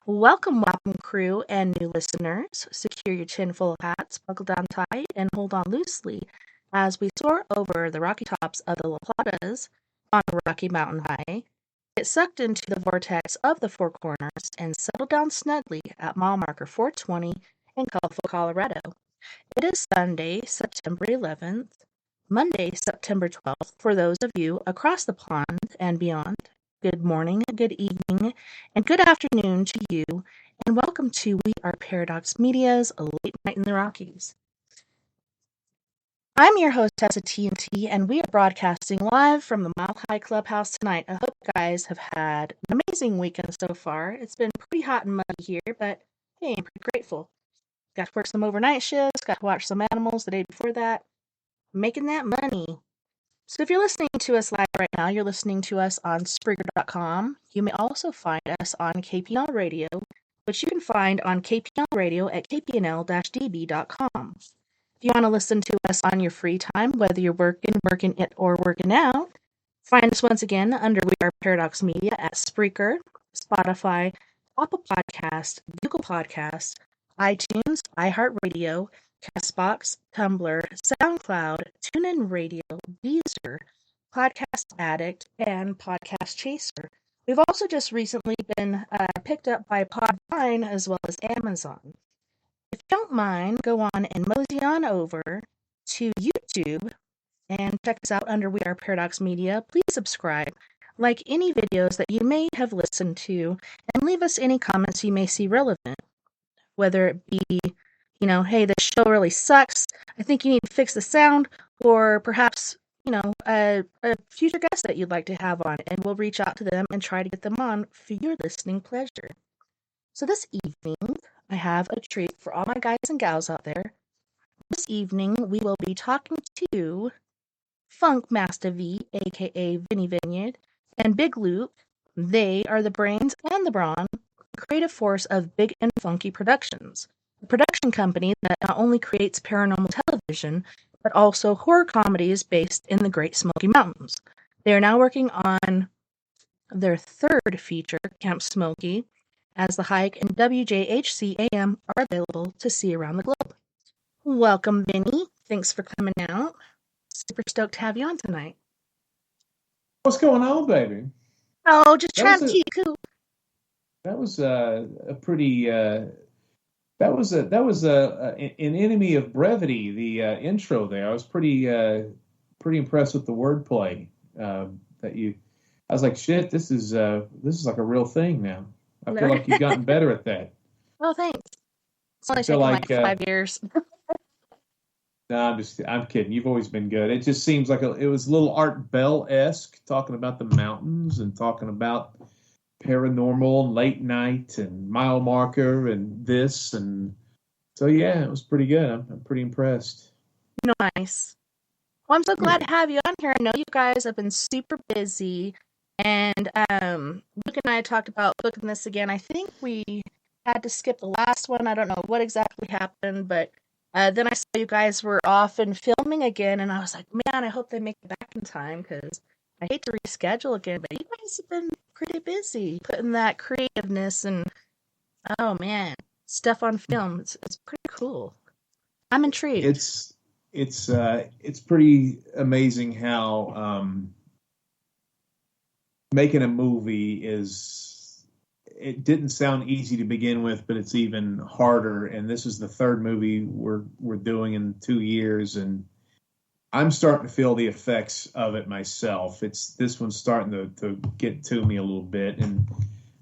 Welcome, crew and new listeners. Secure your chin full of hats, buckle down tight, and hold on loosely as we soar over the rocky tops of the La Platas on Rocky Mountain High, get sucked into the vortex of the Four Corners, and settle down snugly at mile marker 420 in Colorful, Colorado. It is Sunday, September 11th, Monday, September 12th, for those of you across the pond and beyond. Good morning, good evening, and good afternoon to you, and welcome to We Are Paradox Media's Late Night in the Rockies. I'm your host, TessaTNT, and we are broadcasting live from the Mile High Clubhouse tonight. I hope you guys have had an amazing weekend so far. It's been pretty hot and muddy here, but hey, I'm pretty grateful. Got to work some overnight shifts, got to watch some animals the day before that, making that money. So if you're listening to us live right now, you're listening to us on Spreaker.com. You may also find us on KPL Radio, which you can find on KPL Radio at kpnl-db.com. If you want to listen to us on your free time, whether you're working it, or working out, find us once again under We Are Paradox Media at Spreaker, Spotify, Apple Podcast, Google Podcast, iTunes, iHeartRadio, Castbox, Tumblr, SoundCloud, TuneIn Radio, Deezer, Podcast Addict, and Podcast Chaser. We've also just recently been picked up by Podvine as well as Amazon. If you don't mind, go on and mosey on over to YouTube and check us out under We Are Paradox Media. Please subscribe, like any videos that you may have listened to, and leave us any comments you may see relevant. Whether it be, hey, this show really sucks, I think you need to fix the sound, or perhaps, a future guest that you'd like to have on, and we'll reach out to them and try to get them on for your listening pleasure. So this evening, I have a treat for all my guys and gals out there. This evening, we will be talking to FunkMaster V, aka Vinnie Vineyard, and Big Luke. They are the brains and the brawn, creative force of Big and Funky Productions, a production company that not only creates paranormal television, but also horror comedies based in the Great Smoky Mountains. They are now working on their third feature, Camp Smoky, as the hike and WJHC AM are available to see around the globe. Welcome, Vinny. Thanks for coming out. Super stoked to have you on tonight. What's going on, baby? Oh, just trying to keep cool. That was a pretty. That was an enemy of brevity. The intro there. I was pretty impressed with the wordplay that you. I was like, shit, this is like a real thing now. I feel like you've gotten better at that. Oh, thanks. It's only taken like 5 years. No, I'm kidding. You've always been good. It just seems like it was a little Art Bell-esque, talking about the mountains and talking about paranormal and late night and mile marker and this. And so, yeah, it was pretty good. I'm pretty impressed. Nice. Well, I'm so glad to have you on here. I know you guys have been super busy. And Luke and I talked about booking this again. I think we had to skip the last one. I don't know what exactly happened, but then I saw you guys were off and filming again, and I was like, man, I hope they make it back in time, because I hate to reschedule again, but you guys have been pretty busy putting that creativeness and, oh man, stuff on film. It's pretty cool. I'm intrigued. It's pretty amazing how making a movie it didn't sound easy to begin with, but it's even harder. And this is the third movie we're doing in 2 years, and I'm starting to feel the effects of it myself. This one's starting to get to me a little bit, and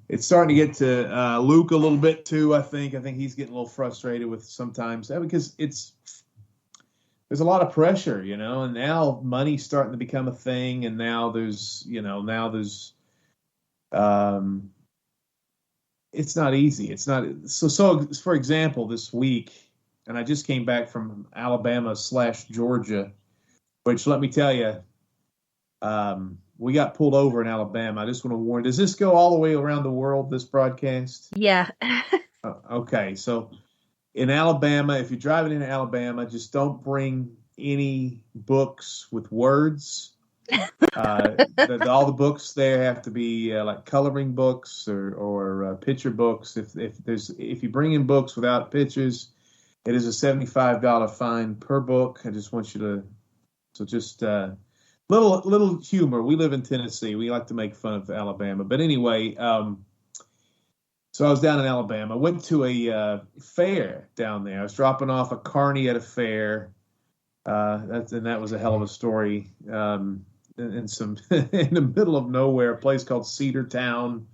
it's starting to get to Luke a little bit too. I think he's getting a little frustrated with sometimes because there's a lot of pressure, and now money's starting to become a thing, and now there's it's not easy. It's not so. For example, this week, and I just came back from Alabama/Georgia, which, let me tell you, we got pulled over in Alabama. I just want to warn. Does this go all the way around the world? This broadcast? Yeah. Okay, so in Alabama, if you're driving into Alabama, just don't bring any books with words All the books there have to be like coloring books or picture books. If you bring in books without pictures, it is a $75 fine per book. I just want you to just little humor. We live in Tennessee. We like to make fun of Alabama, but anyway. So I was down in Alabama. I went to a fair down there. I was dropping off a carny at a fair. That was a hell of a story. In some in the middle of nowhere, a place called Cedartown,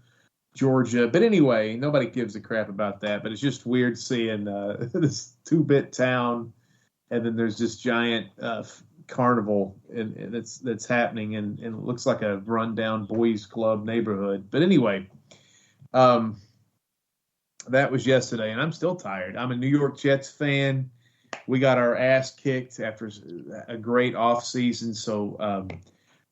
Georgia. But anyway, nobody gives a crap about that. But it's just weird seeing this 2-bit town, and then there's this giant carnival and that's happening, and it looks like a rundown boys club neighborhood. But anyway, that was yesterday, and I'm still tired. I'm a New York Jets fan. We got our ass kicked after a great off season, so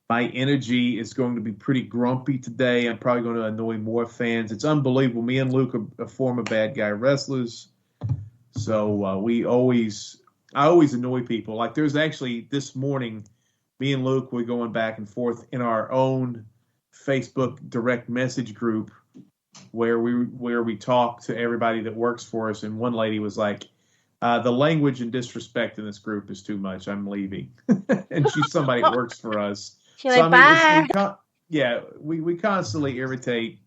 my energy is going to be pretty grumpy today. I'm probably going to annoy more fans. It's unbelievable. Me and Luke are former bad guy wrestlers, so I always annoy people. Like there's actually this morning, me and Luke were going back and forth in our own Facebook direct message group where we talk to everybody that works for us, and one lady was like, the language and disrespect in this group is too much. I'm leaving. And she's somebody that works for us. She's like, bye. We constantly irritate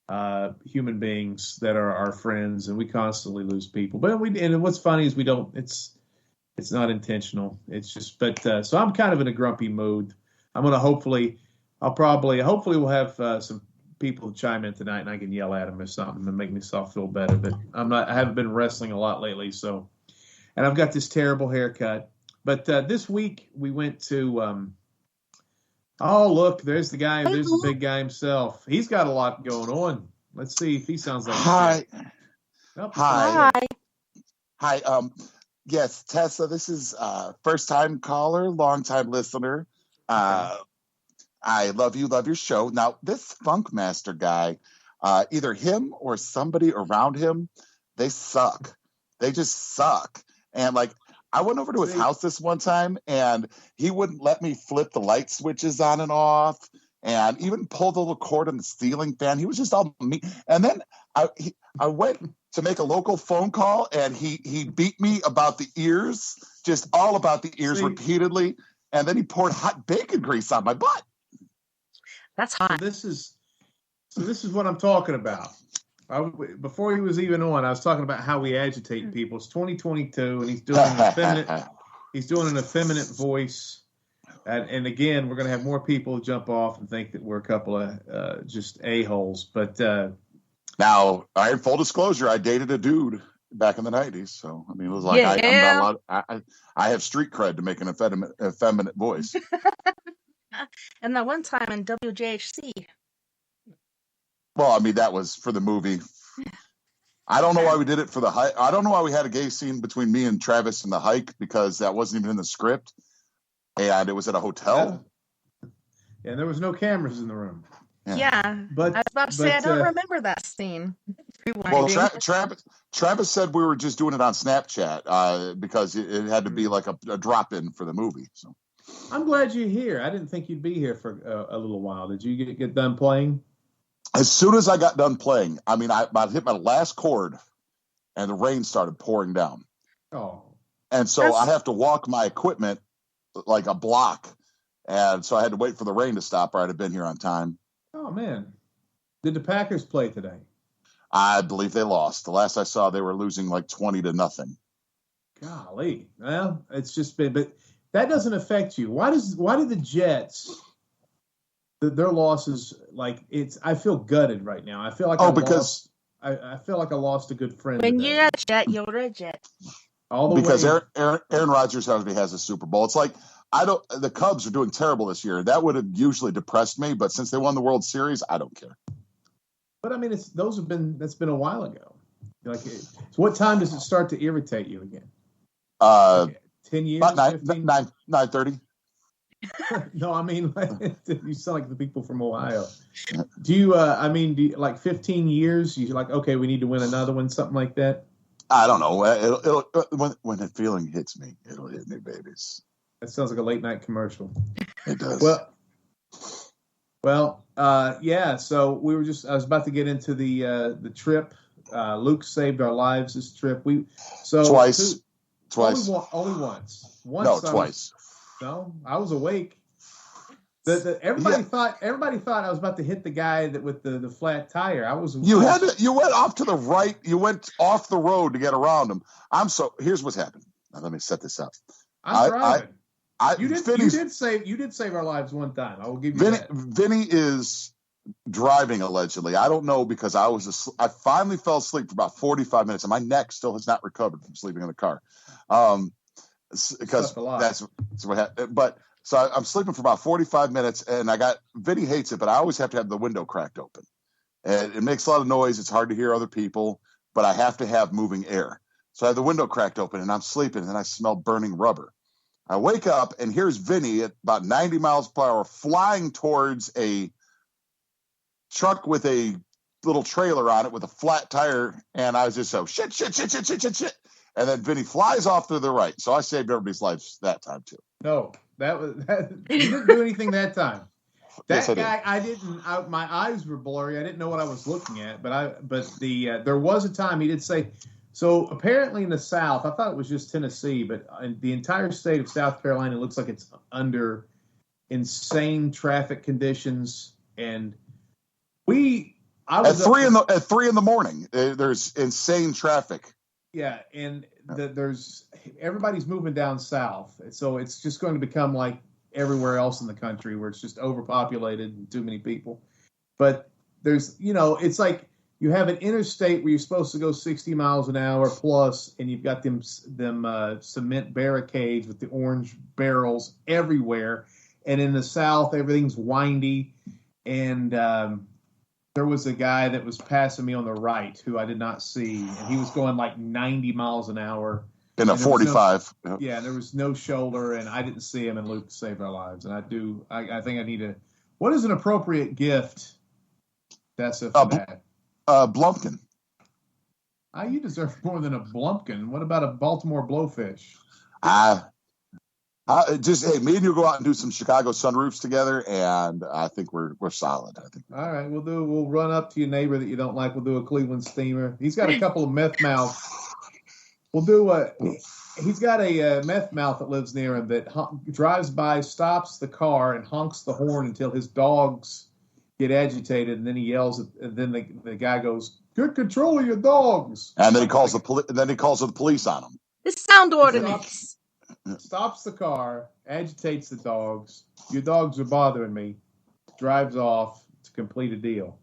human beings that are our friends, and we constantly lose people. But and what's funny is we don't. It's not intentional. It's just. But so I'm kind of in a grumpy mood. I'm gonna hopefully we'll have some people chime in tonight, and I can yell at them or something and make myself feel better. But I haven't been wrestling a lot lately, so. And I've got this terrible haircut. But this week we went to. Oh, look, there's the guy. There's the big guy himself. He's got a lot going on. Let's see if he sounds like. Hi. Oh, Hi. Hi. Yes, Tessa, this is first-time caller, long-time listener. I love your show. Now, this FunkMaster guy, either him or somebody around him, they suck. They just suck. And, like, I went over to his house this one time, and he wouldn't let me flip the light switches on and off, and even pull the little cord on the ceiling fan. He was just all me. And then I went to make a local phone call, and he beat me about the ears, just all about the ears repeatedly. And then he poured hot bacon grease on my butt. That's hot. So this is what I'm talking about. Before he was even on, I was talking about how we agitate people. It's 2022, and he's doing an effeminate voice. And again, we're going to have more people jump off and think that we're a couple of just a-holes. But now, in full disclosure, I dated a dude back in the 90s. So, I mean, it was like I have street cred to make an effeminate voice. And that one time in WJHC. Well, I mean, that was for the movie. I don't know why we did it for the hike. I don't know why we had a gay scene between me and Travis in the hike, because that wasn't even in the script. And it was at a hotel. Yeah, and there was no cameras in the room. Yeah. But I was about to say, I don't remember that scene. Well, Travis said we were just doing it on Snapchat because it had to be like a drop-in for the movie. So I'm glad you're here. I didn't think you'd be here for a little while. Did you get done playing? As soon as I got done playing, I mean, I hit my last chord, and the rain started pouring down. Oh. And so I have to walk my equipment like a block, and so I had to wait for the rain to stop, or I'd have been here on time. Oh, man. Did the Packers play today? I believe they lost. The last I saw, they were losing like 20-0. Golly. Well, it's just been, but that doesn't affect you. Why do the Jets, their losses, like I feel gutted right now. I feel like I feel like I lost a good friend. When today. you're a Jet, you're a Jet. All the because way. Aaron Rodgers already has a Super Bowl. It's like the Cubs are doing terrible this year. That would have usually depressed me, but since they won the World Series, I don't care. But I mean, that's been a while ago. Like, so what time does it start to irritate you again? 10 years? About 9:30. No, I mean, you sound like the people from Ohio. Do you? Do you, like 15 years? You're like, okay, we need to win another one, something like that. I don't know. It'll when the feeling hits me, it'll hit me, babies. That sounds like a late night commercial. It does. Yeah. So I was about to get into the trip. Luke saved our lives this trip. Twice. Only once. Twice. I was awake. Everybody thought I was about to hit the guy with the flat tire. You went off to the right. You went off the road to get around him. Here's what's happened. Now, let me set this up. I'm driving. You did save our lives one time. I will give you that. Vinny is driving allegedly. I don't know because I finally fell asleep for about 45 minutes, and my neck still has not recovered from sleeping in the car. Because that's what happened. But so I'm sleeping for about 45 minutes, and Vinny hates it, but I always have to have the window cracked open, and it makes a lot of noise. It's hard to hear other people, but I have to have moving air. So I have the window cracked open, and I'm sleeping, and then I smell burning rubber. I wake up, and here's Vinny at about 90 miles per hour flying towards a truck with a little trailer on it with a flat tire, and I was just so shit. And then Vinny flies off to the right. So I saved everybody's lives that time, too. No, you didn't do anything that time. That yes, guy, I didn't. My eyes were blurry. I didn't know what I was looking at. But there was a time he did say. So apparently in the South, I thought it was just Tennessee, but in the entire state of South Carolina looks like it's under insane traffic conditions. And at 3 in the morning, there's insane traffic. Yeah, and everybody's moving down south, so it's just going to become like everywhere else in the country where it's just overpopulated and too many people. But it's like you have an interstate where you're supposed to go 60 miles an hour plus, and you've got them cement barricades with the orange barrels everywhere. And in the South, everything's windy. And there was a guy that was passing me on the right who I did not see, and he was going like 90 miles an hour. In a 45. Yeah, there was no shoulder, and I didn't see him, and Luke saved our lives. And I think I need to. What is an appropriate gift? That's for that. Blumpkin. You deserve more than a Blumpkin. What about a Baltimore Blowfish? Just hey, me and you go out and do some Chicago sunroofs together, and I think we're solid. I think. All right, we'll run up to your neighbor that you don't like. We'll do a Cleveland steamer. He's got a couple of meth mouths. He's got a meth mouth that lives near him that drives by, stops the car, and honks the horn until his dogs get agitated, and then he yells. And then the guy goes, "Good control of your dogs!" And then he calls the police on him. The sound ordinance. Stops the car, agitates the dogs. Your dogs are bothering me. Drives off to complete a deal.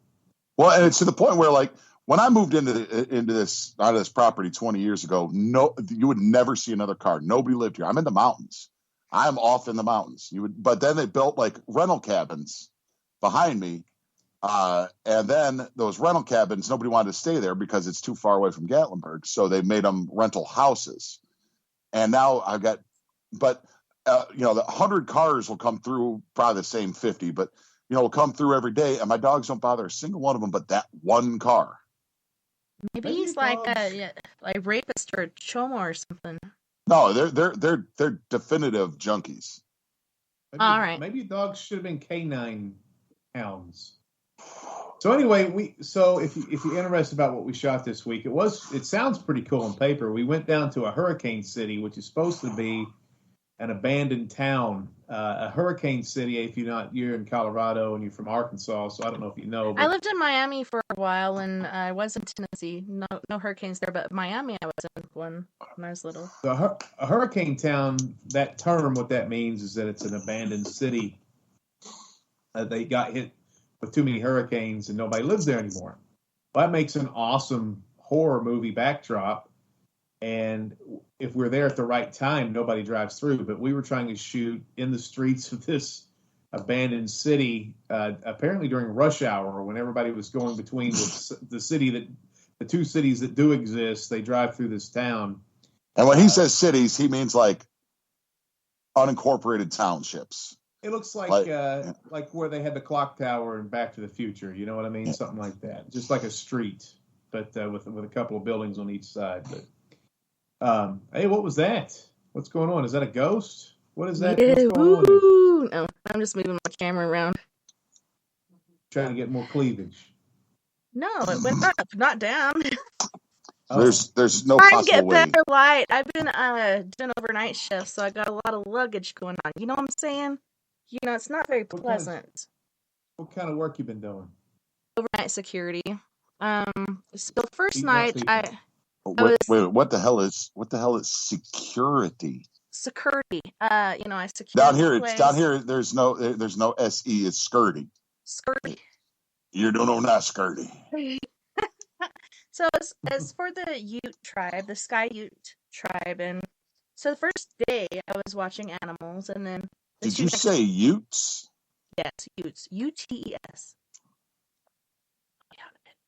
Well, and it's to the point where, like, when I moved out of this property 20 years ago, you would never see another car. Nobody lived here. I'm in the mountains. I'm off in the mountains. But then they built like rental cabins behind me, and then those rental cabins, nobody wanted to stay there because it's too far away from Gatlinburg. So they made them rental houses. And now the 100 cars will come through, probably the same 50, but will come through every day, and my dogs don't bother a single one of them but that one car. Maybe he's like a rapist or a chomo or something. No, they're definitive junkies. All right. Maybe dogs should have been canine hounds. So anyway, if you're interested about what we shot this week, it sounds pretty cool on paper. We went down to a hurricane city, which is supposed to be an abandoned town. A hurricane city, if you're in Colorado and you're from Arkansas, so I don't know if you know. But I lived in Miami for a while, and I was in Tennessee. No hurricanes there, but Miami I was in one when I was little. So a hurricane town, that term, what that means is that it's an abandoned city. They got hit with too many hurricanes and nobody lives there anymore. Well, that makes an awesome horror movie backdrop. And if we're there at the right time, nobody drives through. But we were trying to shoot in the streets of this abandoned city, apparently during rush hour when everybody was going between the two cities that do exist. They drive through this town. And when he says cities, he means like unincorporated townships. It looks like where they had the clock tower in Back to the Future. You know what I mean? Yeah. Something like that. Just like a street, but with a couple of buildings on each side. But hey, what was that? What's going on? Is that a ghost? What is that? Yeah, What's going on there? woo. No, I'm just moving my camera around. Trying to get more cleavage. No, it went up, not down. Oh, There's no Try and possible get way. better light. I've been doing overnight shifts, so I got a lot of luggage going on. You know what I'm saying? You know, it's not very pleasant. what kind of work you been doing? Overnight security. So the first Eating up night people. Wait, what the hell is security? Security. I secured Down here, the it's down place. here. There's no SE. It's skirty. Skirty. You don't know not skirty. So as for the Ute tribe, the Sky Ute tribe, and so the first day I was watching animals, and then Did you say Utes? Yes, Utes. UTES.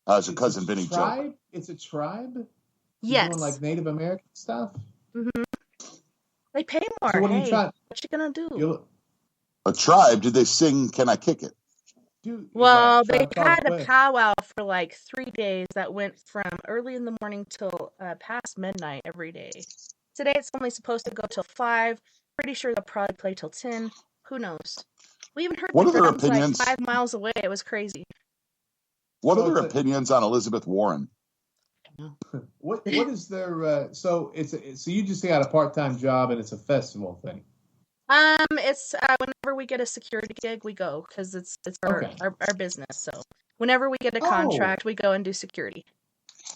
It's a cousin Vinnie joke. It's a tribe? Yes. Doing like Native American stuff? Mm-hmm. They pay more. So what are you hey, trying? what you gonna do? A tribe? Did they sing "Can I Kick It"? Well, they had a powwow for like 3 days that went from early in the morning till past midnight every day. Today it's only supposed to go till 5. Pretty sure they'll probably play till 10. Who knows? We even heard What the are their drums opinions? like 5 miles away. It was crazy. What are their opinions on Elizabeth Warren? What is their so you just got a part-time job and it's a festival thing? It's whenever we get a security gig, we go because it's our business. So whenever we get a contract, we go and do security.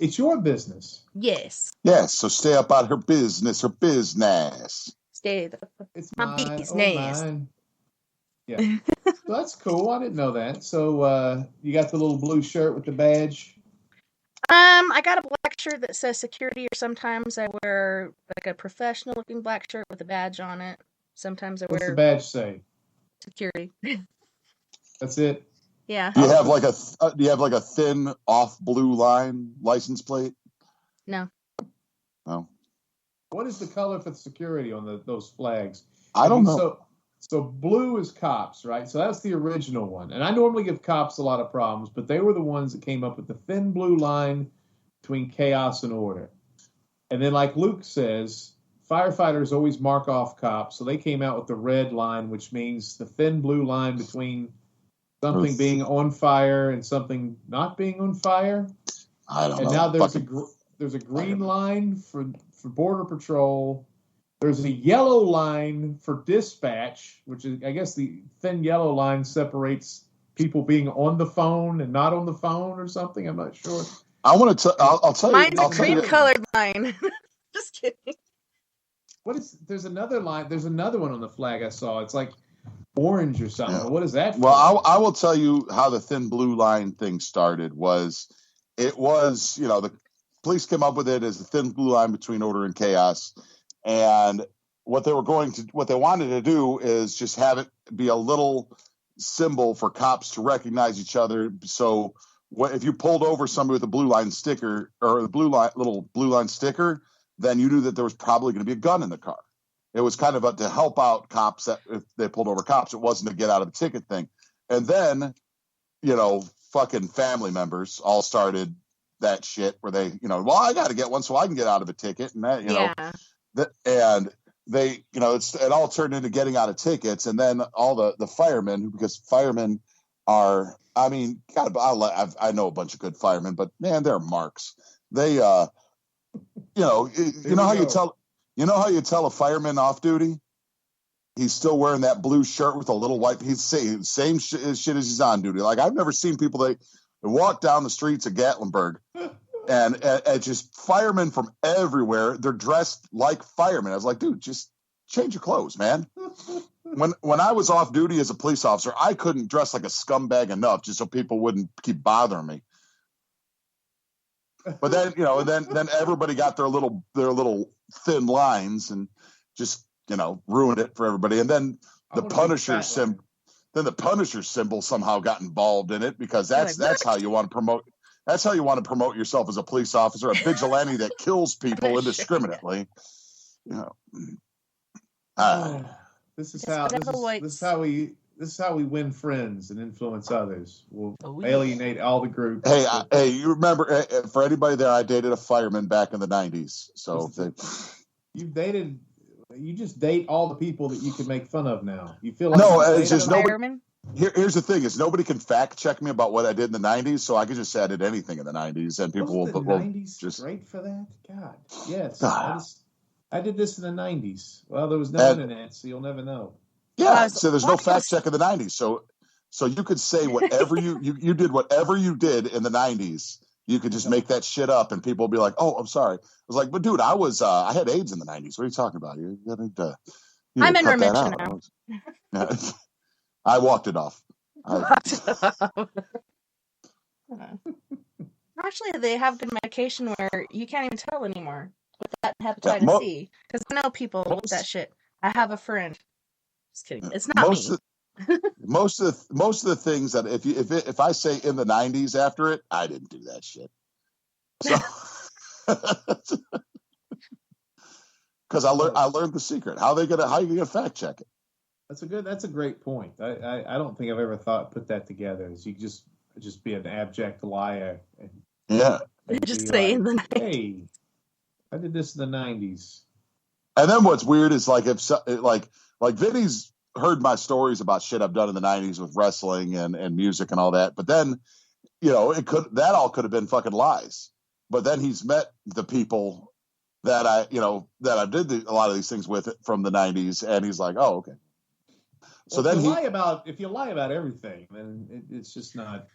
It's your business. Yes. Yes. So stay up on her business. It's my mine. business. Mine. Yeah. So that's cool. I didn't know that. So you got the little blue shirt with the badge. I got a black shirt that says security, or sometimes I wear like a professional looking black shirt with a badge on it. Sometimes I wear. What's the badge say? Security. That's it. Yeah. Do you have like a thin off blue line license plate? No. No. What is the color for the security on those flags? I don't know. So blue is cops, right? So that's the original one. And I normally give cops a lot of problems, but they were the ones that came up with the thin blue line between chaos and order. And then, like Luke says, firefighters always mark off cops. So they came out with the red line, which means the thin blue line between something being on fire and something not being on fire. I don't know. And now there's a green line for Border Patrol. There's a yellow line for dispatch, which is, I guess, the thin yellow line separates people being on the phone and not on the phone or something. I'm not sure. I'll tell you. Mine's a cream-colored line. Just kidding. There's another line. There's another one on the flag I saw. It's like orange or something. Yeah. What is that for? Well, I will tell you how the thin blue line thing started. The police came up with it as the thin blue line between order and chaos. And what they wanted to do is just have it be a little symbol for cops to recognize each other. So if you pulled over somebody with a blue line sticker or the little blue line sticker, then you knew that there was probably going to be a gun in the car. It was kind of to help out cops that if they pulled over cops, it wasn't to get out of the ticket thing. And then, fucking family members all started that shit where they, I got to get one so I can get out of a ticket and that, and they, it all turned into getting out of tickets. And then all the firemen, because firemen are, I know a bunch of good firemen, but man, they're marks. They, how you tell a fireman off duty? He's still wearing that blue shirt with a little white. He's same shit as he's on duty. Like I've never seen people that walk down the streets of Gatlinburg and just firemen from everywhere. They're dressed like firemen. I was like, dude, just change your clothes, man. When I was off duty as a police officer, I couldn't dress like a scumbag enough just so people wouldn't keep bothering me. But then, then everybody got their little thin lines and just, ruined it for everybody. And then the Punisher symbol somehow got involved in it because that's how you want to promote. That's how you want to promote yourself as a police officer, a vigilante that kills people indiscriminately. This is how we win friends and influence others. We'll alienate all the groups. Hey, you remember, for anybody there, I dated a fireman back in the 90s. So you've dated You just date all the people that you can make fun of now. You feel like No, you it's date just them? nobody. Here's the thing: is nobody can fact check me about what I did in the '90s, so I could just say I did anything in the '90s, and people Wasn't the will 90s just great for that? God, yes. Ah. I did this in the 90s. Well, there was no And- internet, so you'll never know. yeah. So there's no fact check in the '90s, so you could say whatever you did, whatever you did in the '90s. You could just make that shit up, and people will be like, "Oh, I'm sorry." I was like, "But dude, I had AIDS in the '90s. What are you talking about? You need to I'm in cut that remission out." now. I walked it off. Actually, they have good medication where you can't even tell anymore with that hepatitis C. Because I know people with that shit. I have a friend. Just kidding. It's not me. Most of the things that if I say in the '90s after it, I didn't do that shit. So, because I learned the secret. How you gonna fact check it? That's a great point. I don't think I've ever put that together. Is you just be an abject liar. And just say in the 90s. Hey, I did this in the '90s. And then what's weird is like like Vinny's heard my stories about shit I've done in the '90s with wrestling and music and all that, but then that all could have been fucking lies. But then he's met the people that I did a lot of these things with from the '90s, and he's like, oh, okay. So then if you lie about everything, then it's just not.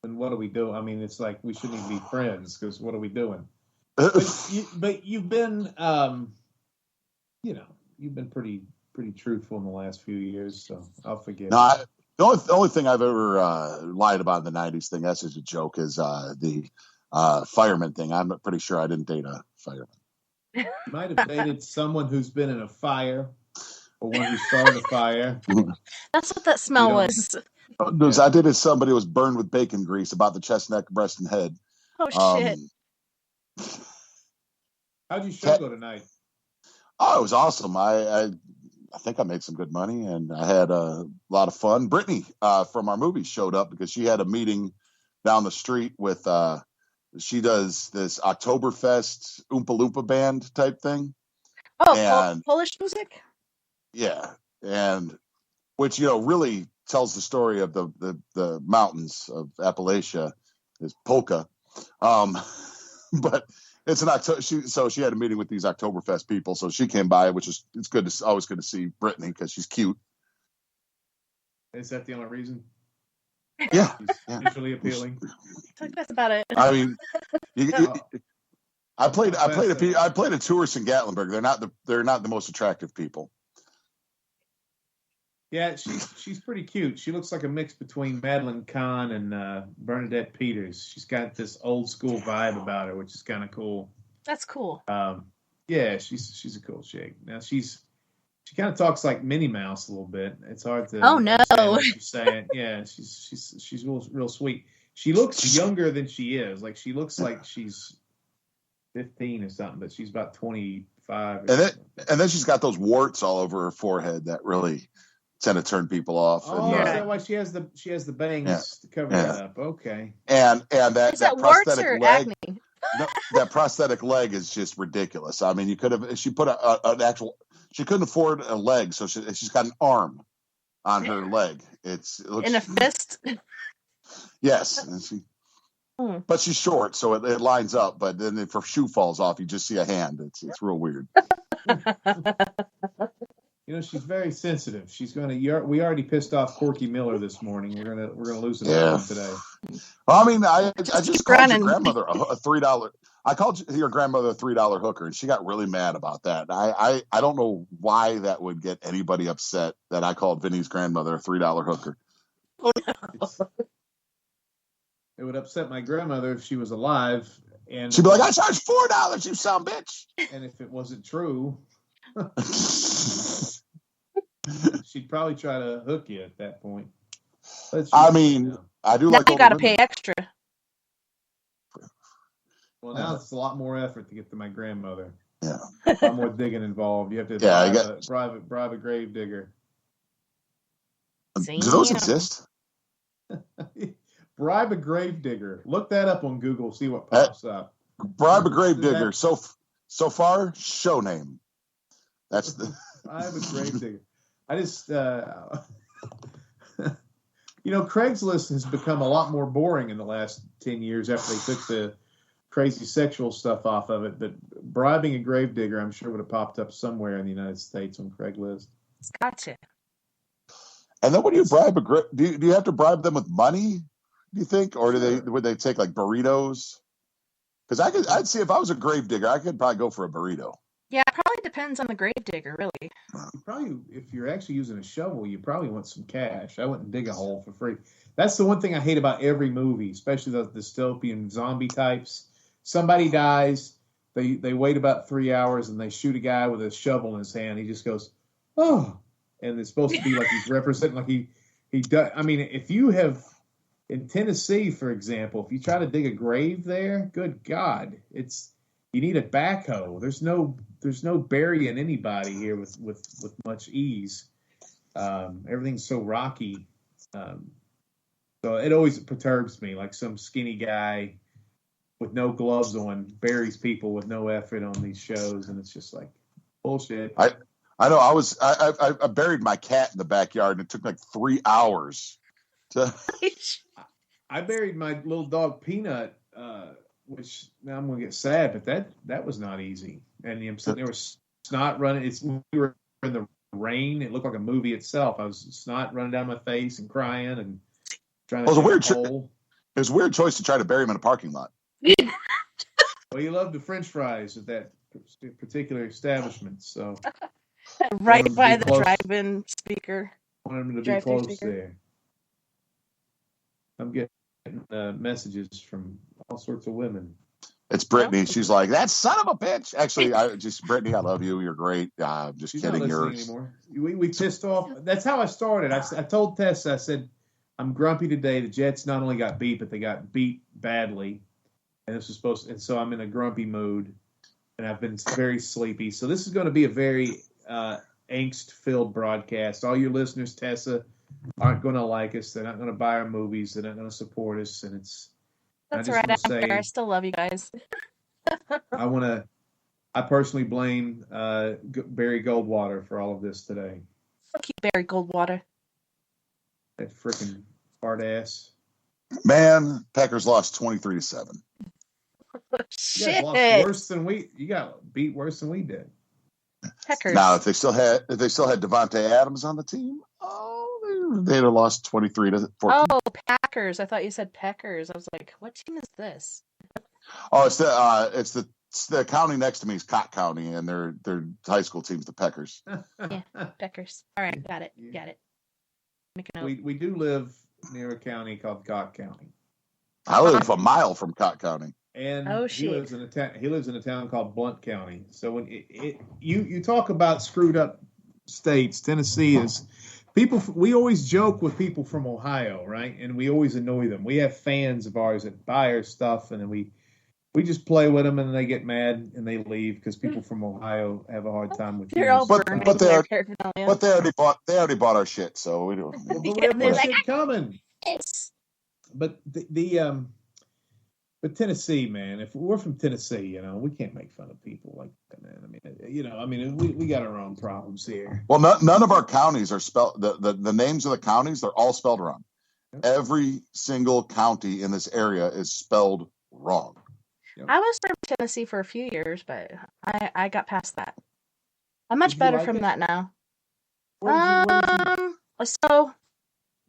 Then what do we do? I mean, it's like we shouldn't even be friends because what are we doing? But you've been, you've been pretty truthful in the last few years, so I'll forgive. No, the only thing I've ever lied about in the '90s thing, that's just a joke, is the fireman thing. I'm pretty sure I didn't date a fireman. You might have dated someone who's been in a fire or one who started a fire. That's what that smell was. I did it. Somebody was burned with bacon grease about the chest, neck, breast, and head. Oh shit! How'd your show go tonight? Oh, it was awesome. I think I made some good money, and I had a lot of fun. Brittany from our movie showed up because she had a meeting down the street with. She does this Oktoberfest Oompa Loompa band type thing. Oh, and, Polish music. Yeah, and which really tells the story of the mountains of Appalachia is polka, but it's an October. So she had a meeting with these Oktoberfest people, so she came by, which is always good to see Brittany because she's cute. Is that the only reason? Yeah, visually appealing. That's about it. I mean, I played a tourist in Gatlinburg. They're not the most attractive people. Yeah, she's pretty cute. She looks like a mix between Madeline Kahn and Bernadette Peters. She's got this old school vibe about her, which is kind of cool. That's cool. Yeah, she's a cool chick. Now she kind of talks like Minnie Mouse a little bit. It's hard to. Oh no! What she's saying. Yeah, she's real sweet. She looks younger than she is. Like she looks like she's 15 or something, but she's about 25. And then she's got those warts all over her forehead that really tend to turn people off. Oh, is that why she has the bangs to cover that up? Okay. And that prosthetic leg. Acne? That prosthetic leg is just ridiculous. I mean, she put an actual. She couldn't afford a leg, so she's got an arm on her leg. It looks in a fist. Yes, but she's short, so it lines up. But then if her shoe falls off, you just see a hand. It's real weird. She's very sensitive. She's going to. We already pissed off Corky Miller this morning. We're gonna lose another one today. Well, I mean, I just called your grandmother a $3. I called your grandmother a $3 hooker, and she got really mad about that. I don't know why that would get anybody upset that I called Vinny's grandmother a $3 hooker. Oh no! It would upset my grandmother if she was alive, and she'd be like, "I charged $4, you son of a bitch." And if it wasn't true. She'd probably try to hook you at that point. I mean, I do now like. You got to pay extra. Well, now it's a lot more effort to get to my grandmother. Yeah, a lot more digging involved. You have to bribe a grave digger. Do those exist? Bribe a grave digger. Look that up on Google. See what pops up. Bribe a grave digger. So far, show name. That's the. I'm a gravedigger. I just, Craigslist has become a lot more boring in the last 10 years after they took the crazy sexual stuff off of it. But bribing a gravedigger, I'm sure, would have popped up somewhere in the United States on Craigslist. Gotcha. And then when you bribe do you have to bribe them with money? Do you think, or would they take like burritos? Because I'd see if I was a gravedigger, I could probably go for a burrito. Yeah, it probably depends on the gravedigger, really. Probably, if you're actually using a shovel, you probably want some cash. I wouldn't dig a hole for free. That's the one thing I hate about every movie, especially the dystopian zombie types. Somebody dies, they wait about 3 hours, and they shoot a guy with a shovel in his hand. He just goes, oh, and it's supposed to be like he's representing, like he does. I mean, if you have in Tennessee, for example, if you try to dig a grave there, good God, you need a backhoe. There's no burying anybody here with much ease. Everything's so rocky. So it always perturbs me, like some skinny guy with no gloves on buries people with no effort on these shows, and it's just like bullshit. I know. I buried my cat in the backyard, and it took like 3 hours to. I buried my little dog Peanut, which now I'm going to get sad, but that was not easy. And I'm sitting there with snot running. We were in the rain. It looked like a movie itself. I was snot running down my face and crying and trying to. It was a weird choice to try to bury him in a parking lot. Well, you love the French fries at that particular establishment, so right by the drive-in speaker. Wanted them to be close there. I'm getting messages from all sorts of women. It's Brittany. She's like, that son of a bitch. Actually, Brittany, I love you. You're great. Just She's kidding. Not listening anymore. We pissed off. That's how I started. I told Tessa, I said, I'm grumpy today. The Jets not only got beat, but they got beat badly. And this was and so I'm in a grumpy mood, and I've been very sleepy. So this is going to be a very angst-filled broadcast. All your listeners, Tessa, aren't going to like us. They're not going to buy our movies. They're not going to support us. And that's right. I still love you guys. I personally blame Barry Goldwater for all of this today. Fuck you, Barry Goldwater. That freaking hard ass. Man, Packers lost 23-7. Shit. You guys lost worse than you got beat worse than we did. Packers. Now, if they still had Devontae Adams on the team, they'd have lost 23-14. Oh, Packers! I thought you said Peckers. I was like, what team is this? Oh, it's the county next to me is Cott County, and their high school team's the Peckers. Yeah, Peckers. All right, got it. We do live near a county called Cott County. I live a mile from Cott County. And he lives in a town called Blount County. So when you talk about screwed up states, Tennessee is people. We always joke with people from Ohio, right? And we always annoy them. We have fans of ours that buy our stuff, and then we just play with them, and they get mad and they leave because people from Ohio have a hard time with They're all but they already bought our shit, so we don't. But we have more shit coming. Yes. But But Tennessee, man, if we're from Tennessee, we can't make fun of people like that, man. We got our own problems here. Well, none of our counties are spelled. The names of the counties, they're all spelled wrong. Yep. Every single county in this area is spelled wrong. Yep. I was from Tennessee for a few years, but I got past that. I'm much better from that now. So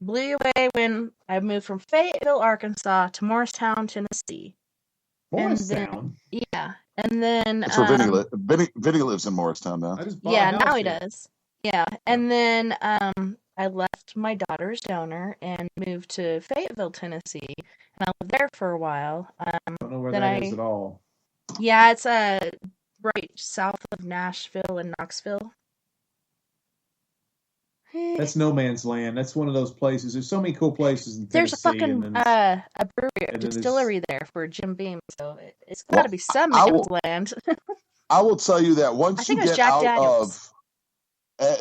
blew away when I moved from Fayetteville, Arkansas to Morristown, Tennessee. Morristown? Yeah. And then that's where Vinnie lives. Vinnie lives in Morristown now. Yeah, now he does. Yeah. And then I left my daughter's donor and moved to Fayetteville, Tennessee. And I lived there for a while. I don't know where that is at all. Yeah, it's right south of Nashville and Knoxville. That's no man's land. That's one of those places. There's so many cool places in Tennessee. There's a fucking a brewery, a distillery there for Jim Beam, so it's got to be some man's land. I will tell you that once you get out of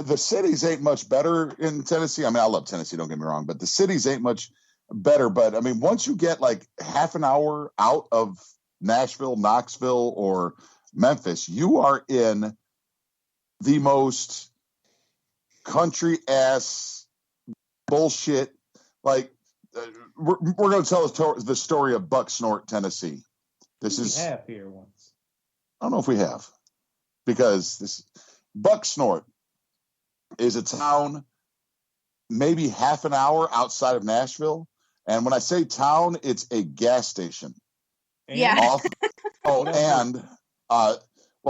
the cities, ain't much better in Tennessee. I mean, I love Tennessee. Don't get me wrong, but the cities ain't much better. But I mean, once you get like half an hour out of Nashville, Knoxville, or Memphis, you are in the most country ass bullshit. Like, we're going to tell the story of Bucksnort, Tennessee. We have here once. I don't know if we have, because this Bucksnort is a town maybe half an hour outside of Nashville. And when I say town, it's a gas station. Yeah. Well,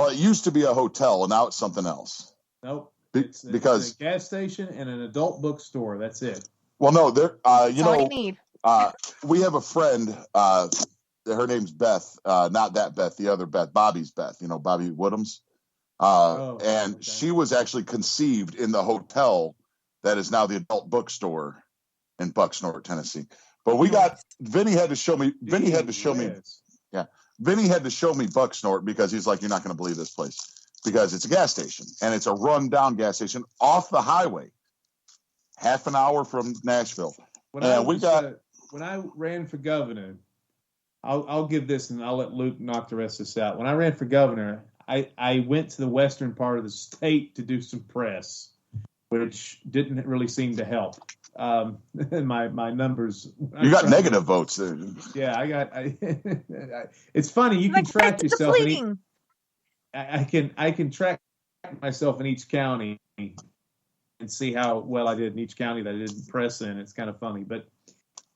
it used to be a hotel, and now it's something else. Nope. It's a gas station and an adult bookstore. That's it. Well, no, there. All you need. We have a friend. Her name's Beth. Not that Beth. The other Beth. Bobby's Beth. You know, Bobby Woodhams. And she was actually conceived in the hotel that is now the adult bookstore in Bucksnort, Tennessee. But Vinny had to show me. Vinny had to show me Bucksnort, because he's like, you're not going to believe this place, because it's a gas station, and it's a run-down gas station off the highway, half an hour from Nashville. When I ran for governor, I'll give this, and I'll let Luke knock the rest of this out. When I ran for governor, I went to the western part of the state to do some press, which didn't really seem to help. My numbers. You got negative votes there. Yeah, it's funny. You can track yourself. I can track myself in each county and see how well I did in each county that I did press in. It's kind of funny,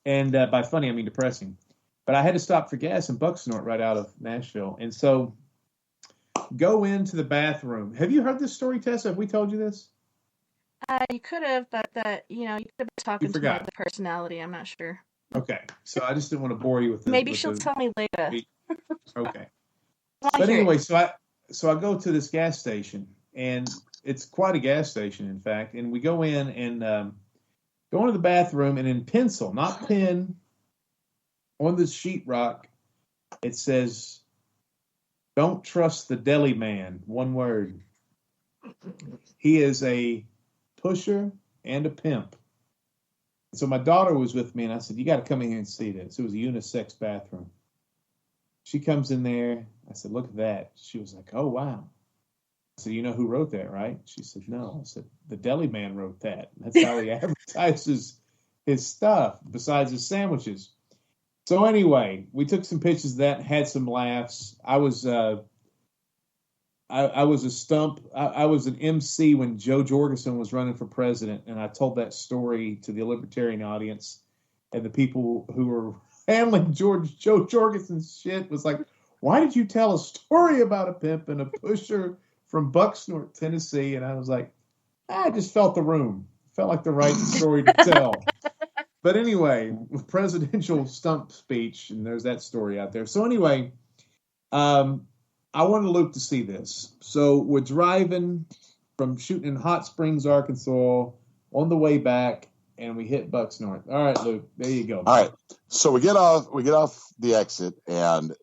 and by funny I mean depressing. But I had to stop for gas in Bucksnort right out of Nashville, and so go into the bathroom. Have you heard this story, Tessa? Have we told you this? You could have, but you could have been talking to the personality. I'm not sure. Okay, so I just didn't want to bore you with this. Maybe she'll tell me later. Okay. But anyway, so I go to this gas station, and it's quite a gas station, in fact. And we go in and go into the bathroom, and in pencil, not pen, on the sheetrock, it says, "Don't trust the deli man." One word. He is a pusher and a pimp. So my daughter was with me, and I said, you got to come in here and see this. It was a unisex bathroom. She comes in there. I said, look at that. She was like, oh, wow. I said, you know who wrote that, right? She said, no. I said, the deli man wrote that. That's how he advertises his stuff, besides his sandwiches. So anyway, we took some pictures of that, had some laughs. I was a stump. I was an MC when Joe Jorgensen was running for president, and I told that story to the libertarian audience, and the people who were handling Joe Jorgensen's shit was like, why did you tell a story about a pimp and a pusher from Bucksnort, Tennessee? And I was like, I just felt the room. Felt like the right story to tell. But anyway, presidential stump speech, and there's that story out there. So anyway, I wanted Luke to see this. So we're driving from shooting in Hot Springs, Arkansas, on the way back, and we hit Bucksnort. All right, Luke, there you go. All right. So we get off the exit, and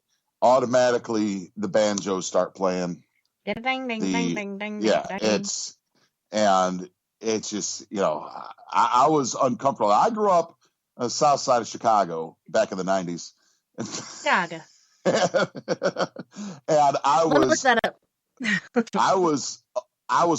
automatically the banjos start playing. Ding, ding, ding, ding, ding, yeah, ding. It's just, I was uncomfortable. I grew up on the south side of Chicago back in the 90s. Chicago. And I was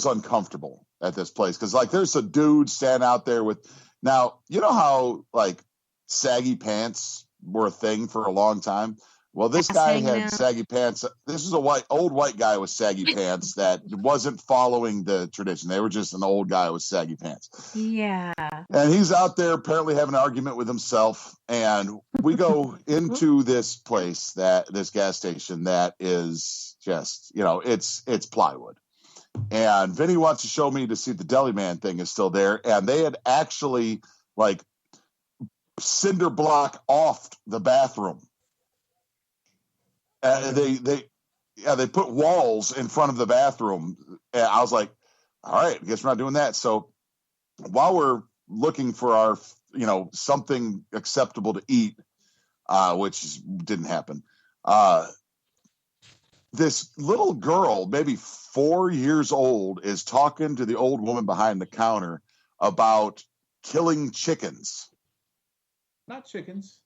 uncomfortable at this place, because like there's a dude standing out there with, now you know how like saggy pants were a thing for a long time. Well, this guy had saggy pants. This is old white guy with saggy pants that wasn't following the tradition. They were just an old guy with saggy pants. Yeah. And he's out there apparently having an argument with himself. And we go into this place, this gas station that is just, it's plywood. And Vinny wants to show me to see the deli man thing is still there. And they had actually like cinder block offed the bathroom. They put walls in front of the bathroom. And I was like, all right, I guess we're not doing that. So while we're looking for our, something acceptable to eat, which didn't happen, this little girl, maybe 4 years old, is talking to the old woman behind the counter about killing chickens. Not chickens,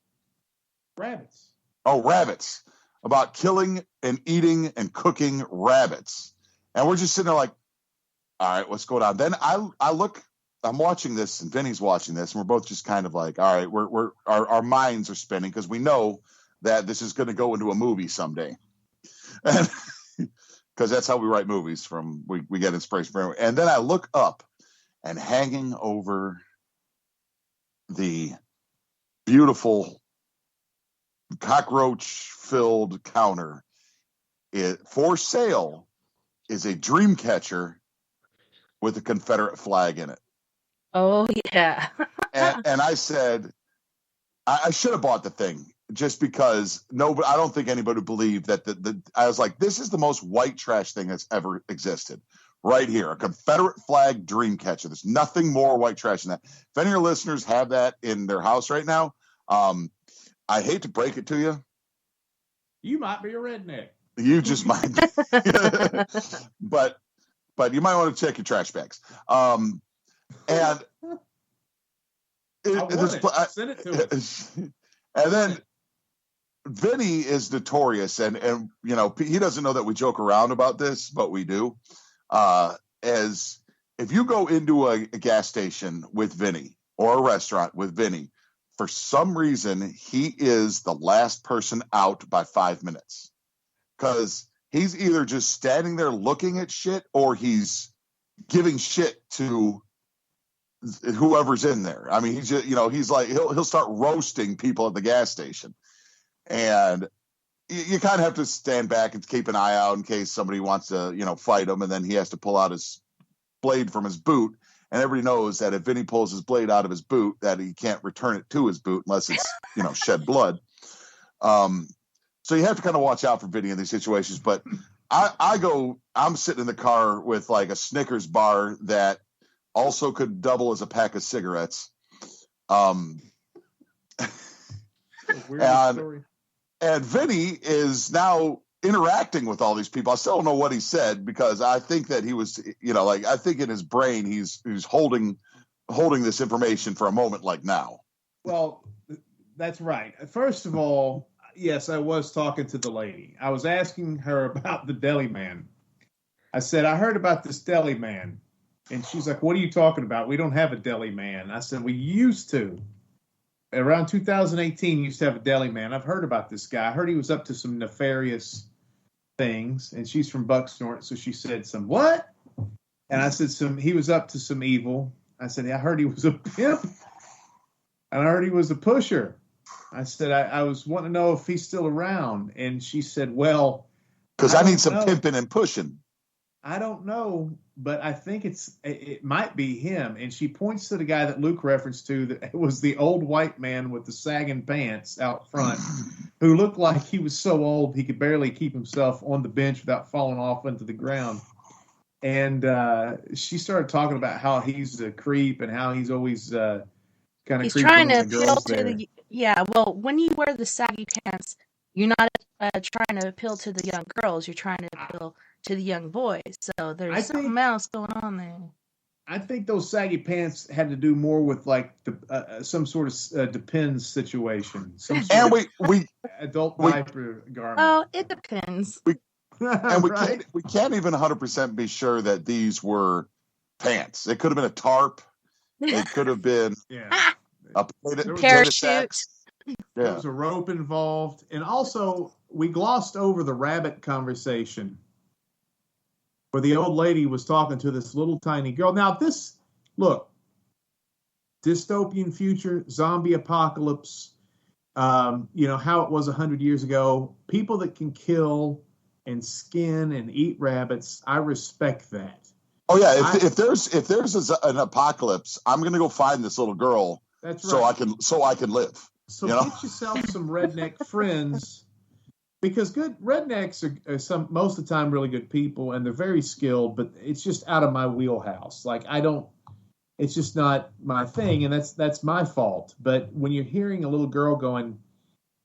rabbits. Oh, rabbits. About killing and eating and cooking rabbits. And we're just sitting there like, all right, what's going on? Then I look, I'm watching this, and Vinny's watching this, and we're both just kind of like, all right, our minds are spinning because we know that this is going to go into a movie someday, because that's how we write movies. We get inspiration from it. And then I look up, and hanging over the beautiful cockroach-filled counter, for sale, is a dream catcher with a Confederate flag in it. Oh, yeah. and I said, I should have bought the thing just because I don't think anybody would believe that I was like, this is the most white trash thing that's ever existed. Right here, a Confederate flag dream catcher. There's nothing more white trash than that. If any of your listeners have that in their house right now, I hate to break it to you. You might be a redneck. You just might. but you might want to check your trash bags. And send it to us. And then Vinny is notorious, and you know, he doesn't know that we joke around about this, but we do. As if you go into a gas station with Vinny or a restaurant with Vinny, for some reason he is the last person out by 5 minutes, because he's either just standing there looking at shit or he's giving shit to whoever's in there. I mean, he's just, you know, he's like, he'll start roasting people at the gas station, and you kind of have to stand back and keep an eye out in case somebody wants to, you know, fight him, and then he has to pull out his blade from his boot. And everybody knows that if Vinny pulls his blade out of his boot, that he can't return it to his boot unless it's, you know, shed blood. So you have to kind of watch out for Vinny in these situations. But I'm sitting in the car with like a Snickers bar that also could double as a pack of cigarettes. And Vinny is now interacting with all these people. I still don't know what he said, because I think that he was, you know, like, I think in his brain he's holding this information for a moment like now. Well, that's right. First of all, yes, I was talking to the lady. I was asking her about the deli man. I said, I heard about this deli man. And she's like, what are you talking about? We don't have a deli man. I said, we used to. Around 2018, used to have a deli man. I've heard about this guy. I heard he was up to some nefarious things. And she's from Bucksnort, so she said, some what? And I said, he was up to some evil. I said, I heard he was a pimp. And I heard he was a pusher. I said, I was wanting to know if he's still around. And she said, well, because I need some pimping and pushing. I don't know, but I think it might be him. And she points to the guy that Luke referenced to, that was the old white man with the sagging pants out front, who looked like he was so old he could barely keep himself on the bench without falling off into the ground. And she started talking about how he's a creep and how he's always kind of he's trying to appeal to well, when you wear the saggy pants, you're not trying to appeal to the young girls. You're trying to appeal to the young boys. So there's something else going on there. I think those saggy pants had to do more with like some sort of Depends situation. Some sort and we adult diaper garment. Oh, it depends. We can't even 100% be sure that these were pants. It could have been a tarp. It could have been a parachute. There was a rope involved. And also, we glossed over the rabbit conversation where the old lady was talking to this little tiny girl. Now, dystopian future, zombie apocalypse, you know, how it was 100 years ago, people that can kill and skin and eat rabbits, I respect that. Oh yeah, if there's an apocalypse, I'm going to go find this little girl. That's right. So I can live. So get yourself some redneck friends. Because good rednecks are most of the time really good people, and they're very skilled, but it's just out of my wheelhouse. Like it's just not my thing, and that's my fault. But when you're hearing a little girl going,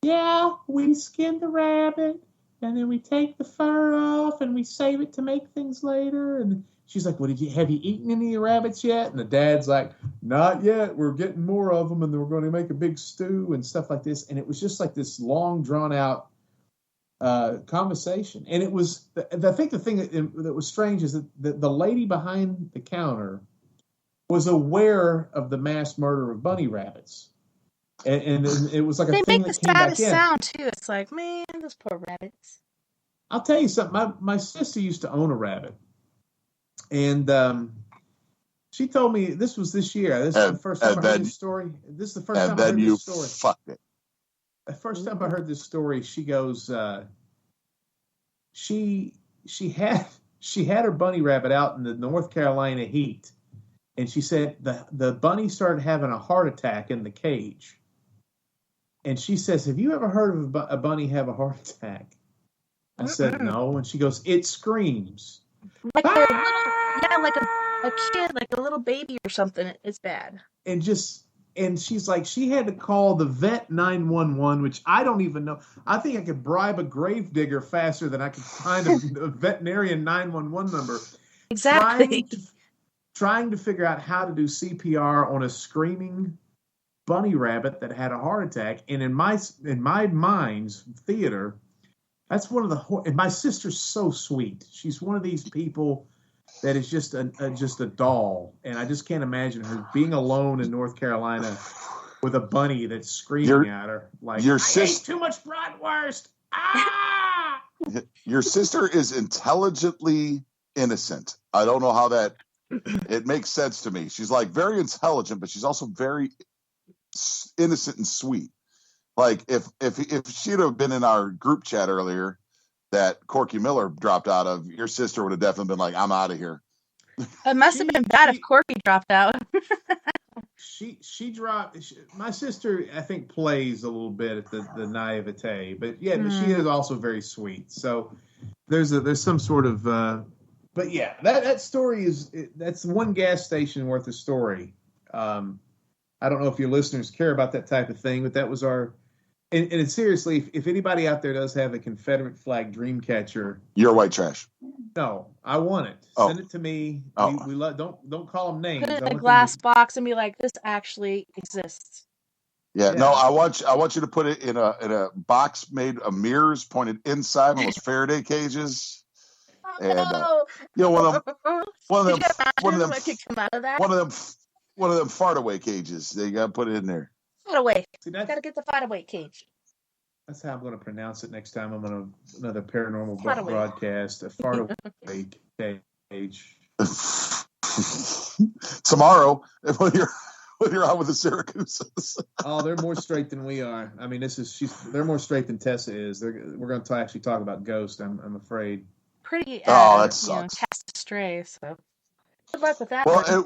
yeah, we skin the rabbit, and then we take the fur off, and we save it to make things later, and she's like, have you eaten any of the rabbits yet? And the dad's like, not yet. We're getting more of them, and then we're going to make a big stew and stuff like this. And it was just like this long, drawn out conversation. And it was, I think the thing that was strange is that the lady behind the counter was aware of the mass murder of bunny rabbits. And it was like a They thing make the that came back saddest in. sound too. It's like, man, those poor rabbits. I'll tell you something. My sister used to own a rabbit. And she told me this was this year. This is the first time I heard this story. This is the first time I heard this story. Fucked it. The first time I heard this story, she goes, she had her bunny rabbit out in the North Carolina heat, and she said the bunny started having a heart attack in the cage. And she says, "Have you ever heard of a bunny have a heart attack?" I said, "No," and she goes, "It screams like a little, yeah, like a kid, like a little baby or something. It's bad." And she's like, she had to call the vet 911, which I don't even know. I think I could bribe a gravedigger faster than I could find a veterinarian 911 number. Exactly. Trying to figure out how to do CPR on a screaming bunny rabbit that had a heart attack. And in my mind's theater, that's one of the. And my sister's so sweet. She's one of these people that is just a doll, and I just can't imagine her being alone in North Carolina with a bunny that's screaming at her like, "I ate too much bratwurst!" Ah! Your sister is intelligently innocent. I don't know how that. It makes sense to me. She's like very intelligent, but she's also very innocent and sweet. Like if she'd have been in our group chat earlier that Corky Miller dropped out of, your sister would have definitely been like, "I'm out of here." It must have been bad if Corky dropped out. she dropped. My sister, I think, plays a little bit at the naivete, but yeah, but she is also very sweet. So there's some sort of. But yeah, that story that's one gas station worth of story. I don't know if your listeners care about that type of thing, but that was our. And it's seriously, if anybody out there does have a Confederate flag dream catcher, you're white trash. No, I want it. Send it to me. We don't call them names. Put it in a glass box and be like, "This actually exists." Yeah, no, I want you to put it in a box made of mirrors pointed inside, one of those Faraday cages. And one of them fart away cages. They got to put it in there. Fart away. Gotta get the fart away cage. That's how I'm going to pronounce it next time I'm on another paranormal broadcast. A fart away cage. Tomorrow, when you're out with the Syracuses. Oh, they're more straight than we are. I mean, they're more straight than Tessa is. We're going to actually talk about Ghost. I'm afraid. Pretty. That sucks. Cast astray. So good luck with that. Well,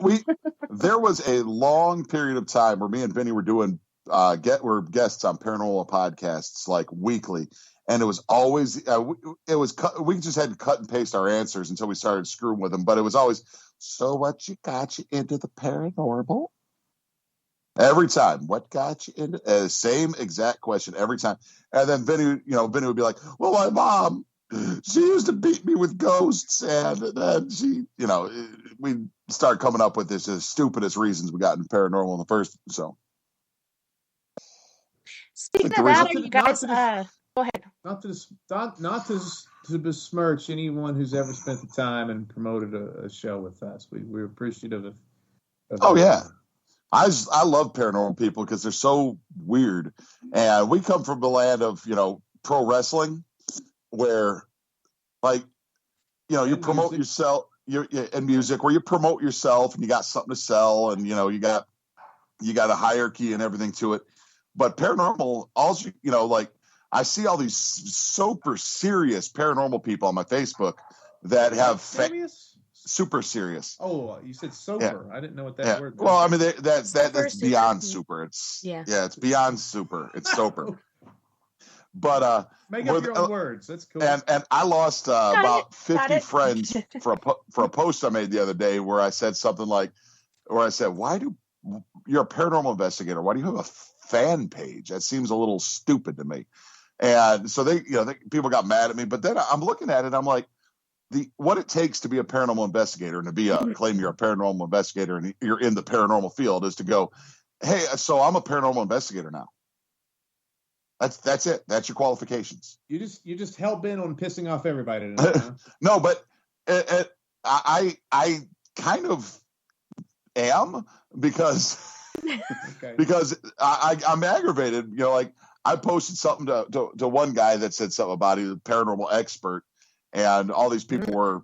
there was a long period of time where me and Vinny were doing we're guests on paranormal podcasts like weekly, and it was always we just had to cut and paste our answers until we started screwing with them. But it was always, "So what got you into the paranormal?" Every time, what got you into same exact question every time. And then Vinny would be like, "Well, my mom, she used to beat me with ghosts, and then she, we start coming up with this as stupidest reasons we got in paranormal in the first." So, speaking of that, are you guys? Go ahead. Not to besmirch anyone who's ever spent the time and promoted a show with us. We're appreciative of oh yeah. I love paranormal people because they're so weird, and we come from the land of pro wrestling, where you promote yourself, in music, where you promote yourself and you got something to sell, and you got a hierarchy and everything to it. But paranormal, also, I see all these super serious paranormal people on my Facebook that have super serious. Oh, you said sober. Yeah. I didn't know what that word was. Well, I mean, that's beyond super. It's it's beyond super. It's sober. But make up your own words. That's cool. And I lost about 50 friends for a post I made the other day where I said something like, you're a paranormal investigator, why do you have a fan page? That seems a little stupid to me. And so people got mad at me, but then I'm looking at it, I'm like, what it takes to be a paranormal investigator and to claim you're a paranormal investigator and you're in the paranormal field is to go, "Hey, so I'm a paranormal investigator now." That's it. That's your qualifications. You just hell bent on pissing off everybody tonight, huh? No, but I kind of am because Okay. because I'm aggravated. You know, like I posted something to one guy that said something about he was a paranormal expert, and all these people were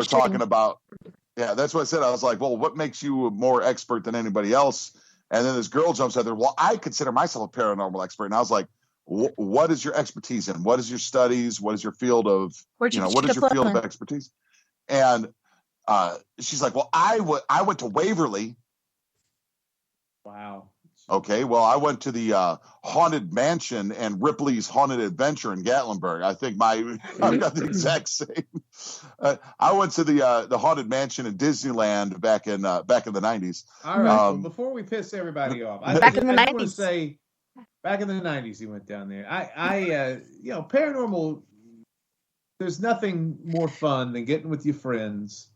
talking about. Yeah, that's what I said. I was like, well, what makes you more expert than anybody else? And then this girl jumps out there. Well, I consider myself a paranormal expert, and I was like, what is your expertise in? What is your studies? What is your field of what is your field of expertise? And she's like, well, I went to Waverly. Wow. Okay, well, I went to the Haunted Mansion and Ripley's Haunted Adventure in Gatlinburg. I think I got the exact same. I went to the Haunted Mansion in Disneyland back in the 90s. All right. Well, before we piss everybody off, back in the 90s. Want to say, back in the 90s, he went down there. Paranormal. There's nothing more fun than getting with your friends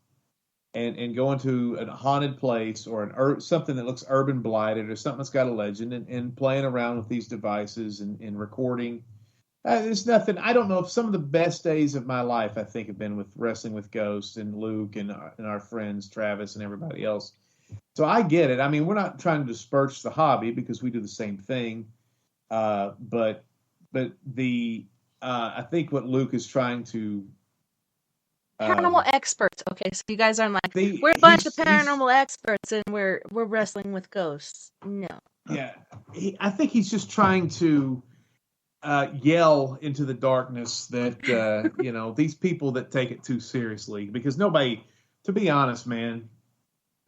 and going to a haunted place or something that looks urban blighted or something that's got a legend and playing around with these devices and recording. There's nothing. I don't know if some of the best days of my life, I think, have been with wrestling with ghosts and Luke and our friends, Travis and everybody else. So I get it. I mean, we're not trying to disperse the hobby because we do the same thing. But I think what Luke is trying to paranormal experts. Okay, so you guys aren't like we're a bunch of paranormal experts and we're wrestling with ghosts. No. Yeah, I think he's just trying to yell into the darkness that these people that take it too seriously, because nobody, to be honest, man,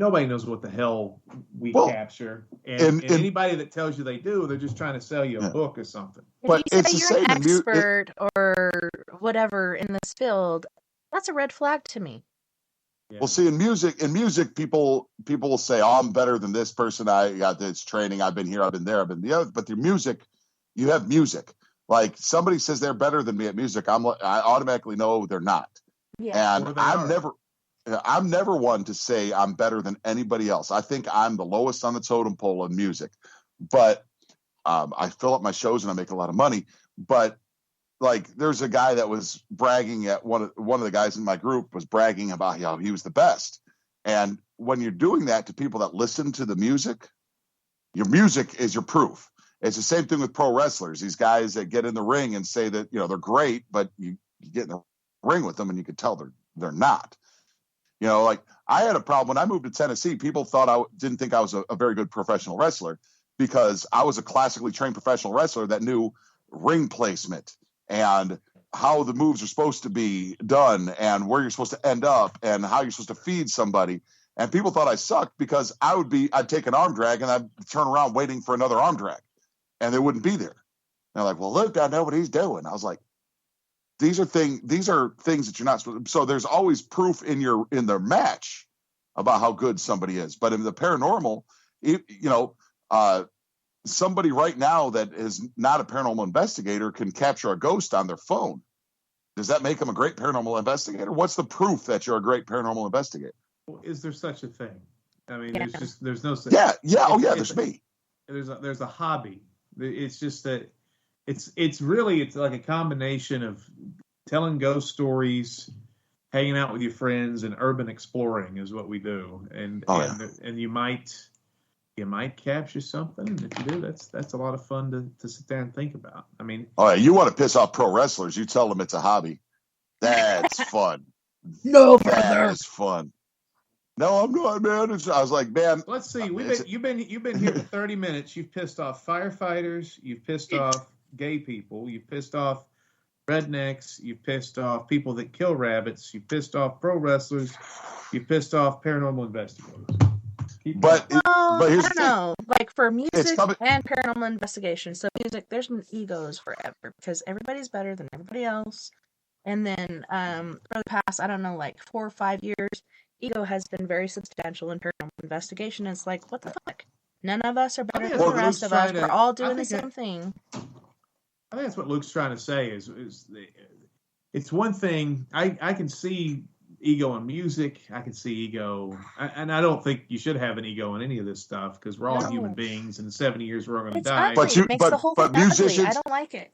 nobody knows what the hell we capture, and anybody that tells you they do, they're just trying to sell you a book or something. If you say you're an expert or whatever in this field, that's a red flag to me. Yeah. Well, see, in music, people will say, "Oh, I'm better than this person. I got this training. I've been here. I've been there. I've been the other." But your music, you have music. Like somebody says they're better than me at music, I automatically know they're not. Yeah. And I'm never one to say I'm better than anybody else. I think I'm the lowest on the totem pole in music, but I fill up my shows and I make a lot of money. But like, there's a guy that was bragging at one of the guys in my group was bragging about how he was the best. And when you're doing that to people that listen to the music, your music is your proof. It's the same thing with pro wrestlers. These guys that get in the ring and say that they're great, but you get in the ring with them and you can tell they're not. Like I had a problem when I moved to Tennessee. People thought I didn't think I was a very good professional wrestler because I was a classically trained professional wrestler that knew ring placement and how the moves are supposed to be done and where you're supposed to end up and how you're supposed to feed somebody. And people thought I sucked because I'd take an arm drag and I'd turn around waiting for another arm drag and they wouldn't be there. And they're like, well, Luke, I know what he's doing. I was like, these are things that you're not supposed to. So there's always proof in their match about how good somebody is. But in the paranormal, somebody right now that is not a paranormal investigator can capture a ghost on their phone. Does that make them a great paranormal investigator? What's the proof that you're a great paranormal investigator? Is there such a thing? I mean, there's no such. Yeah. Oh yeah, there's me. There's a hobby. It's just that it's like a combination of telling ghost stories, hanging out with your friends, and urban exploring is what we do. And you might capture something, and if you do, that's a lot of fun to sit there and think about. I mean, you want to piss off pro wrestlers? You tell them it's a hobby. That's fun. No, that is fun. No, I'm not, man. I was like, man. Let's see. You've been here for 30 minutes. You've pissed off firefighters. You've pissed off gay people. You've pissed off rednecks. You've pissed off people that kill rabbits. You've pissed off pro wrestlers. You've pissed off paranormal investigators. But here's I don't know. Like for music and paranormal investigation. So music, there's been egos forever because everybody's better than everybody else. And then for the past, I don't know, like 4 or 5 years, ego has been very substantial in paranormal investigation. It's like, what the fuck? None of us are better than the rest of us. We're all doing the same thing. I think that's what Luke's trying to say is it's one thing. I can see ego in music. I can see ego, and I don't think you should have an ego in any of this stuff because we're all human No. beings. And in 70 years, we're all going to It's die. ugly. It makes the whole thing ugly. I musicians, don't like it.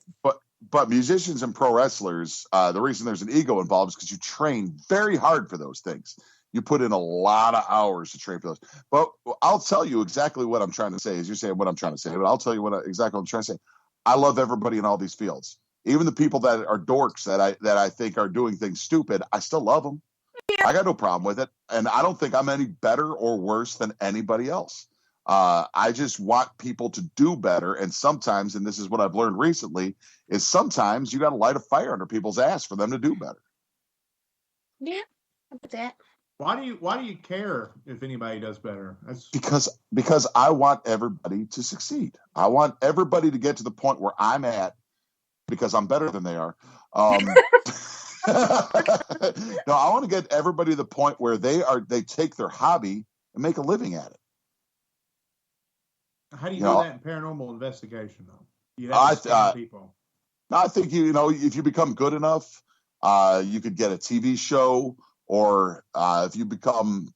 but musicians and pro wrestlers, the reason there's an ego involved is because you train very hard for those things. You put in a lot of hours to train for those. But I'll tell you exactly what I'm trying to say. As you're saying what I'm trying to say, but I'll tell you exactly what I'm trying to say. I love everybody in all these fields, even the people that are dorks that I think are doing things stupid. I still love them. Yeah. I got no problem with it, and I don't think I'm any better or worse than anybody else. I just want people to do better, and sometimes, and this is what I've learned recently, is sometimes you got to light a fire under people's ass for them to do better. Yeah, I get that. Why do you care if anybody does better? Because I want everybody to succeed. I want everybody to get to the point where I'm at because I'm better than they are. No, I want to get everybody to the point where they take their hobby and make a living at it. How do you do that in paranormal investigation, though? You have to scam people. I think if you become good enough, you could get a TV show, or if you become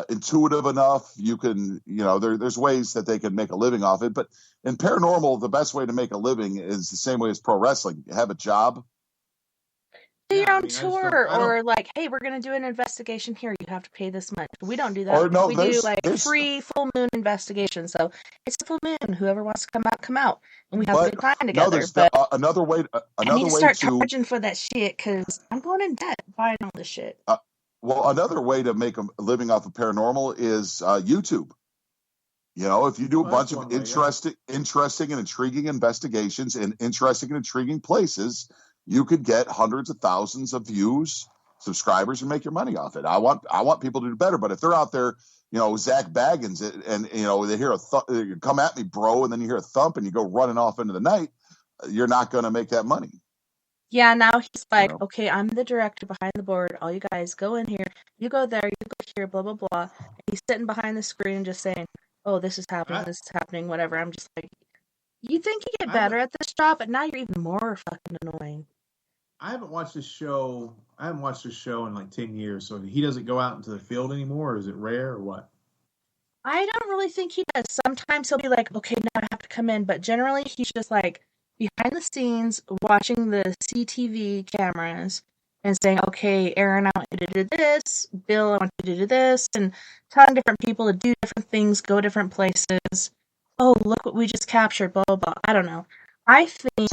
intuitive enough, you can. There's ways that they can make a living off it. But in paranormal, the best way to make a living is the same way as pro wrestling. You have a job. You're on tour, or like, hey, we're going to do an investigation here. You have to pay this much. We don't do that. Or no, we do like free full moon investigation. So it's a full moon. Whoever wants to come out, and we have a good time together. But another way. I need to start charging for that shit because I'm going in debt buying all this shit. Well, another way to make a living off of paranormal is YouTube. If you do a bunch of interesting and intriguing investigations in interesting and intriguing places, you could get hundreds of thousands of views, subscribers, and make your money off it. I want people to do better. But if they're out there, Zach Baggins, and they hear come at me, bro, and then you hear a thump and you go running off into the night, you're not going to make that money. Yeah, now he's like, okay, I'm the director behind the board. All you guys go in here, you go there, you go here, blah, blah, blah. And he's sitting behind the screen just saying, oh, this is happening, whatever. I'm just like, you think you get better at this job, but now you're even more fucking annoying. I haven't watched this show in like 10 years. So he doesn't go out into the field anymore, or is it rare, or what? I don't really think he does. Sometimes he'll be like, okay, now I have to come in. But generally, he's just like behind the scenes watching the CTV cameras and saying, okay, Aaron, I want you to do this. Bill, I want you to do this. And telling different people to do different things, go different places. Oh, look what we just captured, blah, blah, blah. I don't know. I think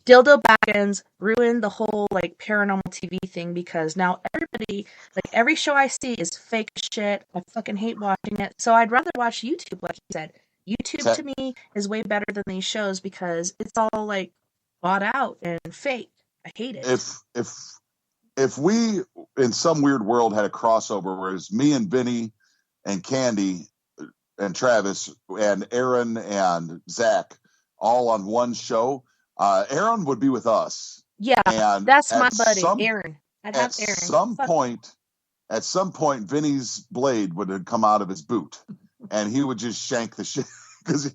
Dildo Baggins ruined the whole like paranormal TV thing because now everybody, like every show I see is fake shit. I fucking hate watching it. So I'd rather watch YouTube, like you said. YouTube to me is way better than these shows because it's all like bought out and fake. I hate it. If we in some weird world had a crossover where it's me and Vinny and Candy and Travis and Aaron and Zach all on one show, Aaron would be with us. Yeah, and that's my buddy, Aaron. I'd have Aaron. At some point, Vinny's blade would have come out of his boot, and he would just shank the shit. Because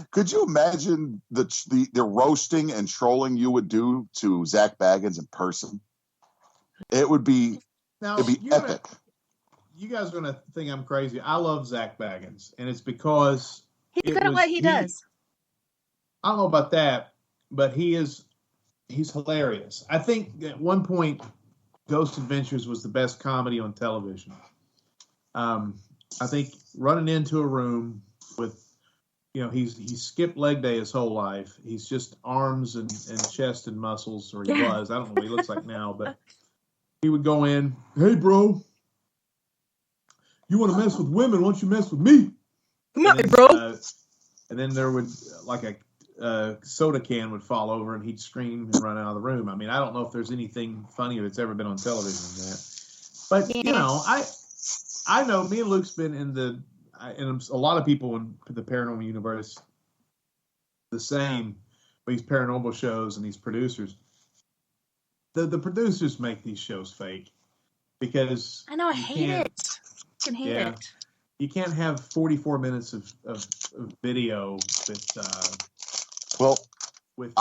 could you imagine the roasting and trolling you would do to Zach Baggins in person? It would be epic. You guys are gonna think I'm crazy. I love Zach Baggins, and it's because he's good at what he does. I don't know about that, but he's hilarious. I think at one point, Ghost Adventures was the best comedy on television. I think running into a room with, he's skipped leg day his whole life. He's just arms and chest and muscles, or he was. I don't know what he looks like now, but he would go in, hey, bro, you want to mess with women? Why don't you mess with me? Come on, bro. And then there would, like a soda can would fall over and he'd scream and run out of the room. I mean, I don't know if there's anything funnier that's ever been on television than that. But, I know me and Luke's been and a lot of people in the paranormal universe, the same, these paranormal shows and these producers. The producers make these shows fake because I know I hate it. I can hate it. You can't have 44 minutes of video with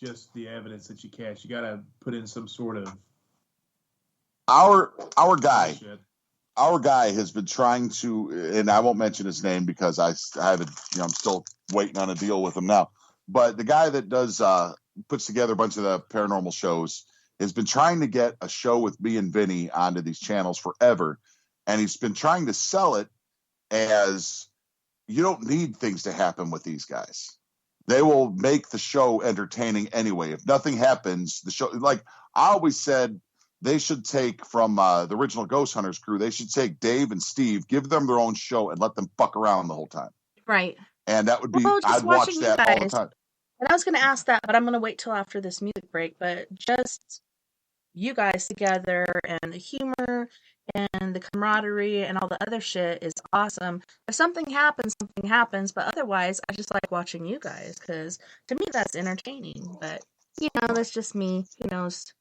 just the evidence that you catch. You got to put in some sort of Our guy. Shit. Our guy has been trying to, and I won't mention his name because I haven't, I'm still waiting on a deal with him now. But the guy that does puts together a bunch of the paranormal shows has been trying to get a show with me and Vinny onto these channels forever, and he's been trying to sell it as you don't need things to happen with these guys. They will make the show entertaining anyway. If nothing happens, the show, like I always said, they should take from the original Ghost Hunters crew, they should take Dave and Steve, give them their own show, and let them fuck around the whole time. Right. And that would be, Well, I'd watch that all the time. And I was going to ask that, but I'm going to wait till after this music break. But just you guys together and the humor and the camaraderie and all the other shit is awesome. If something happens, something happens. But otherwise, I just like watching you guys because to me, that's entertaining. But, that's just me. Who knows?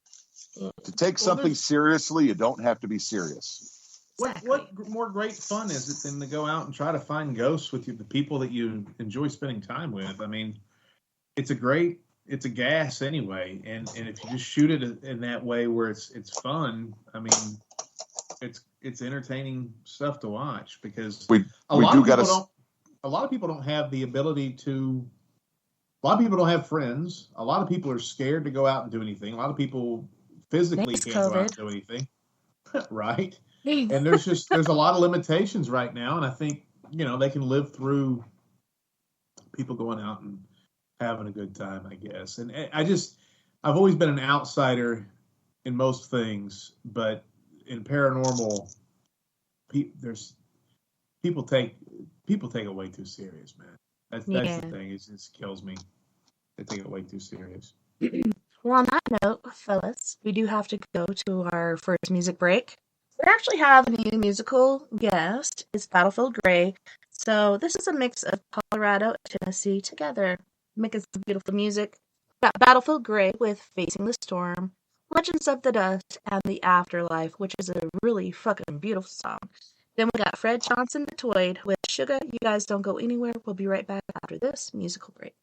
To take something seriously, you don't have to be serious. Exactly. What more great fun is it than to go out and try to find ghosts with the people that you enjoy spending time with? I mean, it's a gas anyway, and if you just shoot it in that way where it's fun, I mean, it's entertaining stuff to watch because a lot of people don't have the ability to. A lot of people don't have friends. A lot of people are scared to go out and do anything. A lot of people physically can't go out and do anything, right? And there's a lot of limitations right now, and I think they can live through people going out and having a good time, I guess. And I've always been an outsider in most things, but in paranormal, people take it way too serious, man. That's the thing. It just kills me. They take it way too serious. Well, on that note, fellas, we do have to go to our first music break. We actually have a new musical guest. It's Battlefield Gray. So this is a mix of Colorado and Tennessee together, making some beautiful music. We got Battlefield Gray with Facing the Storm, Legends of the Dust, and The Afterlife, which is a really fucking beautiful song. Then we got Fred Johnson Betoid with Sugar. You guys don't go anywhere. We'll be right back after this musical break.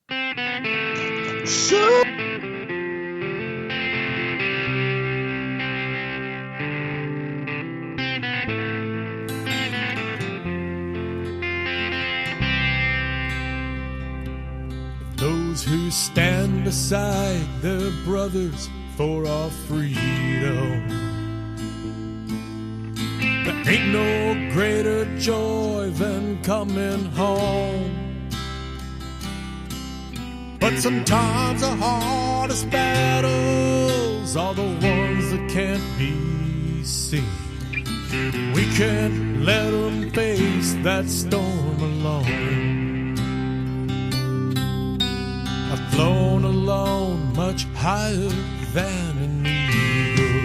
Those who stand beside their brothers for our freedom, there ain't no greater joy than coming home. But sometimes the hardest battles are the ones that can't be seen. We can't let them face that storm alone. I've flown alone much higher than an eagle.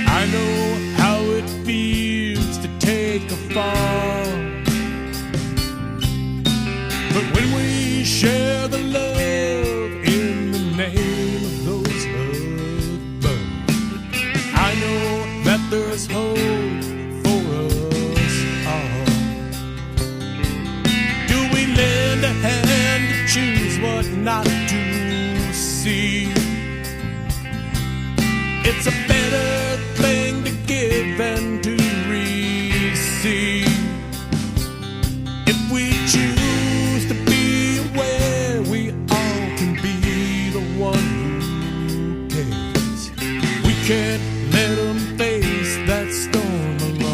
I know how it feels to take a fall, but when we share the love in the name of those above, I know that there's hope for us all. Do we lend a hand to choose what not to see? It's a better thing to give than to receive. If we choose to be aware, we all can be the one who cares. We can't let them face that storm alone.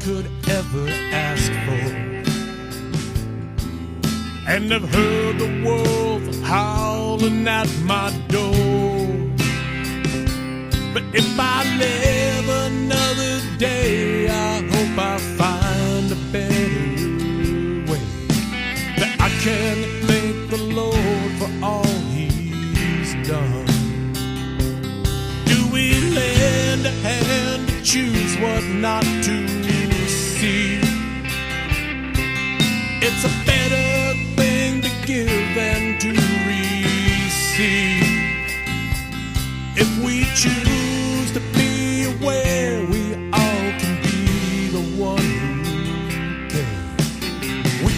Could ever ask for, and I've heard the wolf howling at my door. But if I live another day, I hope I find a better way, that I can thank the Lord for all He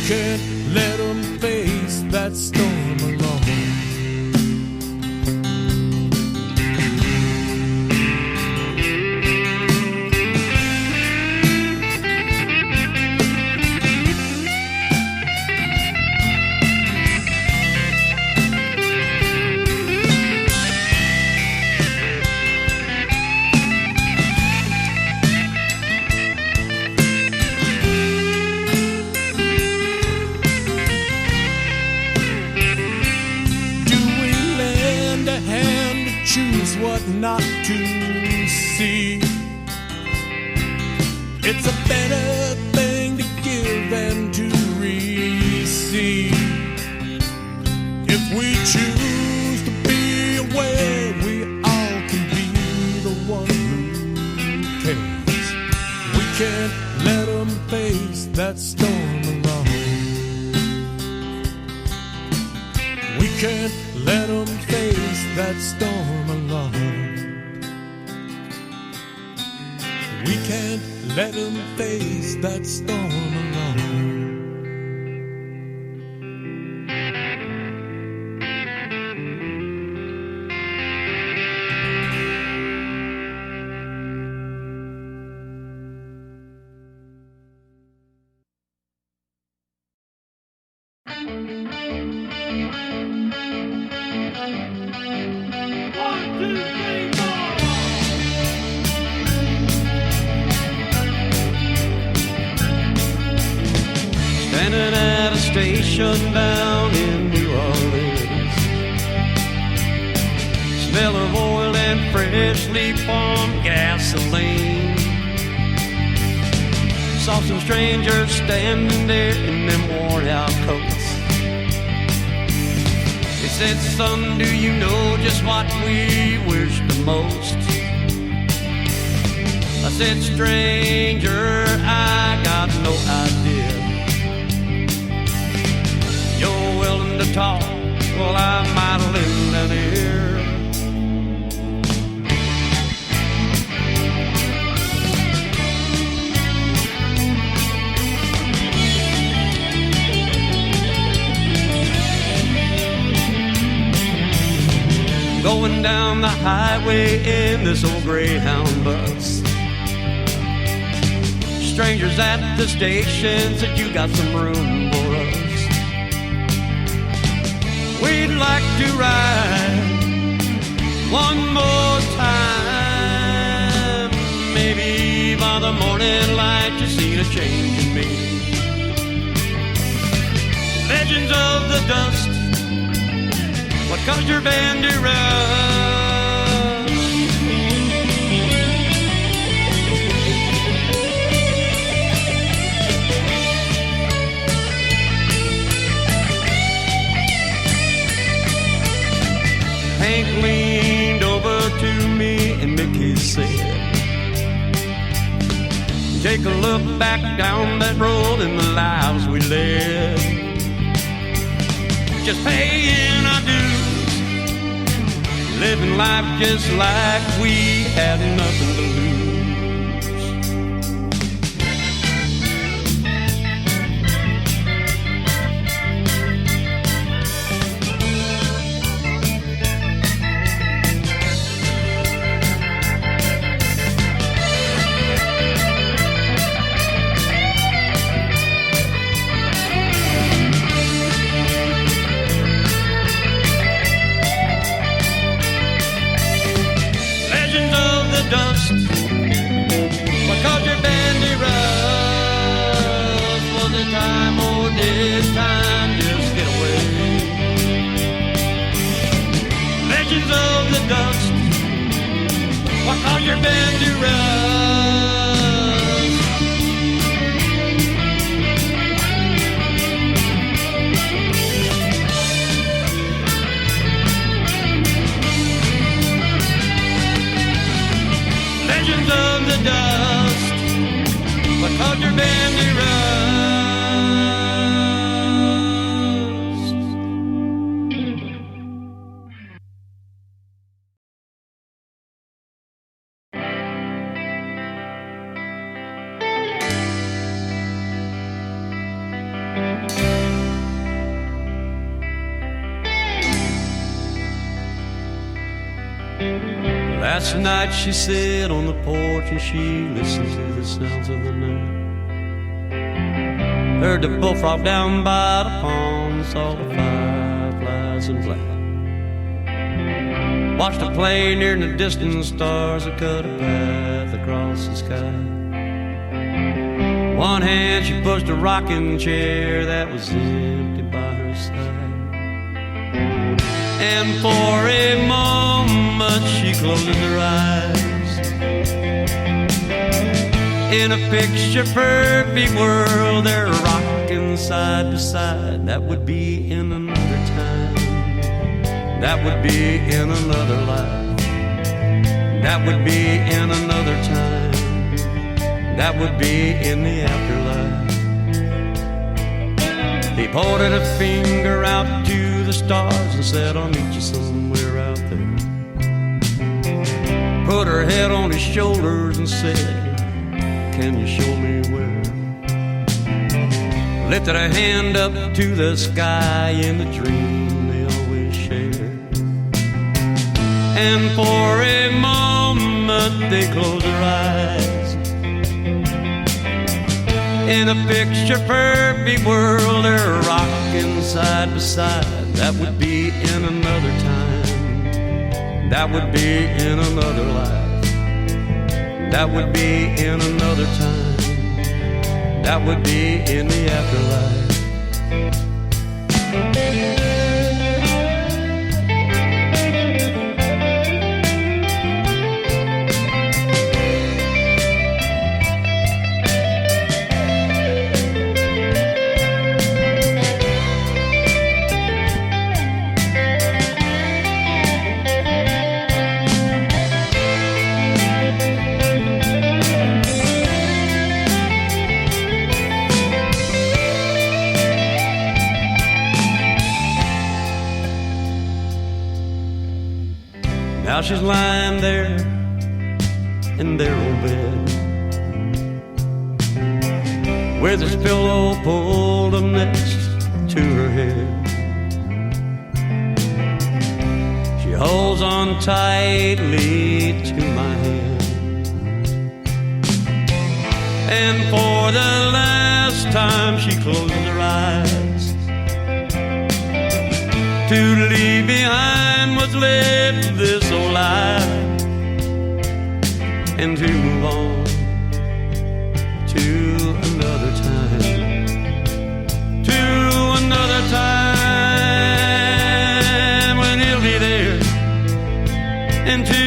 can't let them face that storm alone. Choose what not to see. It's a better thing to give than to receive. If we choose to be aware, we all can be the one who cares. We can't let them face that storm alone. We can't let them face that storm alone. We can't let them face that storm alone. Standing at a station down in New Orleans, smell of oil and freshly formed gasoline. Saw some strangers standing there in them worn out coats. They said, son, do you know just what we wish the most? I said, stranger, I got no idea. You're willing to talk, well, I might lend an ear. Going down the highway in this old Greyhound bus. Strangers at the station said, you got some room for us. We'd like to ride one more time. Maybe by the morning light you see the change in me. Legends of the dust, what caused your band to rust? Hank leaned over to me and Mickey said, take a look back down that road and the lives we led. Just paying our dues, living life just like we had nothing to lose. Dust, what caused your band to rust? Was it time or did time just get away? Legends of the dust, what caused your band to rust? Legends of the dust, what caused your band to rust? Last night she sat on the porch and she listened to the sounds of the night. Heard the bullfrog down by the pond, saw the fireflies in black. Watched a plane near the distant stars that cut a path across the sky. One hand she pushed a rocking chair that was empty by her side. And for a moment she closed her eyes. In a picture-perfect world, they're rocking side to side. That would be in another time. That would be in another life. That would be in another time. That would be in the afterlife. He pointed a finger out to the stars and said, I'll meet you somewhere out there. Put her head on his shoulders and said, can you show me where? Lifted a hand up to the sky in the dream they always share. And for a moment they closed their eyes. In a picture-perfect world, they're rocking side by side. That would be in another time. That would be in another life. That would be in another time. That would be in the afterlife. Now she's lying there in their old bed, with his pillow pulled up next to her head. She holds on tightly to my hand, and for the last time she closes her eyes to leave behind what's left of this old life, and to move on to another time, to another time when he'll be there, and to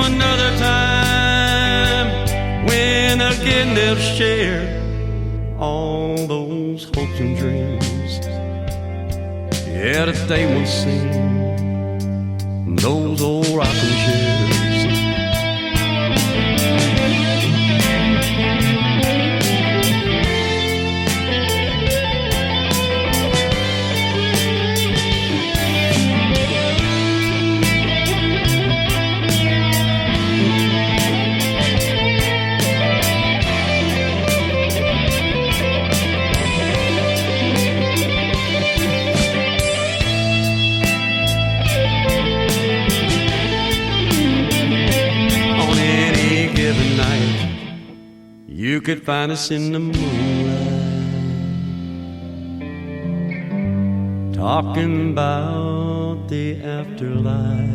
another time when again they'll share all those hopes and dreams. Yeah, that they once seen those old rocking chairs. You could find us in the moonlight, talking about the afterlife.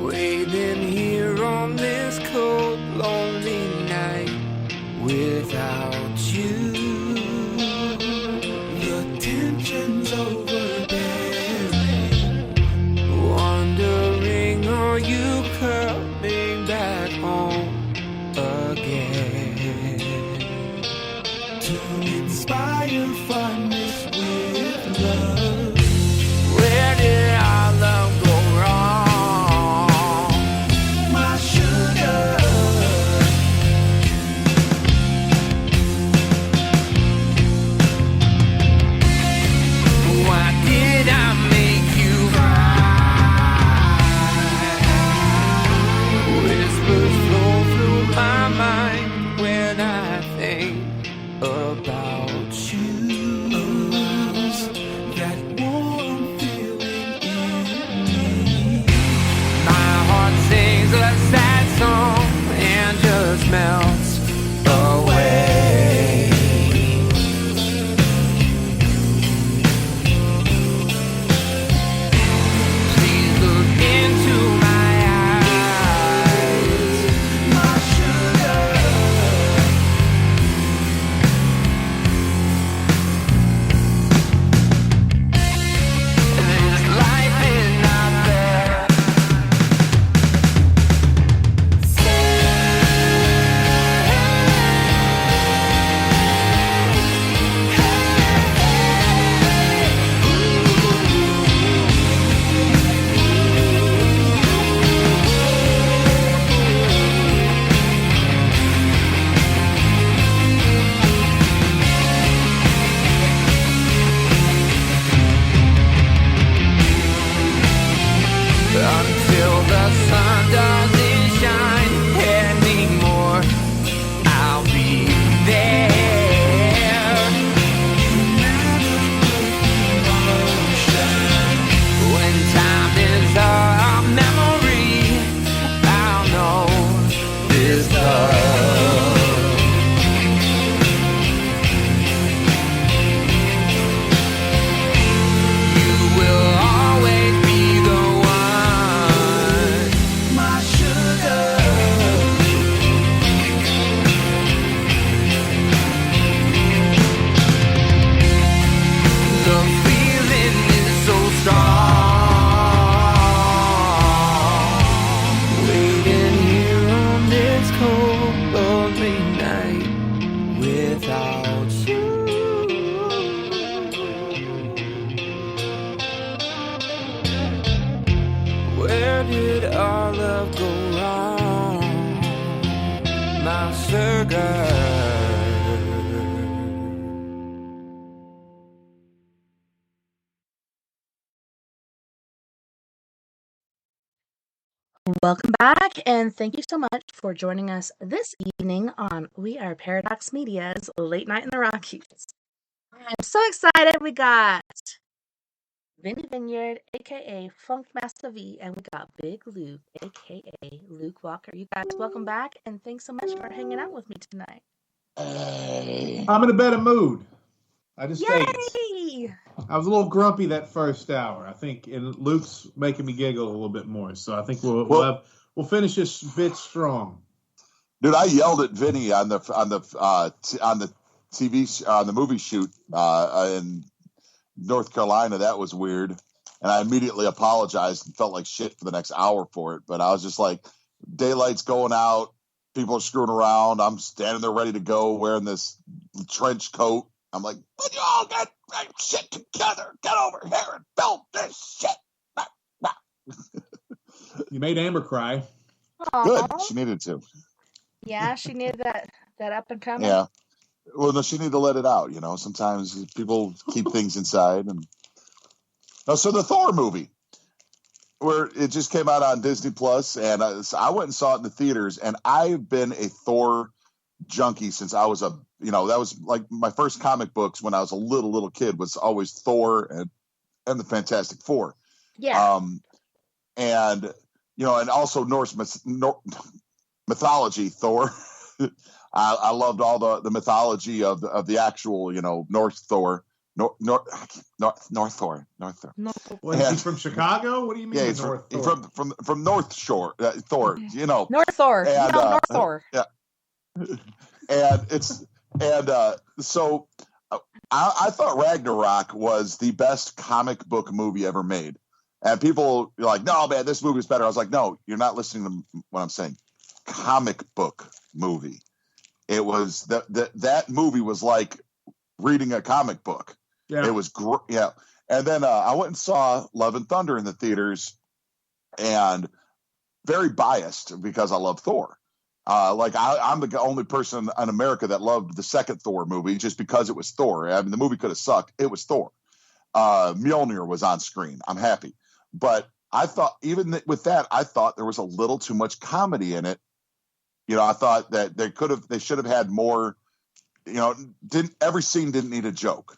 Waiting here on this cold, lonely night without you. The tension's overbearing. Wondering, are you coming back home again? To inspire fondness with love. Where did our love go wrong? My sugar. Why did I make you cry? think about you. Arouse that warm feeling in me. My heart sings a sad song and just melts away. Please look into my eyes, my sugar. This life is not fair. Until the sun doesn't shine anymore, I'll be there. When time is a memory, I'll know this love. You will always be the one, my sugar. The feeling is so strong. Waiting here on this cold, lonely night without you. Where did our love go wrong, my sugar? Welcome back, and thank you so much for joining us this evening on We Are Paradox Media's Late Night in the Rockies. I'm so excited. We got Vinnie Vineyard, aka FunkMaster V, and we got Big Luke, aka Luke Walker. You guys, welcome back, and thanks so much for hanging out with me tonight. Hey. I'm in a better mood. I just think Yay! I was a little grumpy that first hour. I think, and Luke's making me giggle a little bit more. So I think we'll finish this bit strong. Dude, I yelled at Vinny on the movie shoot in North Carolina. That was weird, and I immediately apologized and felt like shit for the next hour for it. But I was just like, daylight's going out, people are screwing around. I'm standing there ready to go, wearing this trench coat. I'm like, "Would you all get shit together? Get over here and build this shit." You made Amber cry. Good, Aw. she needed to. Yeah, she needed that up and coming. Yeah. Well, no, she needed to let it out. You know, sometimes people keep things inside. And so the Thor movie, where it just came out on Disney Plus, and so I went and saw it in the theaters. And I've been a Thor junkie since I was that was like my first comic books when I was a little kid was always Thor and the Fantastic Four. Yeah. And and also Norse mythology, Thor. I loved all the mythology of the actual, North Thor. North Thor. No. What, is he from Chicago? What do you mean? Yeah, he's North from, Thor? from North Shore, Thor. North Thor. And, North Thor. Yeah, and so I thought Ragnarok was the best comic book movie ever made, and people are like, "No, man, this movie's better." I was like, "No, you're not listening to what I'm saying." Comic book movie. It was that movie was like reading a comic book. Yeah. It was great. Yeah. And then I went and saw Love and Thunder in the theaters, and very biased because I love Thor. I'm the only person in America that loved the second Thor movie just because it was Thor. I mean, the movie could have sucked. It was Thor. Mjolnir was on screen. I'm happy. But I thought, even with that, I thought there was a little too much comedy in it. I thought that they should have had more every scene didn't need a joke.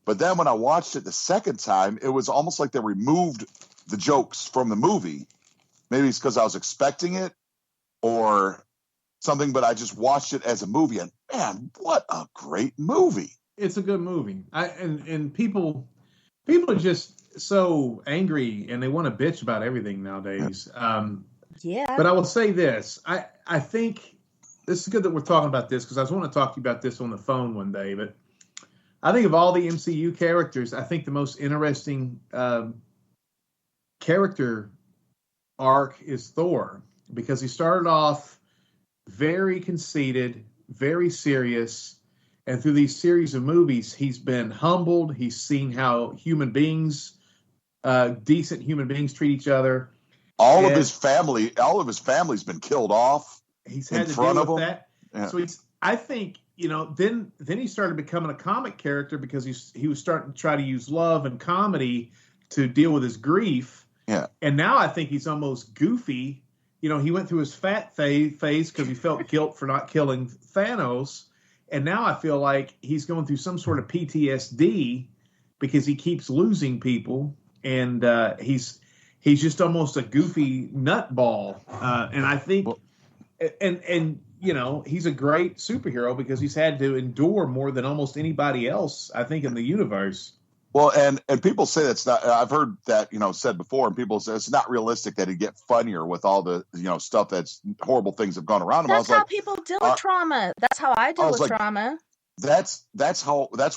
But then when I watched it the second time, it was almost like they removed the jokes from the movie. Maybe it's because I was expecting it or something, but I just watched it as a movie, and man, what a great movie. It's a good movie. And people are just so angry and they want to bitch about everything nowadays. Yeah. But I will say this. I think this is good that we're talking about this because I was wanting to talk to you about this on the phone one day, but I think of all the MCU characters, I think the most interesting character arc is Thor, because he started off very conceited, very serious, and through these series of movies, he's been humbled. He's seen how human beings, decent human beings, treat each other. All of his family's been killed off. He's had to deal with that. Yeah. So I think, then he started becoming a comic character because he was starting to try to use love and comedy to deal with his grief. Yeah. And now I think he's almost goofy. He went through his fat phase because he felt guilt for not killing Thanos. And now I feel like he's going through some sort of PTSD because he keeps losing people. And he's just almost a goofy nutball. And I think, he's a great superhero because he's had to endure more than almost anybody else, I think, in the universe. Well, and people say that's not, I've heard that, said before, and people say it's not realistic that he'd get funnier with all the, stuff that's horrible things have gone around him. That's how people deal with trauma. That's how I deal with trauma. That's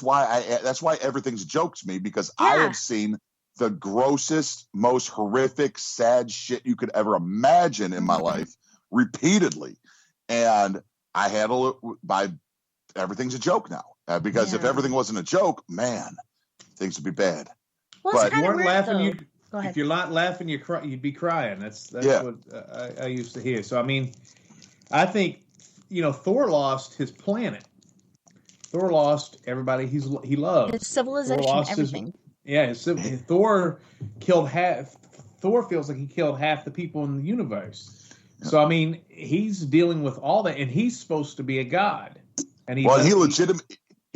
why everything's a joke to me, because I have seen the grossest, most horrific, sad shit you could ever imagine in my life repeatedly. And I handle it by everything's a joke now, because if everything wasn't a joke, man, things would be bad. Well, but if you weren't laughing, if you're not laughing, you'd be crying. That's what I used to hear. So I mean, I think Thor lost his planet. Thor lost everybody he loved. His civilization, everything. Thor killed half. Thor feels like he killed half the people in the universe. So I mean, he's dealing with all that, and he's supposed to be a god. And he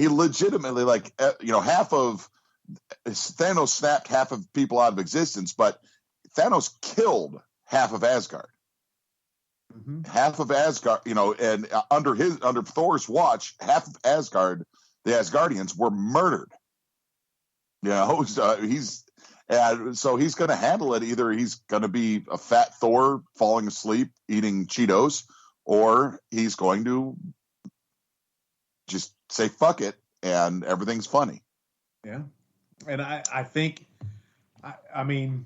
legitimately, like, half of Thanos snapped half of people out of existence, but Thanos killed half of Asgard. Mm-hmm. Half of Asgard, and under Thor's watch, half of Asgard, the Asgardians were murdered. So he's going to handle it. Either he's going to be a fat Thor falling asleep eating Cheetos, or he's going to just say fuck it and everything's funny. Yeah. And I think I know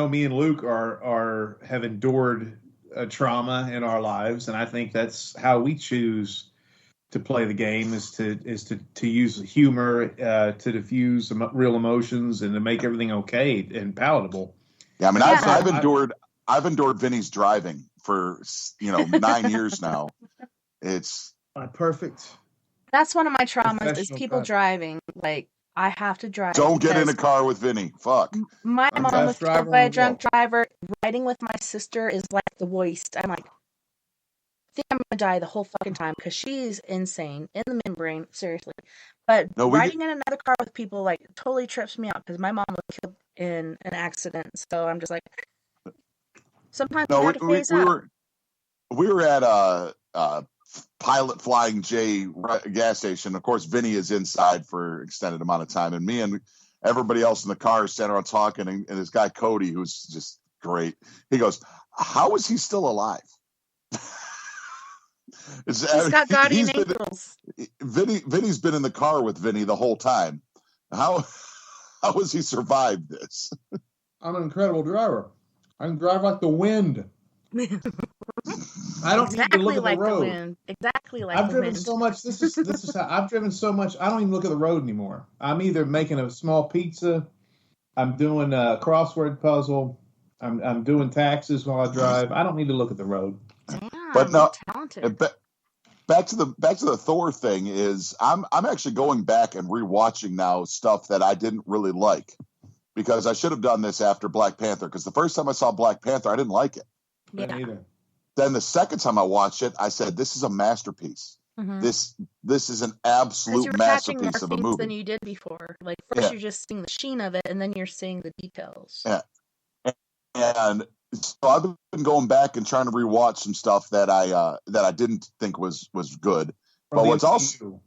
me and Luke have endured a trauma in our lives, and I think that's how we choose to play the game is to use humor to diffuse real emotions and to make everything okay and palatable. Yeah, I mean, I've endured Vinny's driving for 9 years now. It's perfect. That's one of my traumas is people driving. Like, I have to drive. Don't get in a car with Vinny. Fuck. My mom was killed by a drunk driver. Riding with my sister is like the worst. I'm like, I think I'm gonna die the whole fucking time because she's insane in the membrane. Seriously. But riding in another car with people like totally trips me out because my mom was killed in an accident. So I'm just like, sometimes you have to phase out. We were at a Pilot Flying J gas station. Of course, Vinny is inside for extended amount of time, and me and everybody else in the car standing around talking. And this guy Cody, who's just great, he goes, "How is he still alive?" He's got guardian angels. Vinny's been in the car with Vinny the whole time. How has he survived this? I'm an incredible driver. I can drive like the wind. I don't need to look at the road. Exactly like I've the driven wind. so much. This is how I've driven so much. I don't even look at the road anymore. I'm either making a small pizza, I'm doing a crossword puzzle, I'm doing taxes while I drive. I don't need to look at the road. Damn, but no, talented. Back to the Thor thing is I'm actually going back and rewatching now stuff that I didn't really like, because I should have done this after Black Panther, because the first time I saw Black Panther I didn't like it. Yeah. Then the second time I watched it, I said, this is a masterpiece. Mhm. This is an 'Cause absolute you were catching more masterpiece of a things than movie. you did before. Like, first Yeah. you're just seeing the sheen of it, and then you're seeing the details. Yeah. And so I've been going back and trying to rewatch some stuff that I didn't think was good. From But the what's also MCU.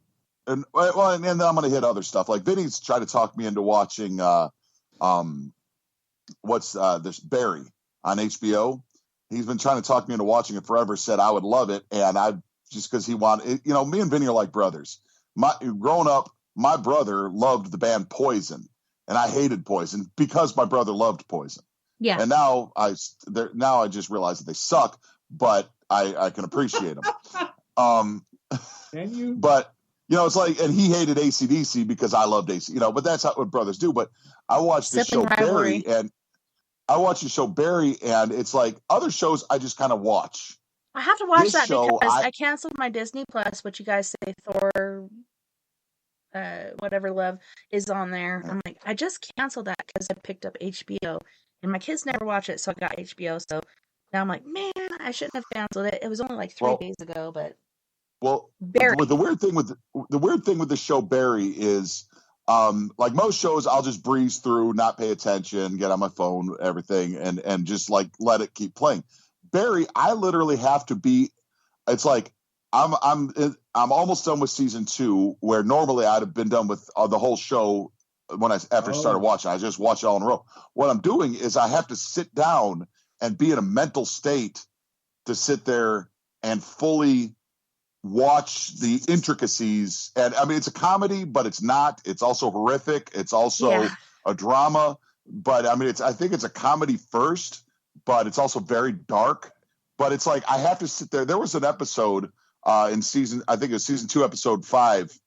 and then I'm going to hit other stuff. Like Vinny's tried to talk me into watching what's this Barry on HBO. He's been trying to talk me into watching it forever. Said I would love it, and I just because he wanted. You know, me and Vinny are like brothers. Growing up, my brother loved the band Poison, and I hated Poison because my brother loved Poison. Yeah. And now I just realize that they suck, but I can appreciate them. Can you? But you know, it's like, and he hated AC/DC because I loved AC. You know, but that's what brothers do. But I watched this show Sibling rivalry. Barry, and it's like other shows I just kind of watch. I have to watch This that show, because I canceled my Disney Plus, which you guys say Thor, whatever love is on there. I'm like, I just canceled that because I picked up HBO, and my kids never watch it, so I got HBO. So now I'm like, man, I shouldn't have canceled it. It was only like 3 days ago, but Barry. The weird thing with the show Barry is, like most shows, I'll just breeze through, not pay attention, get on my phone, everything, and just like let it keep playing. Barry, I literally have to be. It's like I'm almost done with season 2, where normally I'd have been done with the whole show after I started watching. I just watch it all in a row. What I'm doing is I have to sit down and be in a mental state to sit there and fully watch the intricacies. And I mean, it's a comedy, but it's not. It's also horrific. It's also a drama. But I mean, I think it's a comedy first, but it's also very dark. But it's like I have to sit there. There was an episode in season 2, episode 5,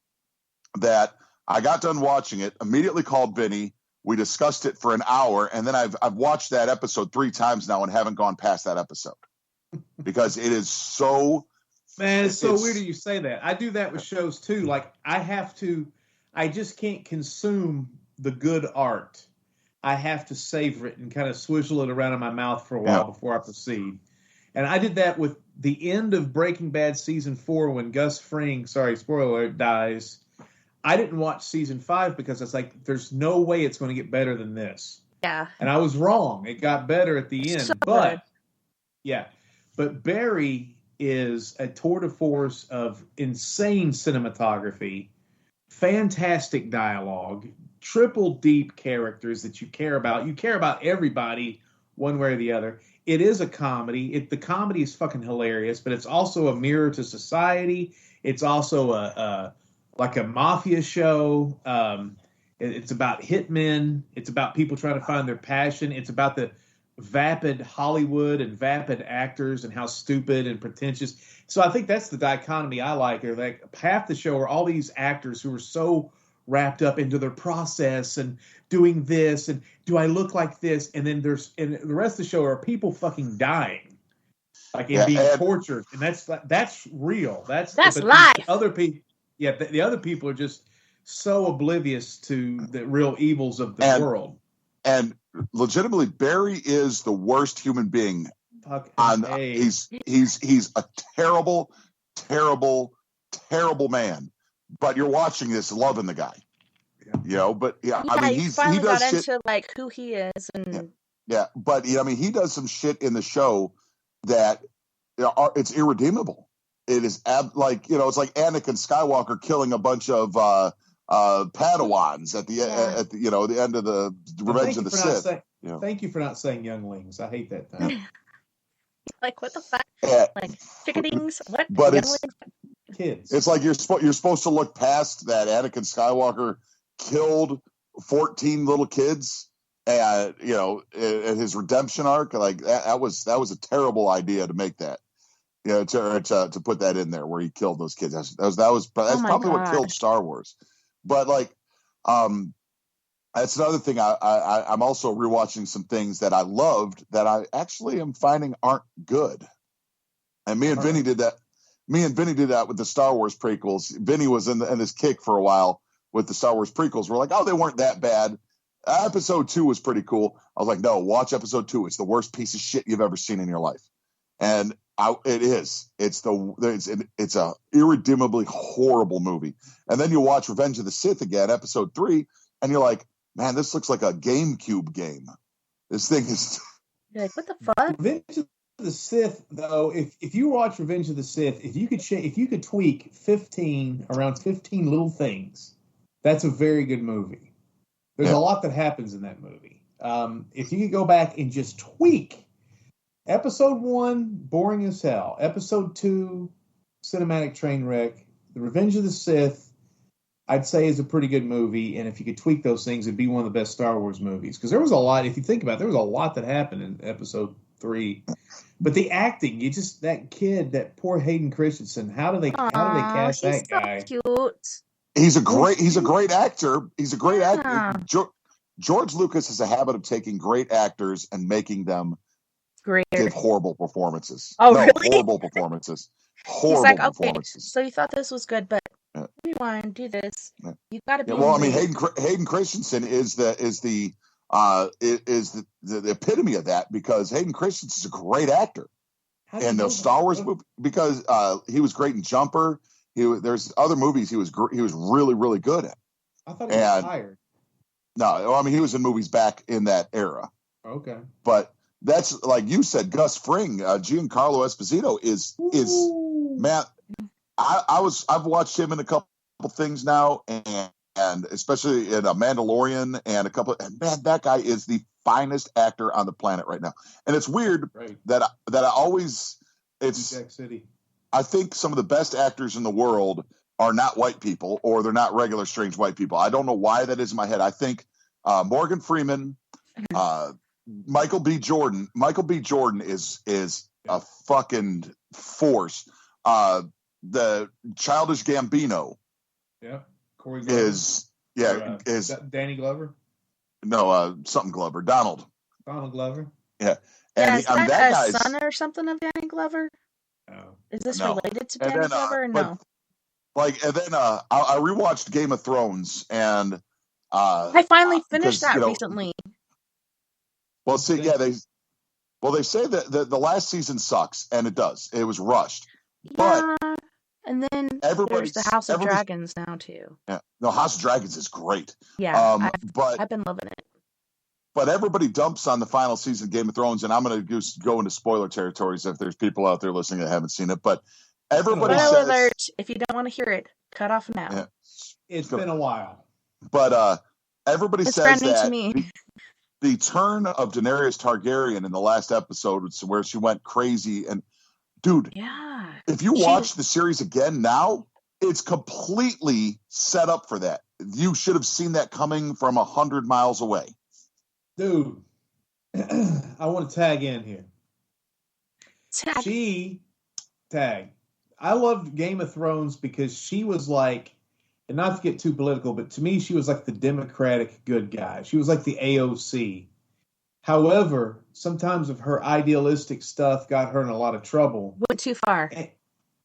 that I got done watching it, immediately called Vinny. We discussed it for an hour, and then I've watched that episode 3 times now and haven't gone past that episode because it is so. Man, it's so weird that you say that. I do that with shows too. Like I just can't consume the good art. I have to savor it and kind of swizzle it around in my mouth for a while before I proceed. And I did that with the end of Breaking Bad season 4 when Gus Fring, sorry, spoiler alert, dies. I didn't watch season 5 because it's like, there's no way it's going to get better than this. Yeah. And I was wrong. It got better at the end. So but good. yeah, but Barry is a tour de force of insane cinematography, fantastic dialogue, triple deep characters that you care about. You care about everybody one way or the other. It is a comedy. The comedy is fucking hilarious, but it's also a mirror to society. It's also like a mafia show. It's about hitmen. It's about people trying to find their passion. It's about the vapid Hollywood and vapid actors and how stupid and pretentious. So I think that's the dichotomy I like. Or like half the show are all these actors who are so wrapped up into their process and doing this and do I look like this? And then the rest of the show are people fucking dying, like being tortured, and that's real. That's life. Other people, the other people are just so oblivious to the real evils of the world. And legitimately, Barry is the worst human being. He's a terrible, terrible, terrible man. But you're watching this, loving the guy. You know, but I mean, he finally does got shit, into like who he is, and but I mean, he does some shit in the show that it's irredeemable. It is it's like Anakin Skywalker killing a bunch of Padawans at the end of the Revenge of the Sith. Thank you for not saying younglings. I hate that thing. Like what the fuck? Like chickadings? What? But it's kids. It's like you're supposed to look past that Anakin Skywalker killed 14 little kids, and in his redemption arc. Like that was a terrible idea to make that. To put that in there where he killed those kids. That's probably what killed Star Wars. But that's another thing. I'm also rewatching some things that I loved that I actually am finding aren't good. And me and Vinny did that. Me and Vinny did that with the Star Wars prequels. Vinny was in this kick for a while with the Star Wars prequels. We're like, oh, they weren't that bad. Episode 2 was pretty cool. I was like, no, watch episode 2. It's the worst piece of shit you've ever seen in your life. And It is. It's a irredeemably horrible movie. And then you watch Revenge of the Sith again, episode 3, and you're like, man, this looks like a GameCube game. This thing is. You're like, what the fuck? Revenge of the Sith, though, if you watch Revenge of the Sith, if you could tweak around 15 little things, that's a very good movie. There's a lot that happens in that movie. If you could go back and just tweak episode 1, boring as hell. Episode 2, cinematic train wreck. The Revenge of the Sith, I'd say, is a pretty good movie. And if you could tweak those things, it'd be one of the best Star Wars movies. Because there was a lot, if you think about it, there was a lot that happened in episode 3. But the acting, that kid, that poor Hayden Christensen, how do they cast that guy? So cute. He's a great actor. He's a great actor. George Lucas has a habit of taking great actors and making them give horrible performances. Oh, really? Horrible performances. He's like, okay, so you thought this was good, but rewind, do this. You got to be. Well, I mean, Hayden Christensen is the epitome of that, because Hayden Christensen is a great actor in the Star Wars movie, because he was great in Jumper. There's other movies he was really, really good at. I thought he was hired. No, I mean, he was in movies back in that era. Okay, but that's like you said, Gus Fring, Giancarlo Esposito is man. I've watched him in a couple things now, and especially in a Mandalorian and a couple. And man, that guy is the finest actor on the planet right now. And it's weird that I always Jack City. I think some of the best actors in the world are not white people, or they're not regular strange white people. I don't know why that is in my head. I think Morgan Freeman, Michael B. Jordan. Michael B. Jordan is a fucking force. The Childish Gambino. Yeah. Corey Glover. is Danny Glover? No, something Glover. Donald Glover. Yeah. And is that a son or something of Danny Glover? Oh. Is this related to Danny Glover or no? I rewatched Game of Thrones, and I finally finished that recently. Well, see, they say that the last season sucks, and it does. It was rushed. Yeah, and then there's the House of Dragons now too. Yeah, no, House of Dragons is great. Yeah, I've been loving it. But everybody dumps on the final season of Game of Thrones, and I'm going to go into spoiler territories if there's people out there listening that haven't seen it. But everybody Spoiler says, alert! If you don't want to hear it, cut off now. Yeah, it's been a while. But everybody says that to me. The turn of Daenerys Targaryen in the last episode, where she went crazy, and dude, if you watch the series again now, it's completely set up for that. You should have seen that coming from 100 miles away. Dude, I want to tag in here. I loved Game of Thrones because she was like, and not to get too political, but to me, she was like the Democratic good guy. She was like the AOC. However, sometimes of her idealistic stuff got her in a lot of trouble. Went too far.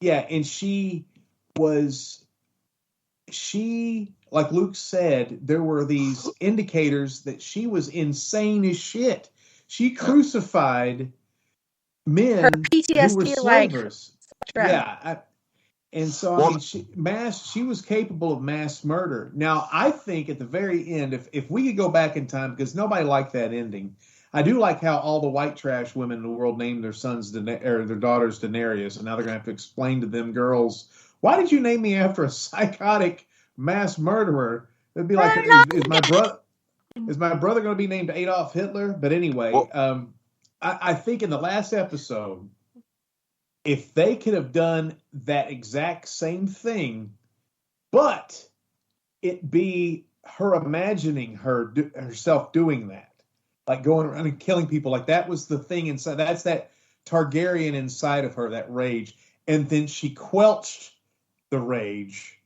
And she, like Luke said, there were these indicators that she was insane as shit. She crucified men her PTSD, who were slavers. And so, I mean, she was capable of mass murder. Now, I think at the very end, if we could go back in time, because nobody liked that ending, I do like how all the white trash women in the world named their sons or their daughters Daenerys, and now they're going to have to explain to them girls, why did you name me after a psychotic mass murderer? It'd be like, is my brother going to be named Adolf Hitler? But anyway, I think in the last episode, if they could have done that exact same thing, but it be her imagining herself doing that, like going around and killing people, like that was the thing inside. That's that Targaryen inside of her, that rage. And then she quelched the rage,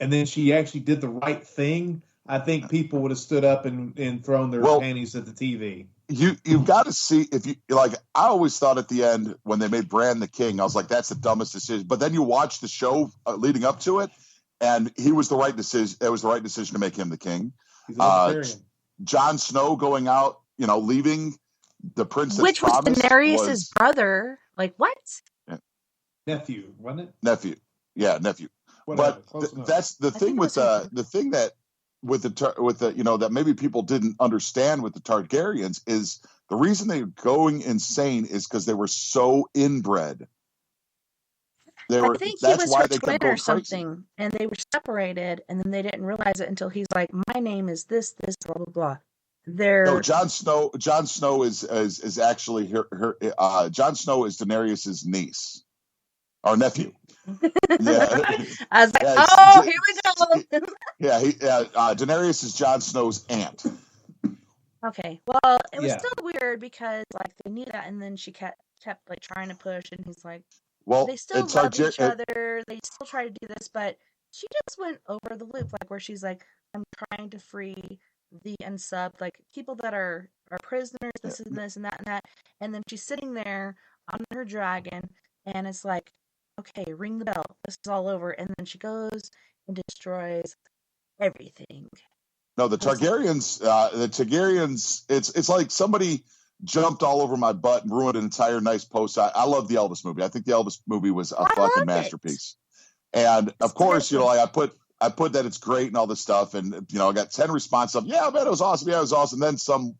and then she actually did the right thing. I think people would have stood up and thrown their panties at the TV. You've got to see, if you like, I always thought at the end when they made Bran the king, I was like, that's the dumbest decision. But then you watch the show leading up to it, and he was the right decision. It was the right decision to make him the king. Jon Snow going out, leaving the princess, which was Daenerys' brother. Like what? Nephew, wasn't it? Nephew. Yeah, nephew. Whatever, But that's the thing with the thing that with the that maybe people didn't understand with the Targaryens is the reason they're going insane is because they were so inbred. I think he was her twin or something, and they were separated, and then they didn't realize it until he's like, "My name is this, blah blah blah." No, Jon Snow. Jon Snow is actually her. Jon Snow is Daenerys's niece or nephew. Yeah, I was like, here we go. Daenerys is Jon Snow's aunt. Okay, well, it was still weird because like they knew that, and then she kept like trying to push, and he's like, well, they still love each other. They still try to do this, but she just went over the loop, like where she's like, I'm trying to free the unsub, like people that are prisoners, this and this and that, and then she's sitting there on her dragon, and it's like, okay, ring the bell, this is all over, and then she goes and destroys everything. No, the Targaryens, it's like somebody jumped all over my butt and ruined an entire nice post. I love the Elvis movie. I think the Elvis movie was a fucking masterpiece. And of course, like I put that it's great and all this stuff, and I got 10 responses of, yeah, man, it was awesome. Yeah, it was awesome.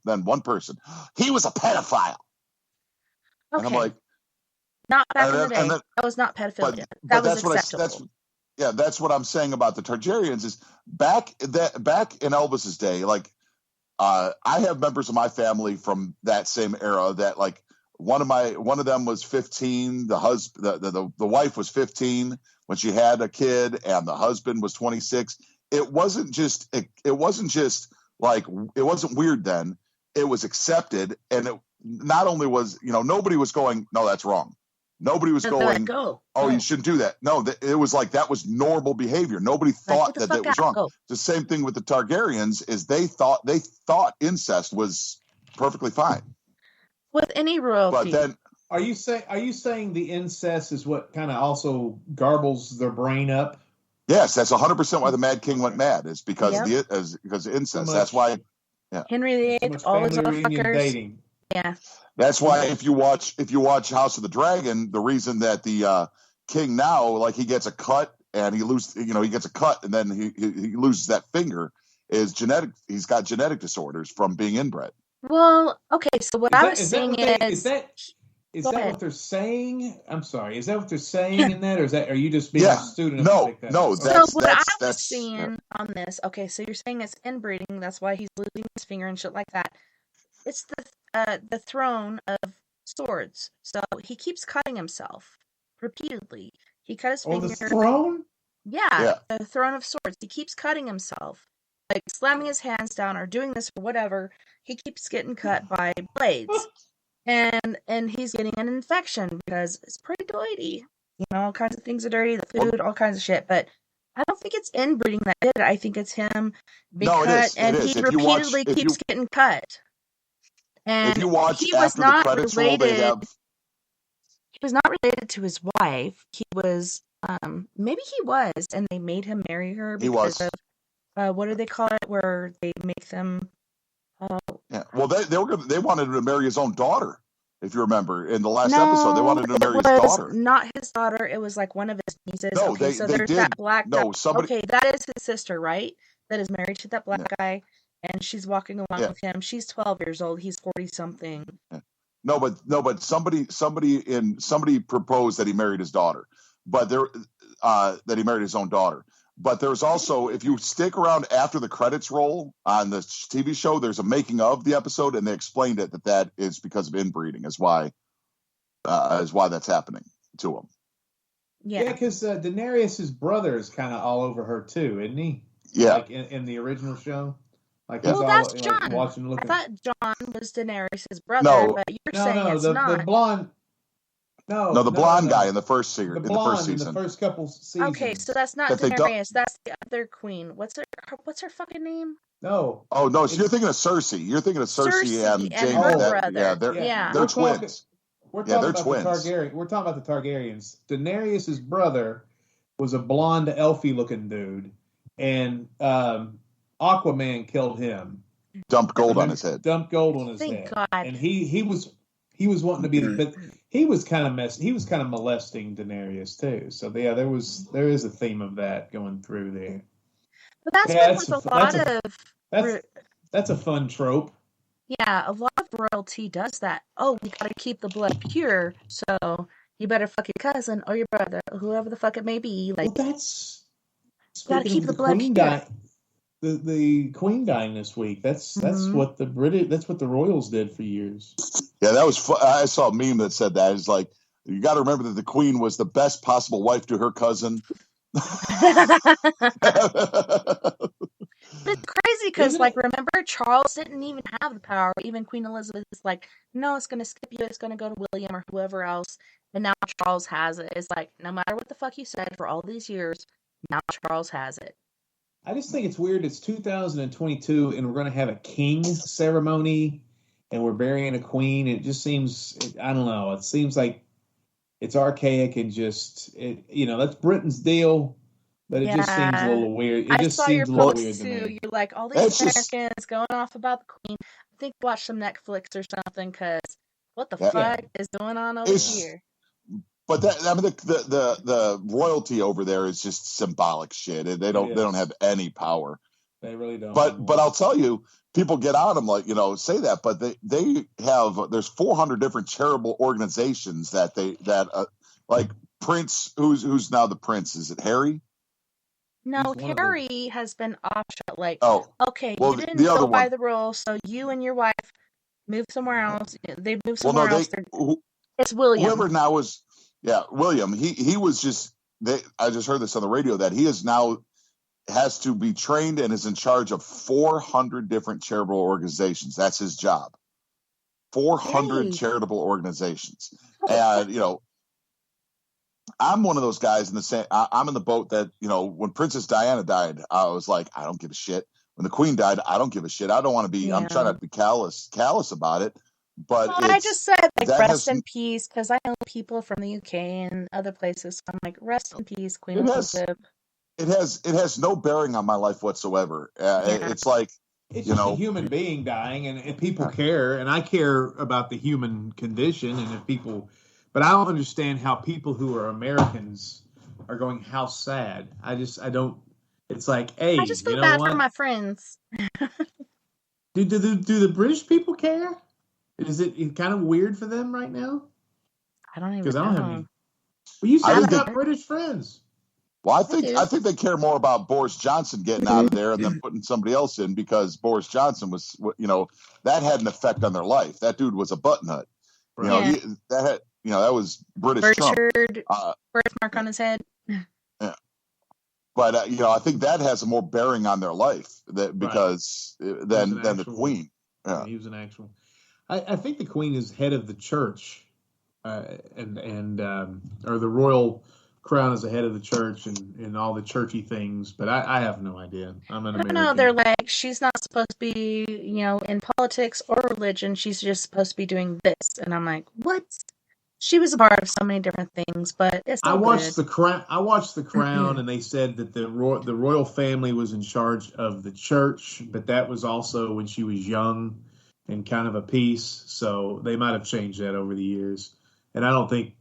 Then one person, he was a pedophile. Okay. And I'm like, not back in the day. That was not pedophilia. That was acceptable. That's what I'm saying about the Targaryens is back in Elvis's day, like I have members of my family from that same era that like one of them was 15, the wife was 15 when she had a kid, and the husband was 26. It wasn't just like it wasn't weird then. It was accepted, and it not only was, nobody was going, no, that's wrong. Nobody was going, you shouldn't do that. No, it was like that was normal behavior. Nobody thought that was wrong. Go. The same thing with the Targaryens is they thought incest was perfectly fine with any royalty. But then, are you saying the incest is what kind of also garbles their brain up? Yes, that's 100% why the Mad King went mad. Is because of incest. That's why. Yeah. Henry VIII, all those motherfuckers. Yeah. That's why if you watch House of the Dragon, the reason that the king now, like, he gets a cut and he gets a cut and then he loses that finger is genetic. He's got genetic disorders from being inbred. Well, okay. So what I was saying is that what they're saying? I'm sorry. Is that what they're saying in that, or are you just being a student? No. So what I was seeing on this. Okay, so you're saying it's inbreeding. That's why he's losing his finger and shit like that. It's the throne of swords. So he keeps cutting himself repeatedly. He cut his finger. The throne? Yeah, the throne of swords. He keeps cutting himself, like slamming his hands down or doing this or whatever. He keeps getting cut by blades, and he's getting an infection because it's pretty dirty. All kinds of things are dirty. The food, all kinds of shit. But I don't think it's inbreeding that did it. I think it's him being cut, and he repeatedly keeps getting cut. And if you watch after the credits roll, they have. He was not related to his wife. He was, maybe he was, and they made him marry her because of, what do they call it, where they make them. Yeah. Well, they wanted him to marry his own daughter. If you remember, in the last episode, they wanted him to marry his daughter. Not his daughter. It was like one of his nieces. No, okay, there's that black guy. Okay, that is his sister, right? That is married to that black guy. And she's walking along with him. She's 12 years old. He's 40-something. No, but somebody proposed that he married his daughter, but that he married his own daughter. But there's also, if you stick around after the credits roll on the TV show, there's a making of the episode, and they explained it that is because of inbreeding, is why that's happening to him. Yeah, because Daenerys' brother is kind of all over her too, isn't he? Yeah, like in the original show. Like that's John. I thought John was Daenerys' brother, but you're saying it's not. The blonde. The blonde guy in the first season. The blonde in the first couple seasons. Okay, so that's not Daenerys. That's the other queen. What's her fucking name? No. Oh no, so you're thinking of Cersei. You're thinking of Cersei and Jaime. Her brother. They're twins. We're talking about twins. We're talking about the Targaryens. Daenerys' brother was a blonde, elfy looking dude, and Aquaman killed him. Dumped gold on his head. Thank God. And he was wanting to be, but he was kind of he was kind of molesting Daenerys too. So yeah, there is a theme of that going through there. But that's Yeah, been with a lot of that's a fun trope. yeah, a lot of royalty does that. Oh, we gotta keep the blood pure, so you better fuck your cousin or your brother, or whoever the fuck it may be. Like, Well, that's gotta keep the blood Queen pure. the Queen dying this week. That's what that's what the royals did for years. Yeah, that was I saw a meme that said that. It's like, you got to remember that the Queen was the best possible wife to her cousin. But it's crazy because, like, remember, Charles didn't even have the power. Even Queen Elizabeth is like, no, it's going to skip you. It's going to go to William or whoever else. And now Charles has it. It's like, no matter what the fuck you said for all these years, now Charles has it. I just think it's weird. It's 2022, and we're going to have a king ceremony, and we're burying a queen. It just seems, I don't know. It seems like it's archaic and just, that's Britain's deal. But it just seems a little weird. It just seems a little weird to me. You're like, all these Americans going off about the Queen. I think watch some Netflix or something, because what the fuck is going on over here? But the royalty over there is just symbolic shit. They don't have any power. They really don't. But I'll tell you, people get on them like, say that, but they have, there's 400 different charitable organizations that like Prince, who's now the prince? Is it Harry? No, Harry has been offshot. Like, okay, well, you didn't go by the rules, so you and your wife move somewhere else. They moved somewhere else. It's William. Whoever now is, William. He was just. I just heard this on the radio that he is now has to be trained and is in charge of 400 different charitable organizations. That's his job. 400 charitable organizations, and I'm one of those guys in the same. I'm in the boat that, when Princess Diana died, I was like, I don't give a shit. When the Queen died, I don't give a shit. I don't want to be. I'm trying not to be callous about it. But I just said, like, rest in peace, because I know people from the UK and other places. So I'm like, rest in peace, Queen Elizabeth. It has no bearing on my life whatsoever. It's like, it's just a human being dying, and people care, and I care about the human condition, and if people. But I don't understand how people who are Americans are going, how sad. I don't. It's like, hey, I just feel bad for my friends. Do the British people care? Is it kind of weird for them right now? I don't even know. Because I don't have any. Well, you said you got British friends. Well, I think they care more about Boris Johnson getting out of there and then putting somebody else in, because Boris Johnson was, that had an effect on their life. That dude was a butt nut. Right. That was British Trump. Birthmark on his head. Yeah. But I think that has more bearing on their life than the Queen. Yeah. He was an actual. I think the Queen is head of the church, or the royal crown is the head of the church and all the churchy things. But I have no idea. I'm an American. No, they're like, she's not supposed to be, in politics or religion. She's just supposed to be doing this. And I'm like, what? She was a part of so many different things, but it's I watched The Crown, and they said that the royal family was in charge of the church, but that was also when she was young and kind of a piece. So they might have changed that over the years. And I don't think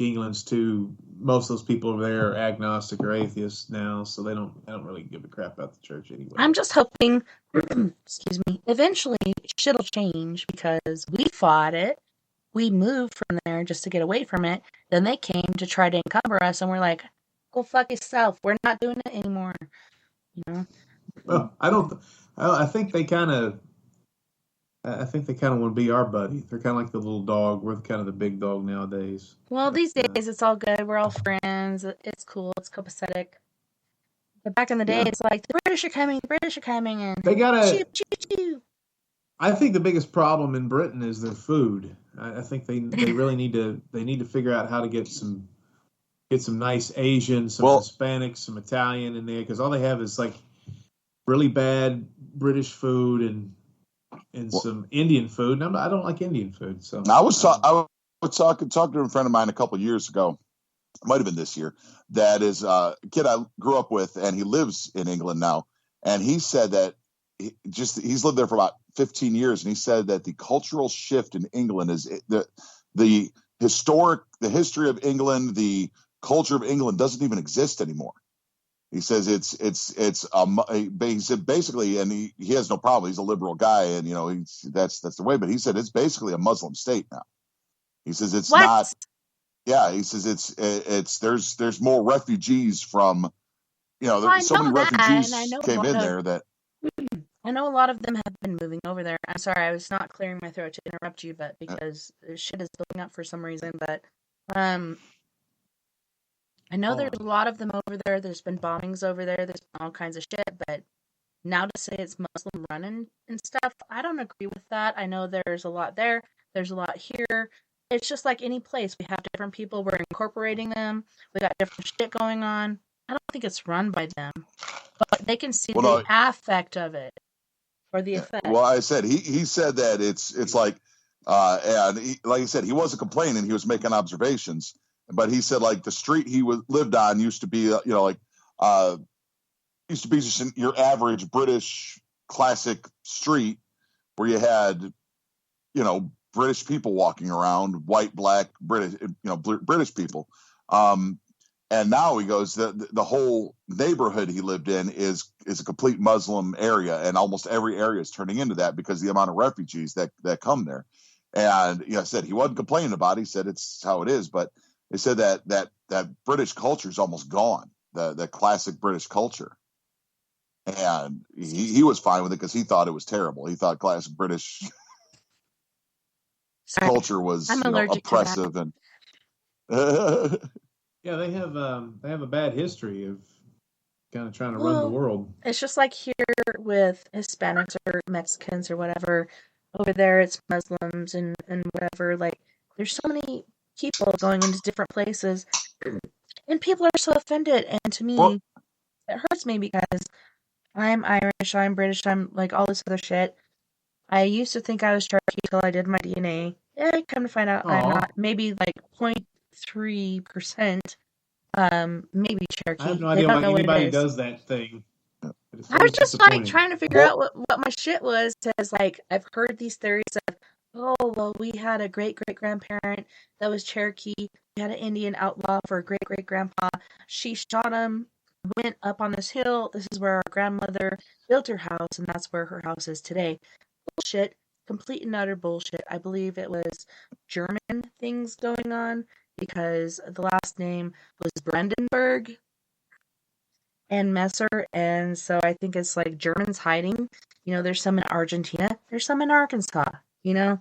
England's too. Most of those people over there are agnostic or atheists now, so they don't really give a crap about the church anyway. I'm just hoping, excuse me, eventually shit'll change, because we fought it. We moved from there just to get away from it. Then they came to try to encumber us, and we're like, go fuck yourself. We're not doing it anymore. Well, I think they kind of want to be our buddy. They're kind of like the little dog. We're kind of the big dog nowadays. Well, these days it's all good. We're all friends. It's cool. It's copacetic. But back in the day, it's like, the British are coming, and they gotta. Choo. I think the biggest problem in Britain is their food. I think they really need to figure out how to get some nice Asian, some Hispanic, some Italian in there, because all they have is like really bad British food and some Indian food. And I don't like Indian food. So I was talking to a friend of mine a couple of years ago. It might have been this year. That is a kid I grew up with, and he lives in England now. And he said that he's lived there for about 15 years, and he said that the cultural shift in England is the history of England, the culture of England doesn't even exist anymore. He says he said basically, and he has no problem. He's a liberal guy, and that's the way. But he said it's basically a Muslim state now. He says it's not. Yeah, he says it's there's more refugees from, there's so many refugees came in there that. I know a lot of them have been moving over there. I'm sorry, I was not clearing my throat to interrupt you, but because shit is building up for some reason. But I know there's a lot of them over there. There's been bombings over there. There's been all kinds of shit. But now to say it's Muslim running and stuff, I don't agree with that. I know there's a lot there. There's a lot here. It's just like any place. We have different people. We're incorporating them. We got different shit going on. I don't think it's run by them. But they can see the affect of it. Or the effect. Well, I said he said that it's like, and like I said, he wasn't complaining. He was making observations. But he said, like, the street he lived on used to be, used to be just your average British classic street where you had, British people walking around, white, black, British, British people. And now he goes, the whole neighborhood he lived in is a complete Muslim area, and almost every area is turning into that because of the amount of refugees that come there. And I said he wasn't complaining about it. He said it's how it is, but they said that British culture is almost gone, the classic British culture. And he was fine with it because he thought it was terrible. He thought classic British culture was oppressive and. Yeah, they have a bad history of kind of trying to run the world. It's just like here with Hispanics or Mexicans or whatever. Over there, it's Muslims and whatever. Like, there's so many people going into different places, and people are so offended. And to me, it hurts me because I'm Irish, I'm British, I'm like all this other shit. I used to think I was Cherokee till I did my DNA. Yeah, I come to find out I'm not. Maybe like 0.3%. Maybe Cherokee. I have no idea why anybody does that thing. I was just like trying to figure out what my shit was, because like I've heard these theories of, oh well, we had a great grandparent that was Cherokee. We had an Indian outlaw for a great grandpa. She shot him, went up on this hill. This is where our grandmother built her house, and that's where her house is today. Bullshit. Complete and utter bullshit. I believe it was German things going on because the last name was Brandenburg and Messer, and so I think it's like Germans hiding. There's some in Argentina. There's some in Arkansas. They go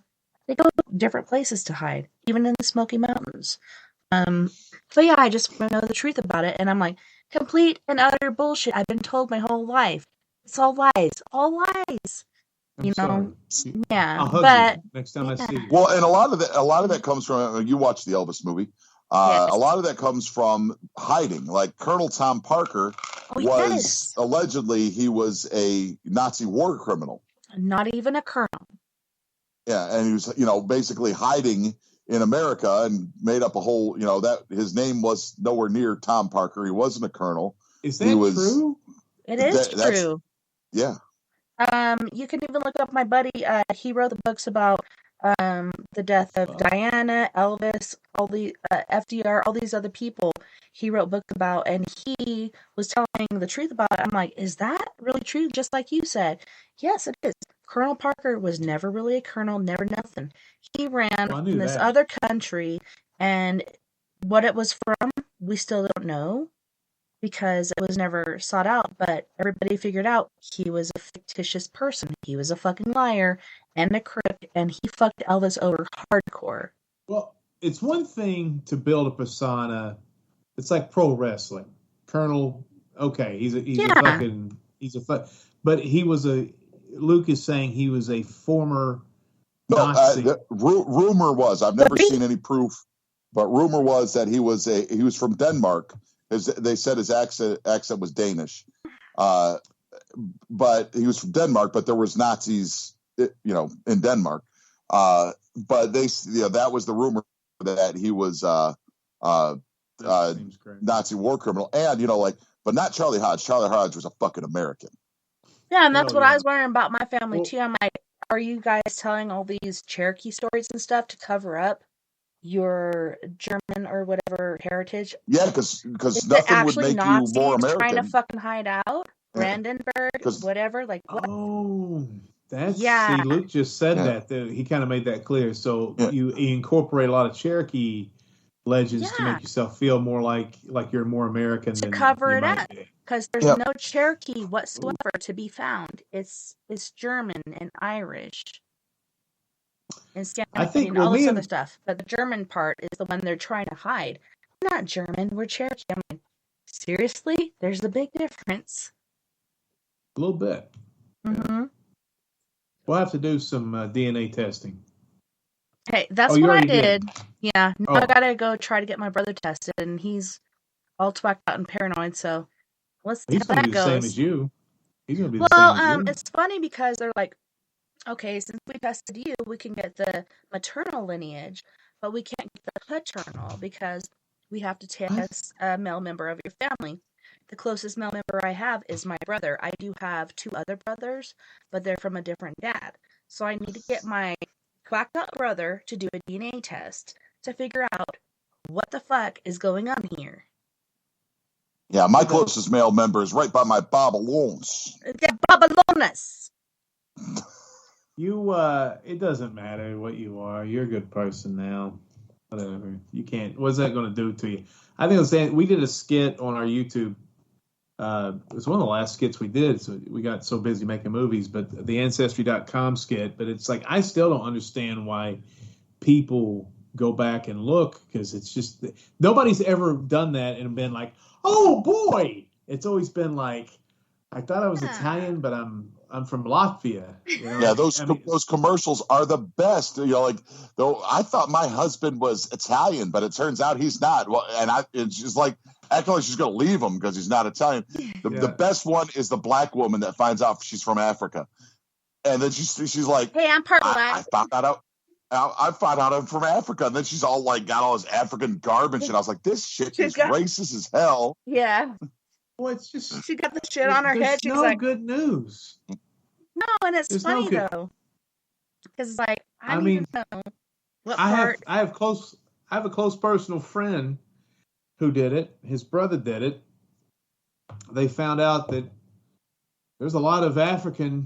different places to hide, even in the Smoky Mountains. But yeah, I just want to know the truth about it, and I'm like, complete and utter bullshit. I've been told my whole life. It's all lies. Yeah, but next time I see you. Well, and a lot of that comes from, you watched the Elvis movie. Yes. A lot of that comes from hiding. Like Colonel Tom Parker allegedly he was a Nazi war criminal. Not even a colonel. Yeah, and he was basically hiding in America and made up a whole that his name was nowhere near Tom Parker. He wasn't a colonel. Is that true? It is true. Yeah. You can even look up my buddy. He wrote the books about the death of Diana, Elvis, all the FDR, all these other people. He wrote a book about, and he was telling the truth about it. I'm like, is that really true? Just like you said. Yes, it is. Colonel Parker was never really a colonel, never nothing. He ran from this other country, and what it was from, we still don't know, because it was never sought out, but everybody figured out he was a fictitious person. He was a fucking liar and a crook, and he fucked Elvis over hardcore. Well, it's one thing to build a persona. It's like pro wrestling. Colonel, okay, but he was Luke is saying he was a former Nazi. Rumor was, I've never seen any proof, but rumor was that he was from Denmark. They said his accent was Danish, but he was from Denmark. But there was Nazis, in Denmark. But that was the rumor that he was Nazi war criminal, and but not Charlie Hodge. Charlie Hodge was a fucking American. Yeah, and that's what I was wondering about my family too. I'm like, are you guys telling all these Cherokee stories and stuff to cover up your German or whatever heritage. Yeah, because Is it nothing would actually make you more Nazis trying to American. fucking hide out? Brandenburg, Because whatever, like what? Oh, that's Yeah, see, Luke just said yeah, that. He kind of made that clear. So yeah, you incorporate a lot of Cherokee legends to yeah, make yourself feel more like you're more American to than cover you it might up, be. because there's yeah. no Cherokee Ooh, whatsoever to be found. It's German and Irish and I think. Scandinavian, Well, all this me other and stuff. But the German part is the one they're trying to hide. We're not German, we're Cherokee. I'm like, seriously? There's a big difference. a little bit. Yeah, Mm-hmm. we'll have to do some DNA testing. Hey, Oh, that's you what I already did. did. Yeah, now I Oh, gotta go try to get my brother tested, and he's all twacked out and paranoid, so let's see he's how going to that be the same goes. as you. He's going to be the Well, same as you. it's funny because they're like, okay, since we tested you, we can get the maternal lineage, but we can't get the paternal because we have to What? test a male member of your family. The closest male member I have is my brother. I do have two other brothers, but they're from a different dad. So I need to get my quacked out brother to do a DNA test to figure out what the fuck is going on here. Yeah, my But the, closest male member is right by my Babylons. The Babylonas. you, it doesn't matter what you are. You're a good person now. Whatever. You can't. What's that going to do to you? I think I was saying we did a skit on our YouTube. It was one of the last skits we did. So we got so busy making movies, but the Ancestry.com skit. But it's like I still don't understand why people go back and look, because it's just nobody's ever done that and been like, oh boy. It's always been like, I thought I was Yeah. Italian, but I'm from Latvia. You know, Yeah, those I mean, those commercials are the best. You know, like though I thought my husband was Italian, but it turns out he's not. Well, and she's like acting like she's gonna leave him because he's not Italian. The yeah. best one is the black woman that finds out she's from Africa, and then she's like, Hey, I'm part I black. found out. I found out I'm from Africa, and then she's all like got all this African garb and shit. I was like, this shit She's is got, racist as hell. yeah, Well, it's just she got the shit on her head. there's She's no like, good news. no, and it's There's no funny good. though, because it's like I I need mean, to know what I part. have a close personal friend who did it. His brother did it. They found out that there's a lot of African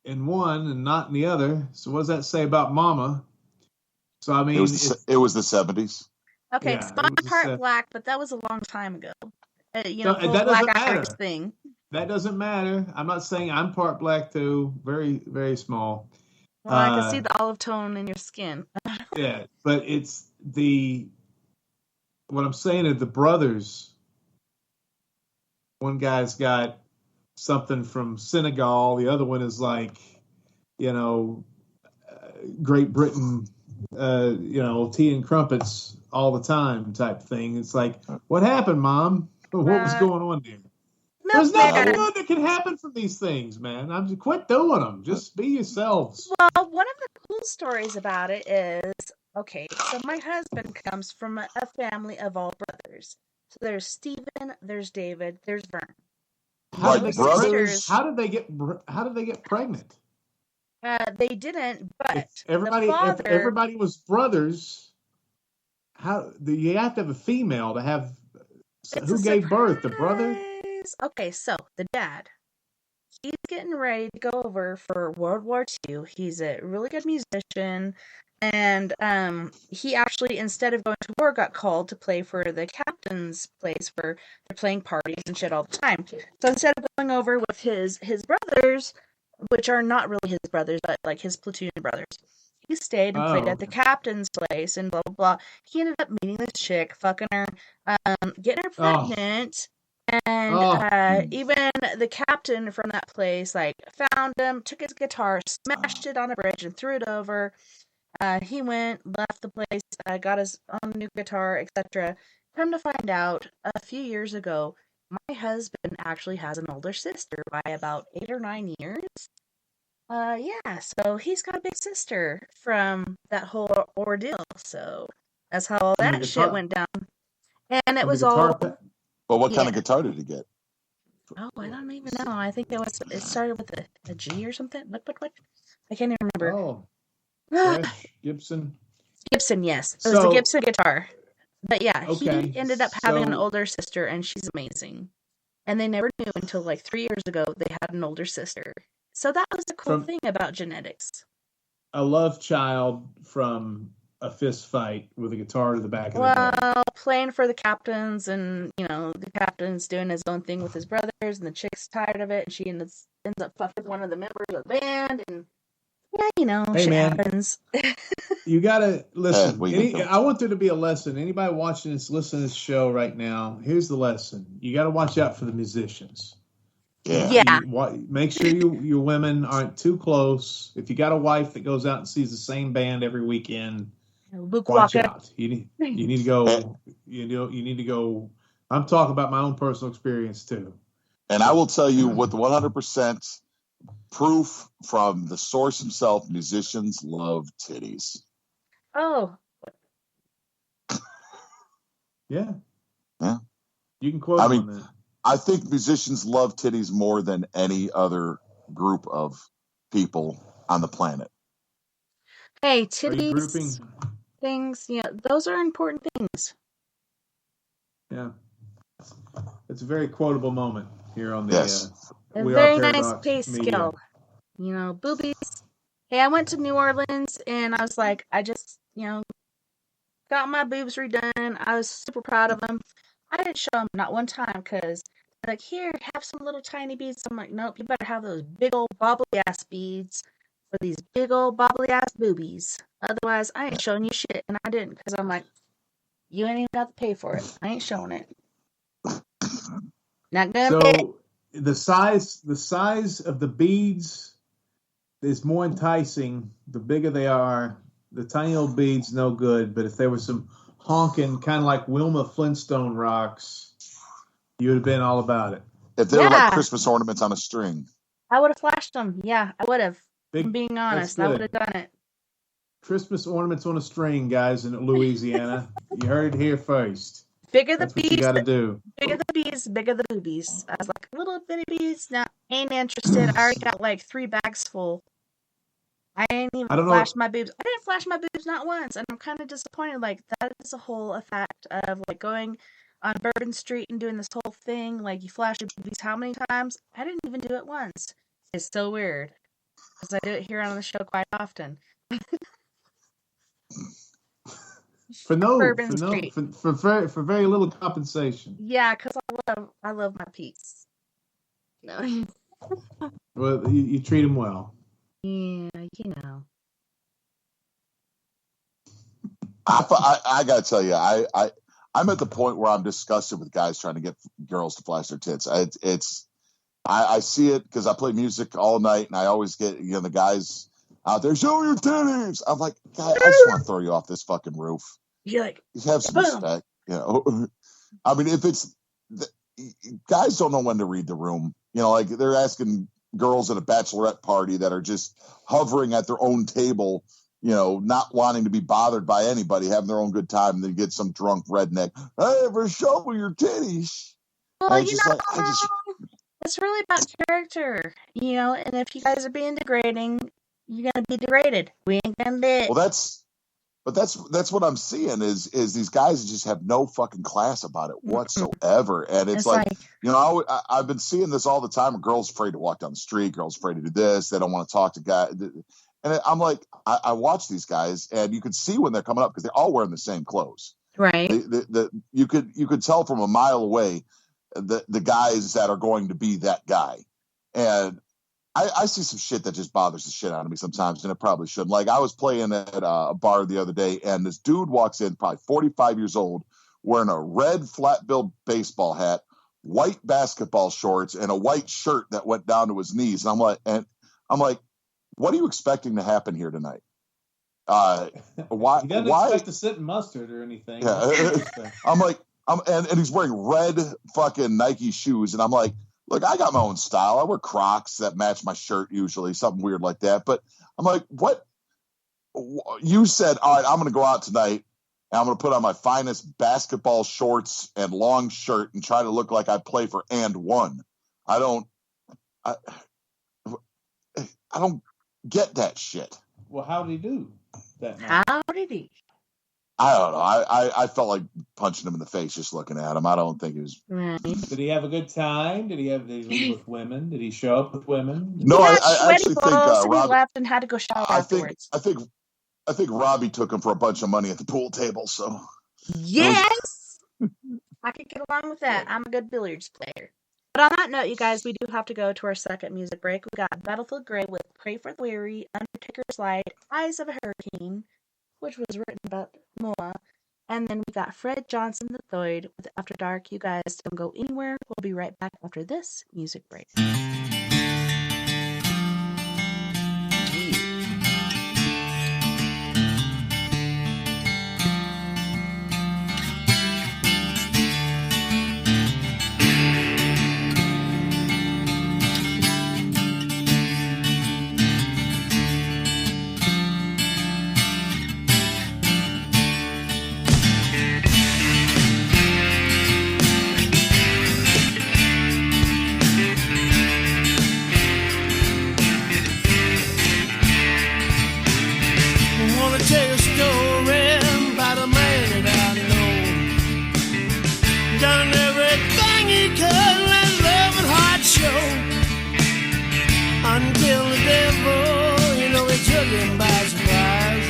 in one and not in the other. So what does that say about Mama? So I mean, It was the 70s. Okay, yeah, so it I'm was part black, but that was a long time ago. You so know, whole that black doesn't Irish matter. thing. That doesn't matter. I'm not saying I'm part black too. Very, very small. Well, I can see the olive tone in your skin. Yeah, but it's what I'm saying is the brothers. One guy's got something from Senegal. The other one is like, you know, Great Britain, tea and crumpets all the time type thing. It's like, what happened, Mom? What was going on there? There's nothing good that can happen from these things, man. I'm just quit doing them. Just be yourselves. Well, one of the cool stories about it is, okay, so my husband comes from a family of all brothers. So there's Stephen, there's David, there's Vern. How Like did brothers? How did they get pregnant? They didn't, but If everybody the father, if everybody was brothers, you have to have a female to have. Who gave birth? The brother? Okay, so the dad, he's getting ready to go over for World War II. He's a really good musician, and he actually, instead of going to war, got called to play for the captain's place where they're playing parties and shit all the time. So instead of going over with his brothers, which are not really his brothers, but like his platoon brothers, he stayed and played at the captain's place and blah blah blah. He ended up meeting this chick, fucking her, getting her pregnant. And even the captain from that place, like, found him, took his guitar, smashed it on a bridge, and threw it over. He went, left the place, got his own new guitar, etc. Come to find out, a few years ago, my husband actually has an older sister by about 8 or 9 years. Yeah, so he's got a big sister from that whole ordeal. So that's how all that shit went down. And it was all. But what kind of guitar did he get? Oh, I don't even know. I think it started with a G or something. What? I can't even remember. Oh, Fresh Gibson. Gibson, yes. It was the Gibson guitar. But yeah, Okay, he ended up having an so- older sister, and she's amazing. And they never knew until like 3 years ago they had an older sister. So that was a cool thing about genetics. A love child from a fist fight with a guitar to the back of the head. Well, playing for the captains, and the captain's doing his own thing with his brothers, and the chick's tired of it, and she ends up fucking one of the members of the band, and yeah, Hey, shit man. happens. You gotta listen. Yeah, I want there to be a lesson. Anybody watching this, listening to this show right now, here's the lesson. You got to watch out for the musicians. Yeah. Make sure your women aren't too close. If you got a wife that goes out and sees the same band every weekend, watch out. You need to go. You need to go. I'm talking about my own personal experience too. And I will tell you with 100% proof from the source himself, musicians love titties. Oh. Yeah. Yeah. You can quote on that. I think musicians love titties more than any other group of people on the planet. Hey, titties, things, those are important things. Yeah. It's a very quotable moment here on the a very nice pay scale. Boobies. Hey, I went to New Orleans and I was like, I just, got my boobs redone. I was super proud of them. I didn't show them not one time because they're like, here, have some little tiny beads. I'm like, nope, you better have those big old bobbly ass beads for these big old bobbly ass boobies. Otherwise, I ain't showing you shit. And I didn't because I'm like, you ain't even got to pay for it. I ain't showing it. Not gonna pay. So the size of the beads is more enticing. The bigger they are, the tiny old beads no good. But if there was some honking, kind of like Wilma Flintstone rocks, you would have been all about it. If they were like Christmas ornaments on a string, I would have flashed them. Yeah, I would have. I'm being honest, I would have done it. Christmas ornaments on a string, guys, in Louisiana. You heard it here first. Bigger the That's bees, what you got to do. Bigger the bees, bigger the boobies. I was like, little bitty bees, no, ain't interested. I already got like 3 bags full. I ain't even flashed my boobs. I didn't flash my boobs not once, and I'm kind of disappointed. Like, that is a whole effect of like going on Bourbon Street and doing this whole thing. Like, you flash your boobies how many times? I didn't even do it once. It's so weird because I do it here on the show quite often. For very little compensation. Yeah, because I love my peace. No. Well, you treat them well. Yeah, I gotta tell you, I'm at the point where I'm disgusted with guys trying to get girls to flash their tits. I see it because I play music all night, and I always get the guys out there, show your titties. I'm like, guy, I just want to throw you off this fucking roof. You're like, have some respect, I mean, if it's guys don't know when to read the room. Like they're asking girls at a bachelorette party that are just hovering at their own table, not wanting to be bothered by anybody, having their own good time, and then get some drunk redneck, hey, for show me your titties. Well, it's really about character, and if you guys are being degrading, you're gonna be degraded. We ain't gonna do it. Well, that's what I'm seeing is these guys just have no fucking class about it whatsoever. And it's like I've been seeing this all the time. A girl's afraid to walk down the street. Girls afraid to do this. They don't want to talk to guys. And I'm like, I watch these guys, and you can see when they're coming up because they're all wearing the same clothes. Right. You could tell from a mile away the guys that are going to be that guy. And I see some shit that just bothers the shit out of me sometimes, and it probably shouldn't. Like, I was playing at a bar the other day, and this dude walks in, probably 45 years old, wearing a red flat-billed baseball hat, white basketball shorts, and a white shirt that went down to his knees. And I'm like, what are you expecting to happen here tonight? Why? He doesn't expect to sit in mustard or anything. Yeah. I'm like, and he's wearing red fucking Nike shoes, and I'm like, look, I got my own style. I wear Crocs that match my shirt usually, something weird like that. But I'm like, what? You said, all right, I'm going to go out tonight, and I'm going to put on my finest basketball shorts and long shirt and try to look like I play for and one. I don't get that shit. Well, how did he do that night? How did he? I don't know. I felt like punching him in the face just looking at him. I don't think it was. Did he have a good time? Did he leave with women? Did he show up with women? No, He I had sweaty actually think balls and he Robbie. left and had to go shower afterwards. I think Robbie took him for a bunch of money at the pool table. So Yes, I could get along with that. I'm a good billiards player. But on that note, you guys, we do have to go to our second music break. We got Battlefield Grey with Pray for the Weary, Undertaker's Light, Eyes of a Hurricane, which was written about Moa. And then we got Fred Johnson III with After Dark. You guys don't go anywhere. We'll be right back after this music break. Until the devil, he took him by surprise.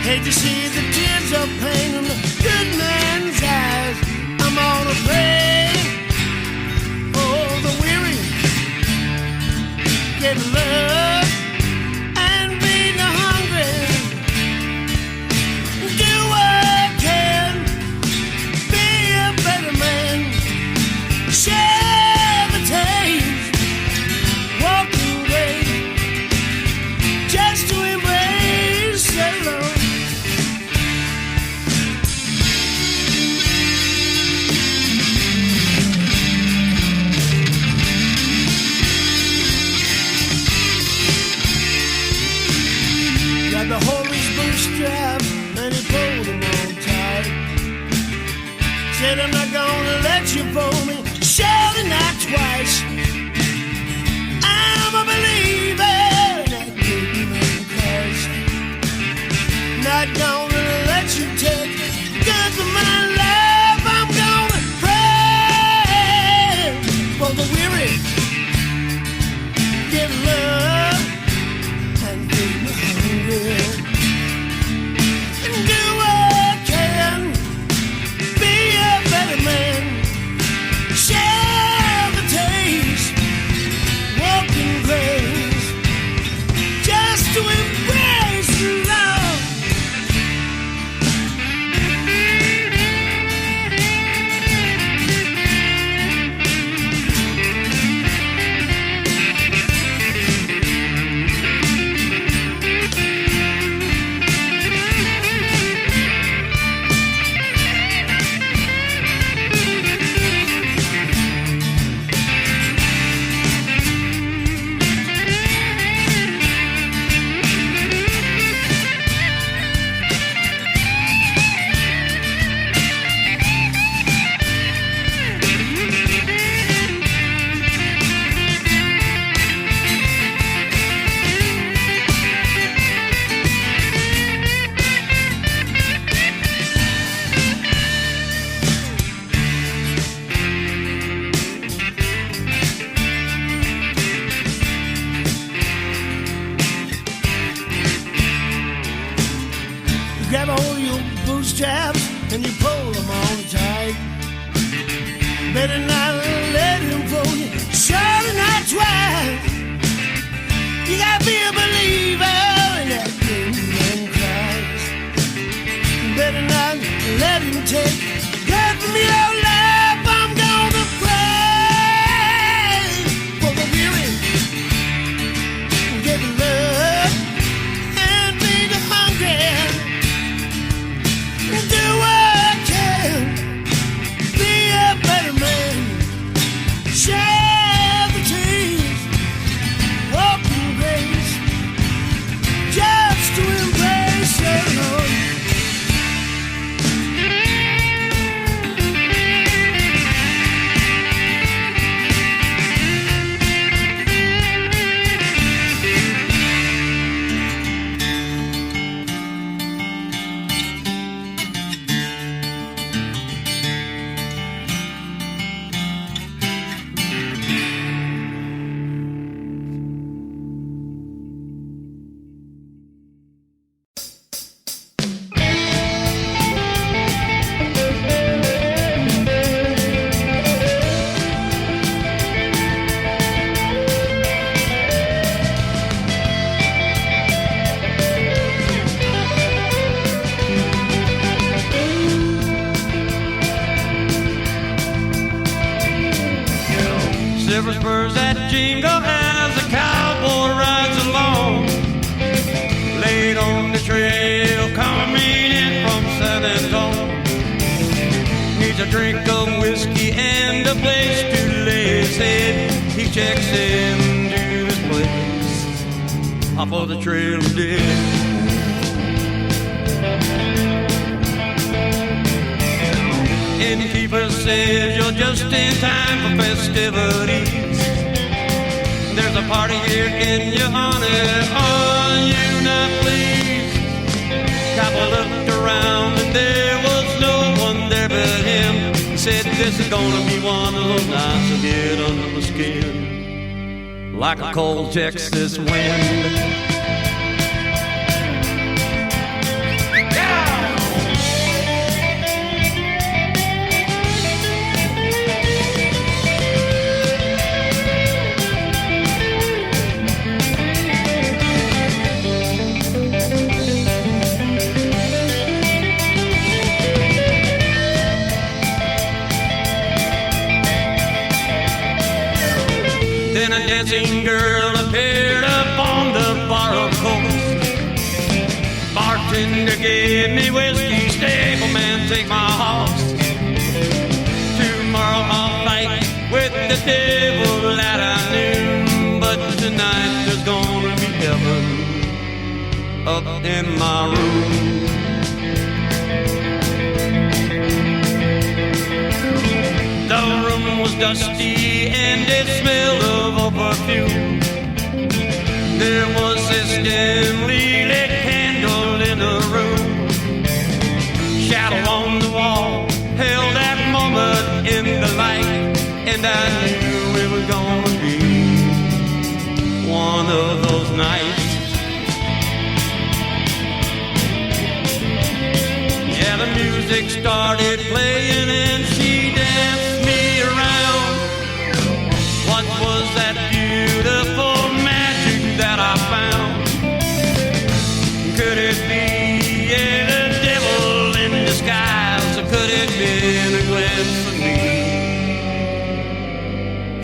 Hate to see the tears of pain in the good man's eyes. I'm gonna pray for the weary, get love and feed the hungry. Do what I can, be a better man. Share the taste. Just to embrace the Lord. Got the Holy's bootstrap and he pulled him on tight. Said I'm not gonna let you pull me, surely not twice. I'm a believer. Not gonna let you take good of my life. I'm gonna pray for the weary, give love and feed the hungry, and do what I can, be a better man, share the taste, walk in grace, just to embrace love. Grab a hold of your bootstraps and you pull them on tight. Better not let him pull you, surely not twice. You gotta be a believer in that good man Christ. Better not let him take good from your life. I'm gonna pray for the weary, give love and feed the hungry. Do what I can, be a better man, share the tears, walk in grace, just to embrace the Lord. silver spurs that jingle as the cowboy rides along. Laid on the trail, coming in from San Antonio. Needs a drink of whiskey and a place to lay his head. He checks into this place off of the trail of death. Innkeeper says you're just in time for festivities. There's a party here in your honor. Are you not pleased? Cowboy looked around and there was no one there but him. He said this is gonna be one of those nights to get under the skin like a cold Texas wind. Then a dancing girl appeared upon the bar, of course. Bartender gave me whiskey, stableman take my horse. Tomorrow I'll fight with the devil that I knew, but tonight there's gonna be heaven up in my room. The room was dusty and it smelled of perfume. There was this dimly lit candle in the room. Shadow on the wall held that moment in the light, and I knew it was gonna be one of those nights. Yeah, the music started playing and she danced me around. What was that beautiful magic that I found? Could it be the devil in disguise, or could it be a glimpse of me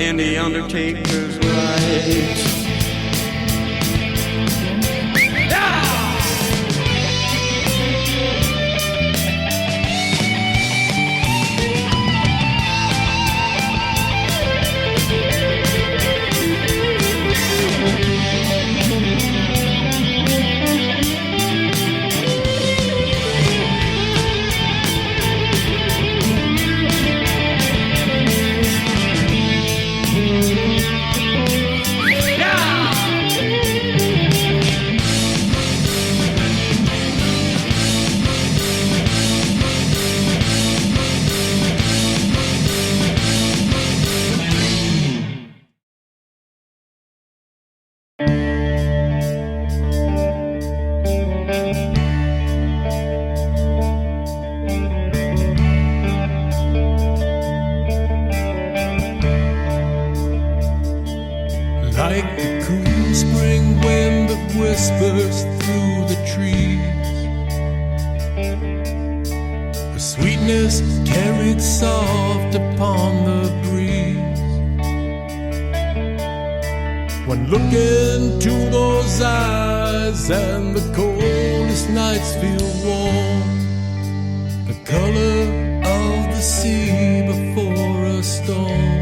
in the Undertaker's light? Like the cool spring wind that whispers through the trees, her sweetness carried soft upon the breeze. When look into those eyes and the coldest nights feel warm, the color of the sea before a storm.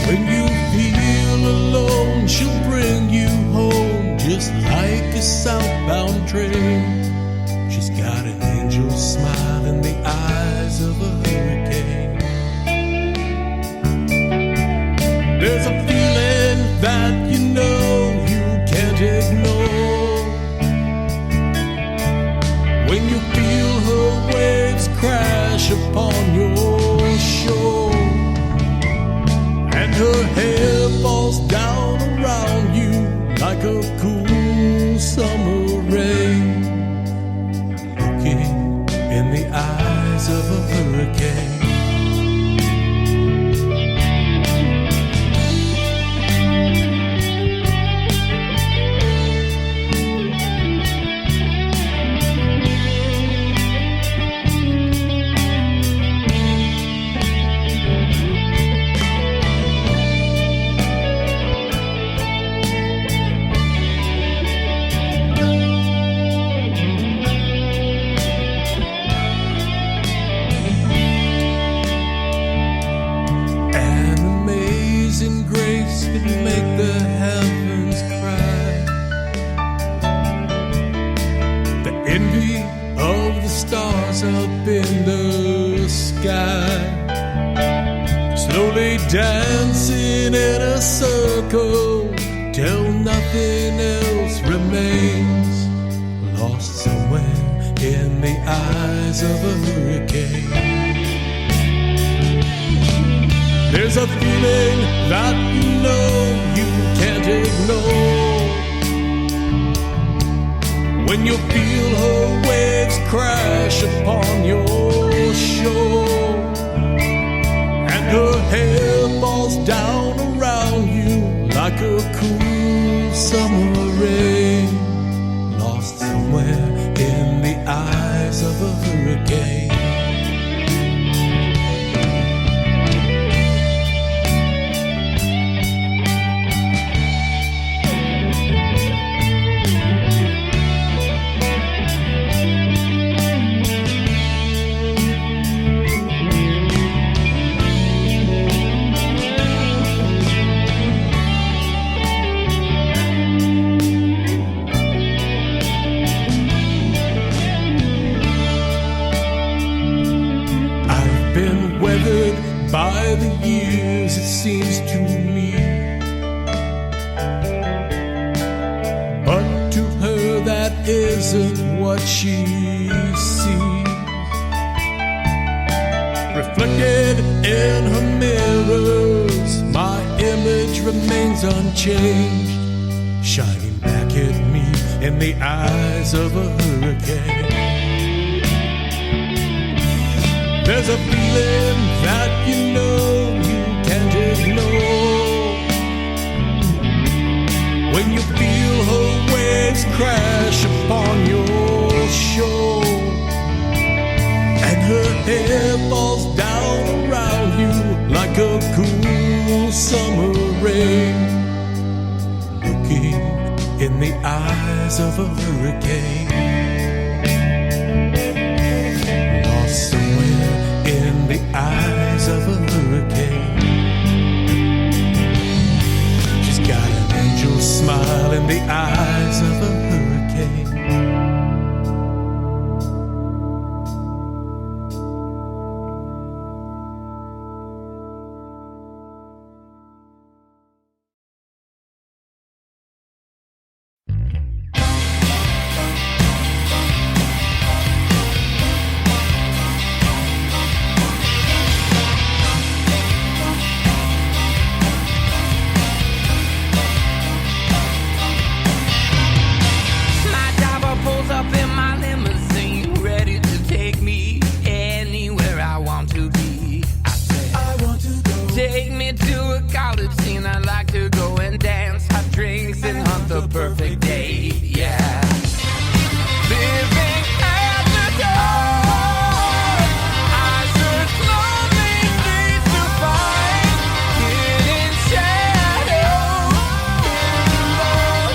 When you feel alone, she'll bring you home just like a southbound train. She's got an angel smile in the eyes of a hurricane. There's a feeling that you know you can't ignore. When you feel her waves crash upon your shore, and her could make the heavens cry. The envy of the stars up in the sky, slowly dancing in a circle till nothing else remains, lost somewhere in the eyes of a hurricane. There's a feeling that you know you can't ignore, when you feel her waves crash upon your shore, and her hair falls down around you like a cool summer rain, lost somewhere in the eyes of a hurricane. By the years, it seems to me, but to her that isn't what she sees. Reflected in her mirrors, my image remains unchanged, shining back at me in the eyes of a hurricane. There's a feeling that you know you can't ignore, when you feel her waves crash upon your shore, and her hair falls down around you like a cool summer rain, looking in the eyes of a hurricane. In the eyes of a hurricane, she's got an angel smile in the eyes of a hurricane. Perfect day, yeah. Living at the door, I search lonely streets to find hidden shadows in the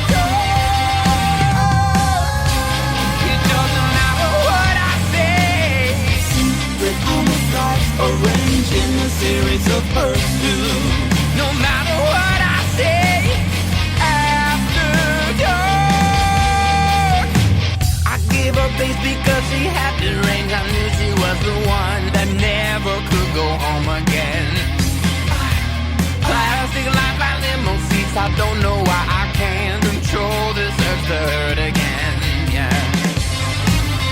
dark. It doesn't matter what I say, secret homicides arranged in a series of pursuits. No matter what I say, face because she had the range. I knew she was the one that never could go home again. Plastic life by limo seats, I don't know why I can't control this urge to hurt again. Yeah,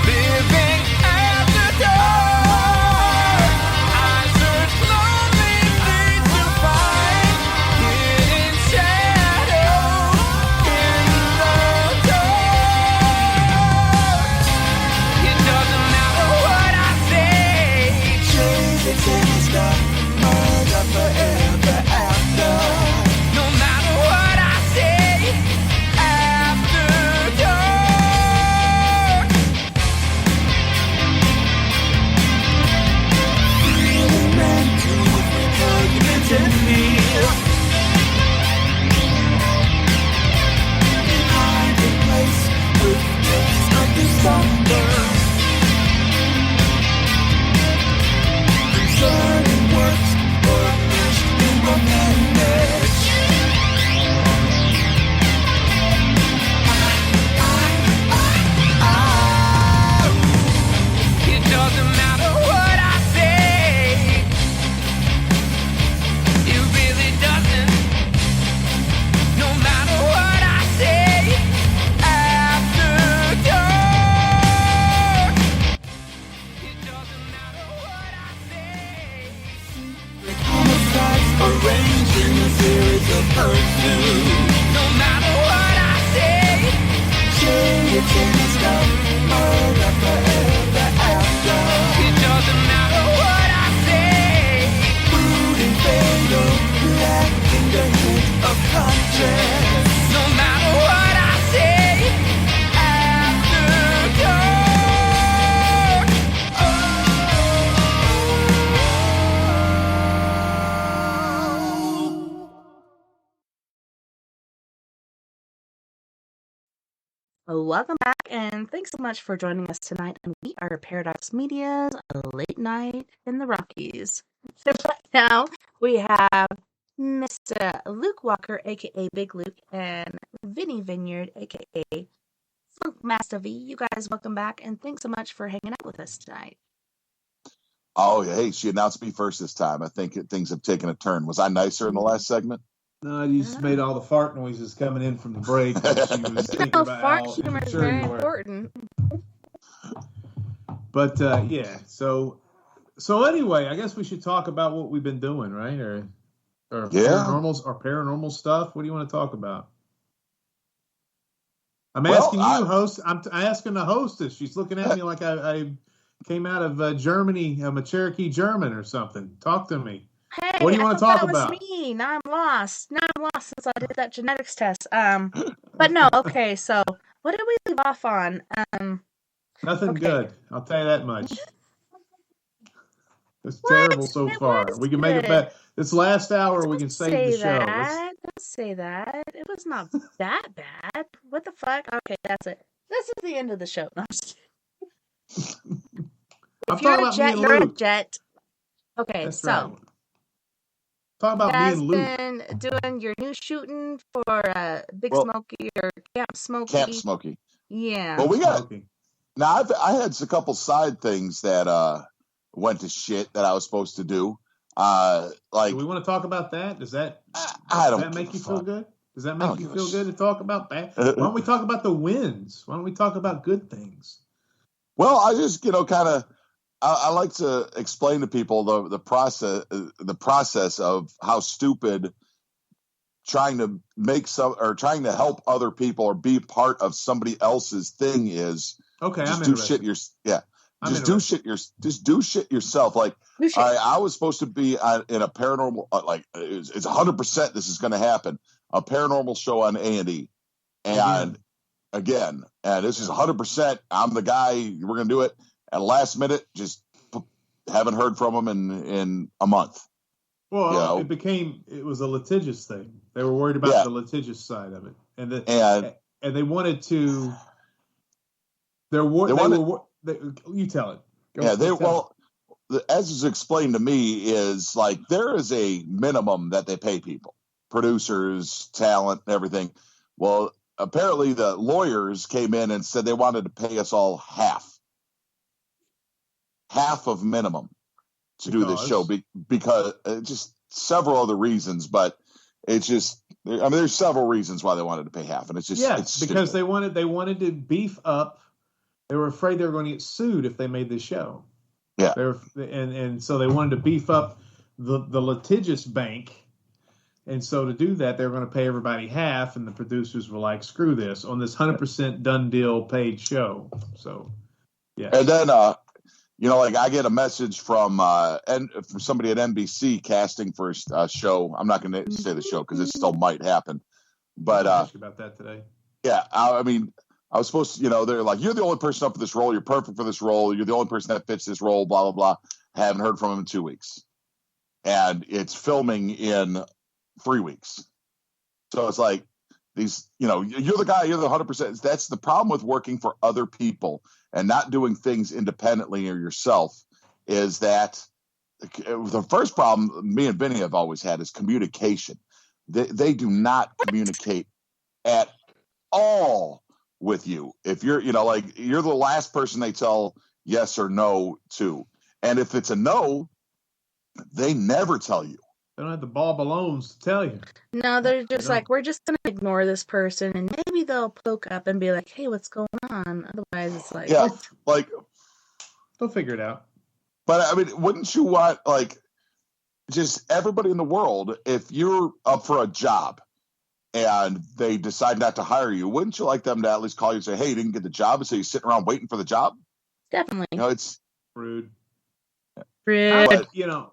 living at the door, I search lonely streets to find hidden shadows in the dark. It doesn't matter what I say, changes in the sky, murder forever after. No matter what I say, after dark. Feeling ran to arguments and fear, in hiding place with days of December. Concerning works were meshed in my image. pursue. No matter what I say, it's in the sky, murder forever after. It doesn't matter what I say, food and fatal, lacking the hint of conscience. No matter what I say, after dark. Welcome back, and thanks so much for joining us tonight. And we are Paradox Media's Late Night in the Rockies. So right now, we have Mr. Luke Walker, aka Big Luke, and Vinnie Vineyard, aka FunkMaster V. You guys, welcome back, and thanks so much for hanging out with us tonight. Oh, yeah. Hey, she announced me first this time. I think things have taken a turn. Was I nicer in the last segment? No, you just made all the fart noises coming in from the break. She was thinking about fart how humor is immature very you were. important. But yeah, so anyway, I guess we should talk about what we've been doing, right? Or Yeah. paranormal stuff. What do you want to talk about? I'm Well, asking you, host. I'm asking the hostess. She's looking at me like I came out of Germany. I'm a Cherokee German or something. Talk to me. Hey, What do you I want to thought talk that was about? me. Now I'm lost. Since I did that genetics test. But no, okay. So what did we leave off on? Nothing Okay. good. I'll tell you that much. It's What? terrible so It far. was We can make it good. better. This last hour, we Don't can save say the show. that. Don't say that. It was not that bad. What the fuck? Okay, that's it. This is the end of the show. No, I'm just kidding. I'm If you're talking a about me jet, and you're a Luke. jet. Okay, That's so right. Talk you about me guys and Luke. been doing your new shooting for Big Well, Smoky or Camp Smoky? Camp Smoky. Yeah. Well, we got Smoking. now. I had a couple side things that went to shit that I was supposed to do. Like Do we want to talk about that? Does that I don't does that make give you a feel fuck. good? Does that I make don't you give a feel good to talk about that? Uh, Why don't we talk about the wins? Why don't we talk about good things? Well, I just kind of I like to explain to people the process of how stupid trying to trying to help other people or be part of somebody else's thing is. Okay, Just I'm do interested. shit I'm Just do interested. just do shit yourself. Like New shit. I was supposed to be in a paranormal it's 100% this is going to happen. A paranormal show on A&E. And again, and this is 100%. I'm the guy. We're going to do it. At last minute, just haven't heard from him in a month. Well, You know? it was a litigious thing. They were worried about Yeah. the litigious side of it, and they wanted to. You tell it. As is explained to me, is like there is a minimum that they pay people, producers, talent, and everything. Well, apparently the lawyers came in and said they wanted to pay us all half of minimum to do this show because just several other reasons, but it's just there's several reasons why they wanted to pay half, and it's just it's because stupid. they wanted to beef up. They were afraid they were going to get sued if they made this show. Yeah, and so they wanted to beef up the litigious bank, and so to do that, they were going to pay everybody half, and the producers were like, "Screw this!" on this 100% done deal paid show. So, yeah. And then like I get a message from somebody at NBC casting for a show. I'm not going to say the show because it still might happen, but I'll ask you about that today. Yeah, I mean. I was supposed to, they're like, you're the only person up for this role. You're perfect for this role. You're the only person that fits this role, blah, blah, blah. I haven't heard from him in 2 weeks. And it's filming in 3 weeks. So it's like these, you're the guy, you're the 100%. That's the problem with working for other people and not doing things independently or yourself is that the first problem me and Vinny have always had is communication. They do not communicate at all with you. If you're, you're the last person they tell yes or no to. And if it's a no, they never tell you. They don't have the ball balloons to tell you. No, they're just like, we're just going to ignore this person, and maybe they'll poke up and be like, hey, what's going on? Otherwise, it's like... Yeah, like... They'll figure it out. But, I mean, wouldn't you want, just everybody in the world, if you're up for a job, and they decide not to hire you, wouldn't you like them to at least call you and say, hey, you didn't get the job, and so you're sitting around waiting for the job? Definitely. You know, it's Rude. Rude. But, you know,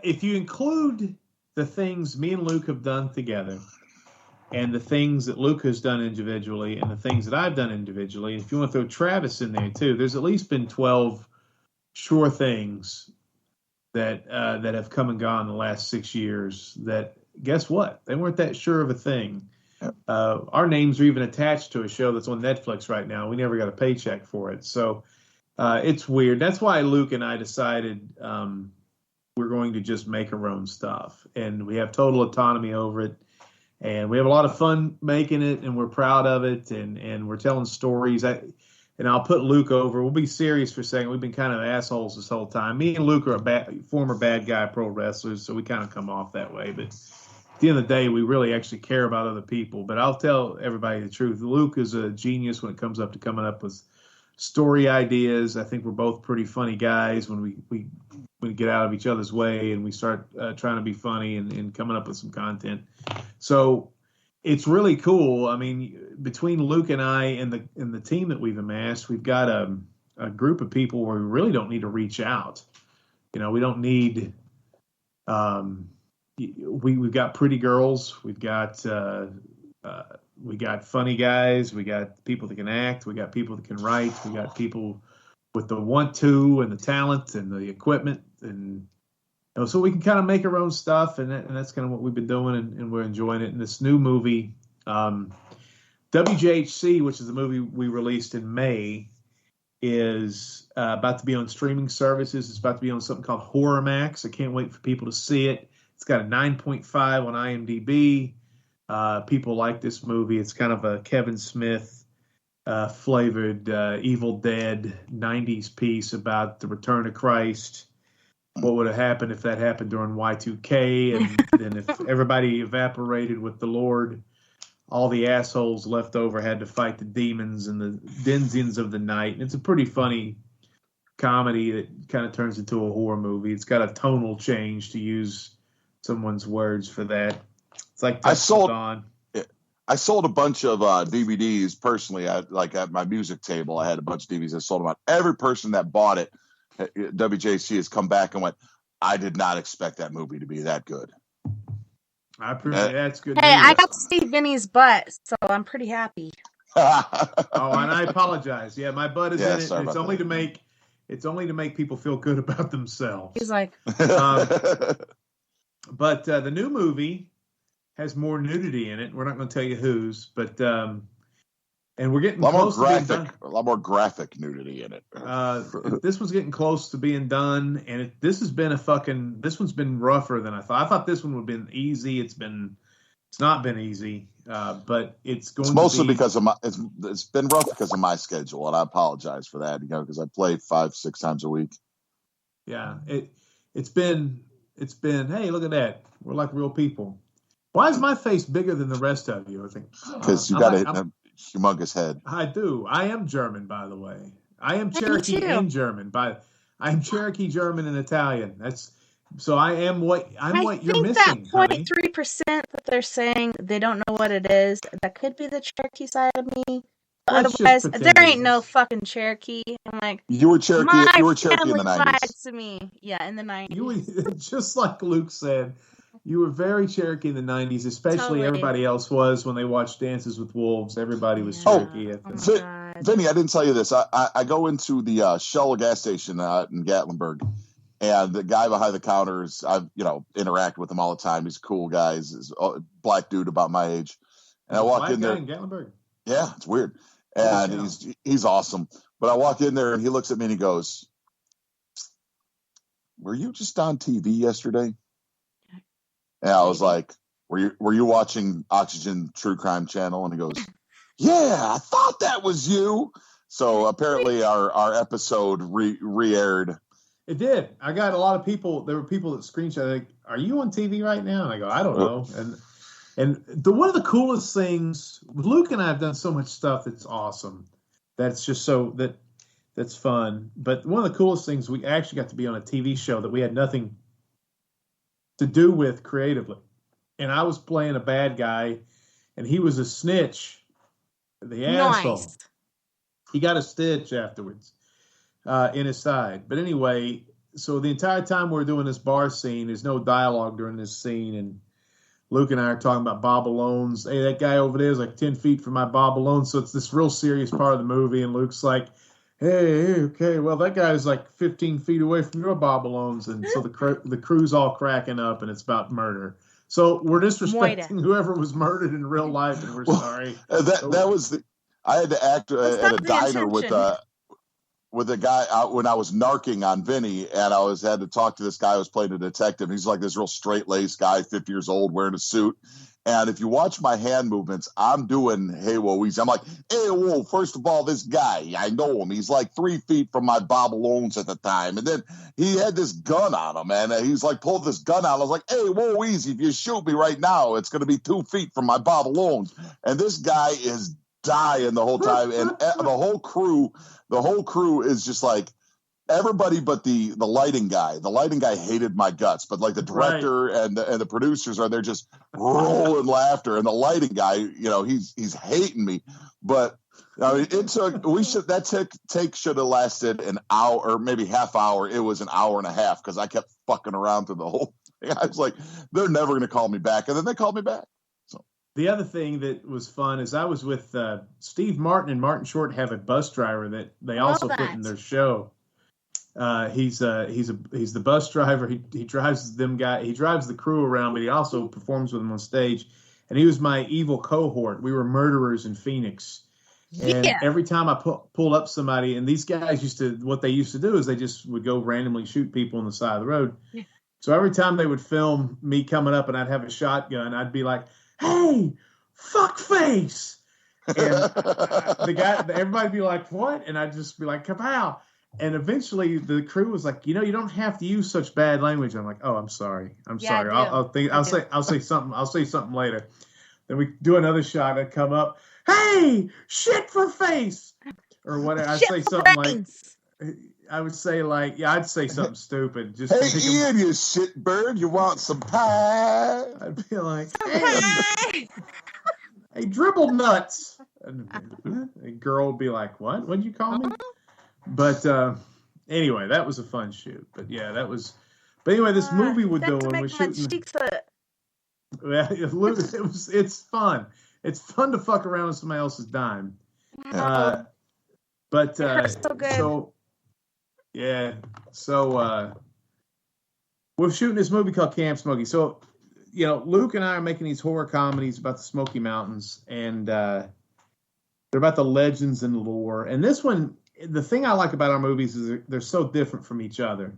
if you include the things me and Luke have done together, and the things that Luke has done individually, and the things that I've done individually, if you want to throw Travis in there too, there's at least been 12 sure things that have come and gone in the last 6 years that, guess what? They weren't that sure of a thing. Our names are even attached to a show that's on Netflix right now. We never got a paycheck for it. So it's weird. That's why Luke and I decided we're going to just make our own stuff. And we have total autonomy over it. And we have a lot of fun making it, and we're proud of it. And we're telling stories. And I'll put Luke over. We'll be serious for a second. We've been kind of assholes this whole time. Me and Luke are former bad guy pro wrestlers, so we kind of come off that way. But at the end of the day, we really actually care about other people. But I'll tell everybody the truth. Luke is a genius when it comes up to coming up with story ideas. I think we're both pretty funny guys when we get out of each other's way and we start trying to be funny and coming up with some content. So it's really cool. I mean, between Luke and I and the team that we've amassed, we've got a group of people where we really don't need to reach out. You know, we don't need. We've got pretty girls. We've got funny guys. We got people that can act. We got people that can write. We got people with the want to and the talent and the equipment, and you know, so we can kind of make our own stuff, and that's kind of what we've been doing, and we're enjoying it. And this new movie, WJHC, which is the movie we released in May, is about to be on streaming services. It's about to be on something called Horror Max. I can't wait for people to see it. It's got a 9.5 on IMDb. People like this movie. It's kind of a Kevin Smith flavored Evil Dead 90s piece about the return of Christ. What would have happened if that happened during Y2K, and then if everybody evaporated with the Lord, all the assholes left over had to fight the demons and the denizens of the night. And it's a pretty funny comedy that kind of turns into a horror movie. It's got a tonal change, to use someone's words for that. It's like I sold a bunch of DVDs personally. At my music table, I had a bunch of DVDs. I sold them out. Every person that bought it, WJC, has come back and went, I did not expect that movie to be that good. I appreciate that's good. Hey, news. I got to see Vinny's butt, so I'm pretty happy. Oh, and I apologize. Yeah, my butt is in it. It's only to make people feel good about themselves. He's like, but the new movie has more nudity in it. We're not going to tell you whose, but and we're getting close to being done. A lot more graphic nudity in it. This was getting close to being done, and this one's been rougher than I thought. I thought this one would have been easy. It's not been easy, but it's going. It's mostly because of it's been rough because of my schedule, and I apologize for that. You know, because I play 5-6 times a week. Yeah, it's been. Hey, look at that. We're like real people. Why is my face bigger than the rest of you? I think because you got a humongous head. I do. I am German, by the way. I am Cherokee and German. I am Cherokee, German, and Italian. I am what you're missing. I think that 0.3% that they're saying they don't know what it is, that could be the Cherokee side of me. Otherwise, there ain't no fucking Cherokee. I'm like, you were Cherokee in the 90s. To me. Yeah, in the 90s. You were, just like Luke said, you were very Cherokee in the 90s, especially Totally. Everybody else was when they watched Dances with Wolves. Everybody was Cherokee. Vinny, I didn't tell you this. I go into the Shell gas station in Gatlinburg, and the guy behind the counters, I've interact with him all the time. He's a cool guy. He's a black dude about my age. And I walk in there. In Gatlinburg. Yeah, it's weird. And he's awesome. But I walk in there and he looks at me and he goes, "Were you just on TV yesterday?" And I was like, Were you watching Oxygen True Crime Channel? And he goes, "Yeah, I thought that was you." So apparently our episode re-aired. It did. I got a lot of people. There were people that screenshot, like, "Are you on TV right now?" And I go, "I don't know." And one of the coolest things, Luke and I have done so much stuff that's awesome. That's just that's fun. But one of the coolest things, we actually got to be on a TV show that we had nothing to do with creatively. And I was playing a bad guy and he was a snitch. The asshole. He got a stitch afterwards in his side. But anyway, so the entire time we're doing this bar scene, there's no dialogue during this scene, and Luke and I are talking about Bobalones. Hey, that guy over there is like 10 feet from my Bobalone. So it's this real serious part of the movie. And Luke's like, hey, okay, well, that guy's like 15 feet away from your Bobalones. And so the crew's all cracking up, and it's about murder. So we're disrespecting whoever was murdered in real life, and we're sorry. I had to act at a diner with a guy out when I was narking on Vinny, and I had to talk to this guy who was playing a detective. He's like this real straight-laced guy, 50 years old, wearing a suit. And if you watch my hand movements, I'm doing hey, whoa, easy. I'm like, hey, whoa, first of all, this guy, I know him. He's like 3 feet from my Bobalones at the time. And then he had this gun on him, and he's like, pulled this gun out. I was like, hey, whoa, easy. If you shoot me right now, it's going to be 2 feet from my Bobalones. And this guy is dying the whole time. And the whole crew is just like, everybody but the lighting guy. The lighting guy hated my guts, but like the director and the producers are there just rolling laughter, and the lighting guy, he's hating me. But I mean, that take should have lasted an hour or maybe half hour. It was an hour and a half because I kept fucking around through the whole thing. I was like, they're never going to call me back, and then they called me back. So the other thing that was fun is I was with Steve Martin, and Martin Short have a bus driver that they also put in their show. He's the bus driver. He drives he drives the crew around, but he also performs with them on stage. And he was my evil cohort. We were murderers in Phoenix. And every time I pull up somebody, and these guys what they used to do is they just would go randomly shoot people on the side of the road. Yeah. So every time they would film me coming up and I'd have a shotgun, I'd be like, hey, fuck face. And everybody'd be like, what? And I'd just be like, kapow. And eventually the crew was like, you don't have to use such bad language. I'm like, oh, I'm sorry. Sorry. I'll say something later. Then we do another shot. I come up, hey, shit for face, or whatever. I'd say something like, I'd say something stupid. Just hey, Ian, you shitbird, you want some pie? I'd be like, hey, hey, dribble nuts. And a girl would be like, what? What'd you call me? But anyway, that was a fun shoot. But yeah, that was. But anyway, this movie we're doing, we're shooting. Yeah, it's fun. It's fun to fuck around with somebody else's dime. But so good. So we're shooting this movie called Camp Smokey. So Luke and I are making these horror comedies about the Smoky Mountains, and they're about the legends and the lore. And this one. The thing I like about our movies is they're so different from each other.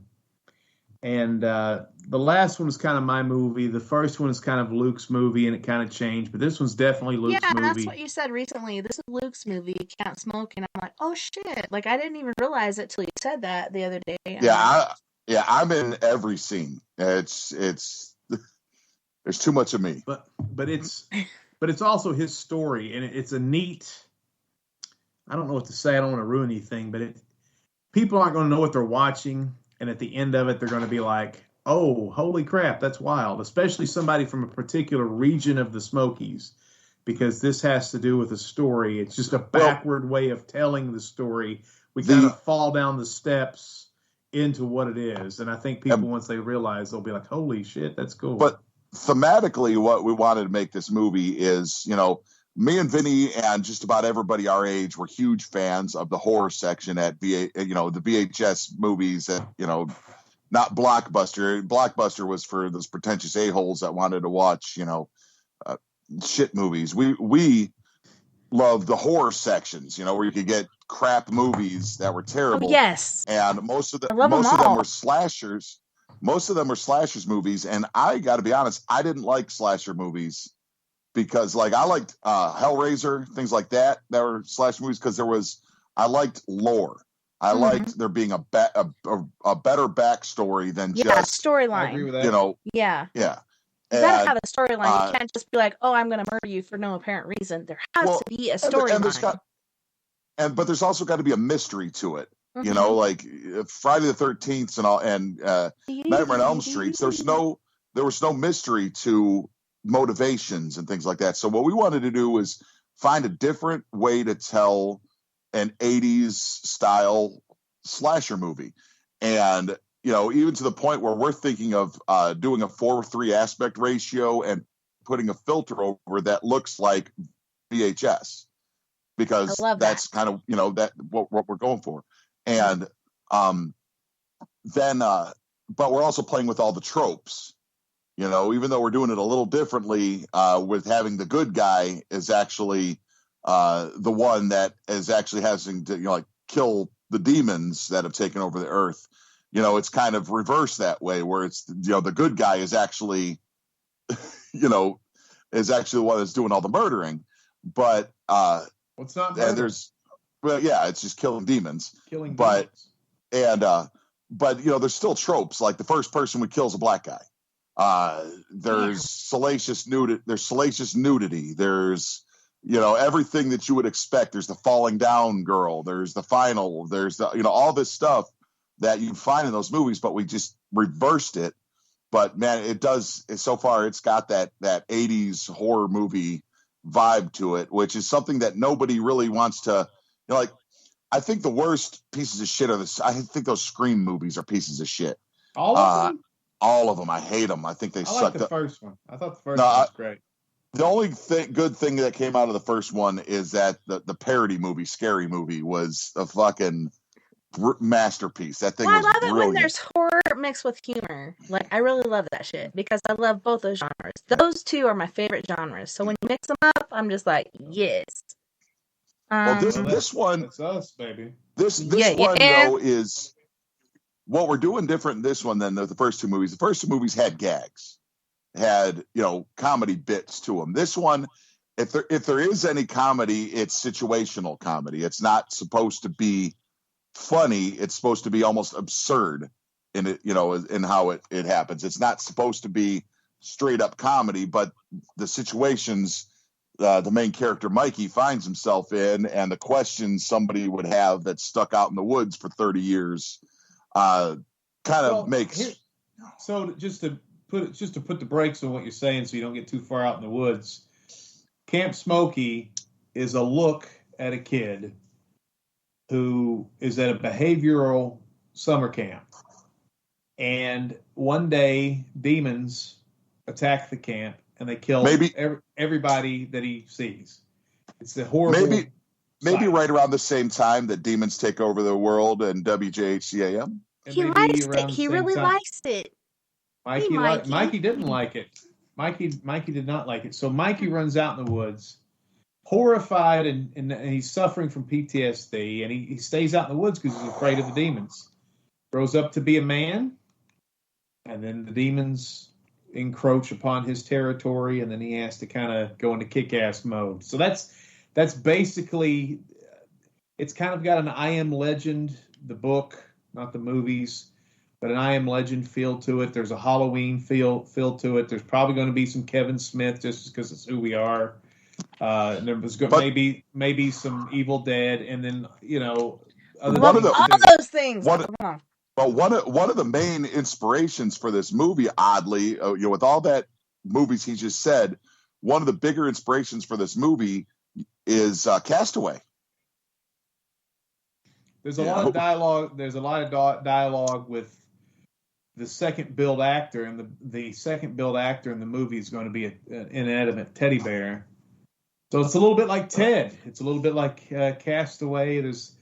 And the last one is kind of my movie. The first one is kind of Luke's movie, and it kind of changed. But this one's definitely Luke's movie. Yeah, that's what you said recently. This is Luke's movie, Can't Smoke. And I'm like, oh, shit. Like, I didn't even realize it till you said that the other day. I'm in every scene. It's there's too much of me. But it's also his story, and it's a neat... I don't know what to say. I don't want to ruin anything, but people aren't going to know what they're watching. And at the end of it, they're going to be like, oh, holy crap, that's wild. Especially somebody from a particular region of the Smokies, because this has to do with a story. It's just a backward way of telling the story. We kind of fall down the steps into what it is. And I think people, once they realize, they'll be like, holy shit, that's cool. But thematically, what we wanted to make this movie is, me and Vinny and just about everybody our age were huge fans of the horror section at the VHS movies at, not Blockbuster. Blockbuster was for those pretentious a-holes that wanted to watch, shit movies. We love the horror sections, where you could get crap movies that were terrible. Oh, yes. And most of them were slashers. Most of them were slashers movies. And I got to be honest, I didn't like slasher movies. Because I liked Hellraiser, things like that were slash movies, because I liked lore. I liked there being a better backstory than just storyline. I agree with that. Yeah. Yeah. You gotta have a storyline. You can't just be like, oh, I'm gonna murder you for no apparent reason. There has to be a storyline. But there's also got to be a mystery to it. Like Friday the 13th and all, and Nightmare on Elm Street. There was no mystery to motivations and things like that. So what we wanted to do was find a different way to tell an 80s style slasher movie. And, even to the point where we're thinking of doing a 4:3 aspect ratio and putting a filter over that looks like VHS, because that's kind of, that what we're going for. And then, but we're also playing with all the tropes, even though we're doing it a little differently, with having the good guy is actually the one that is actually having to, kill the demons that have taken over the earth. It's kind of reversed that way, where it's, the good guy is actually, is actually the one that's doing all the murdering. But what's not murder? And there's, it's just killing demons. Demons. But there's still tropes, like the first person who kills a black guy. There's salacious nudity. There's everything that you would expect. There's the falling down girl. There's the final. There's the all this stuff that you find in those movies, but we just reversed it. But man, it does. So far, it's got that 80s horror movie vibe to it, which is something that nobody really wants to. I think the worst pieces of shit are this. I think those Scream movies are pieces of shit. All of them. All of them. I hate them. I think they suck. I like the first one. I thought the first one was great. The only good thing that came out of the first one is that the parody movie, Scary Movie, was a fucking masterpiece. That thing was brilliant. I love it when there's horror mixed with humor. I really love that shit, because I love both those genres. Those two are my favorite genres. So when you mix them up, I'm just like, yes. Well, this one, it's us, baby. This one though is what we're doing different in this one than the first two movies. The first two movies had gags, had comedy bits to them. This one, if there is any comedy, it's situational comedy. It's not supposed to be funny. It's supposed to be almost absurd in it, in how it happens. It's not supposed to be straight up comedy, but the situations the main character Mikey finds himself in, and the questions somebody would have that's stuck out in the woods for 30 years, makes. So just to put the brakes on what you're saying, so you don't get too far out in the woods. Camp Smokey is a look at a kid who is at a behavioral summer camp, and one day demons attack the camp and they kill everybody that he sees. It's a horrible. Maybe right around the same time that demons take over the world and WJHCAM. He likes it. He really likes it. Mikey didn't like it. Mikey did not like it. So Mikey runs out in the woods, horrified, and he's suffering from PTSD, and he stays out in the woods because he's afraid of the demons. Grows up to be a man, and then the demons encroach upon his territory, and then he has to kind of go into kick-ass mode. So that's basically, it's kind of got an I Am Legend, the book, not the movies, but an I Am Legend feel to it. There's a Halloween feel to it. There's probably going to be some Kevin Smith just because it's who we are. And there was maybe some Evil Dead, and then all those things. But one of the main inspirations for this movie, oddly, with all that movies he just said, one of the bigger inspirations for this movie is Castaway. There's a lot of dialogue. There's a lot of dialogue with the second build actor, and the second build actor in the movie is going to be an inanimate teddy bear. So it's a little bit like Ted. It's a little bit like Castaway. It's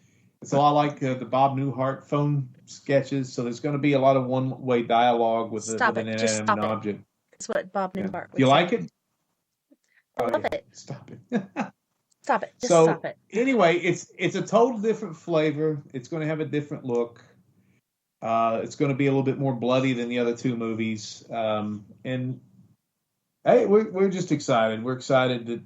a lot like the Bob Newhart phone sketches. So there's going to be a lot of one-way dialogue with an inanimate object. That's what Bob Newhart would Do you like it? I love it. Stop it. Stop it. Just stop it. Anyway, it's a total different flavor. It's going to have a different look. It's going to be a little bit more bloody than the other two movies. And hey, we're just excited. We're excited to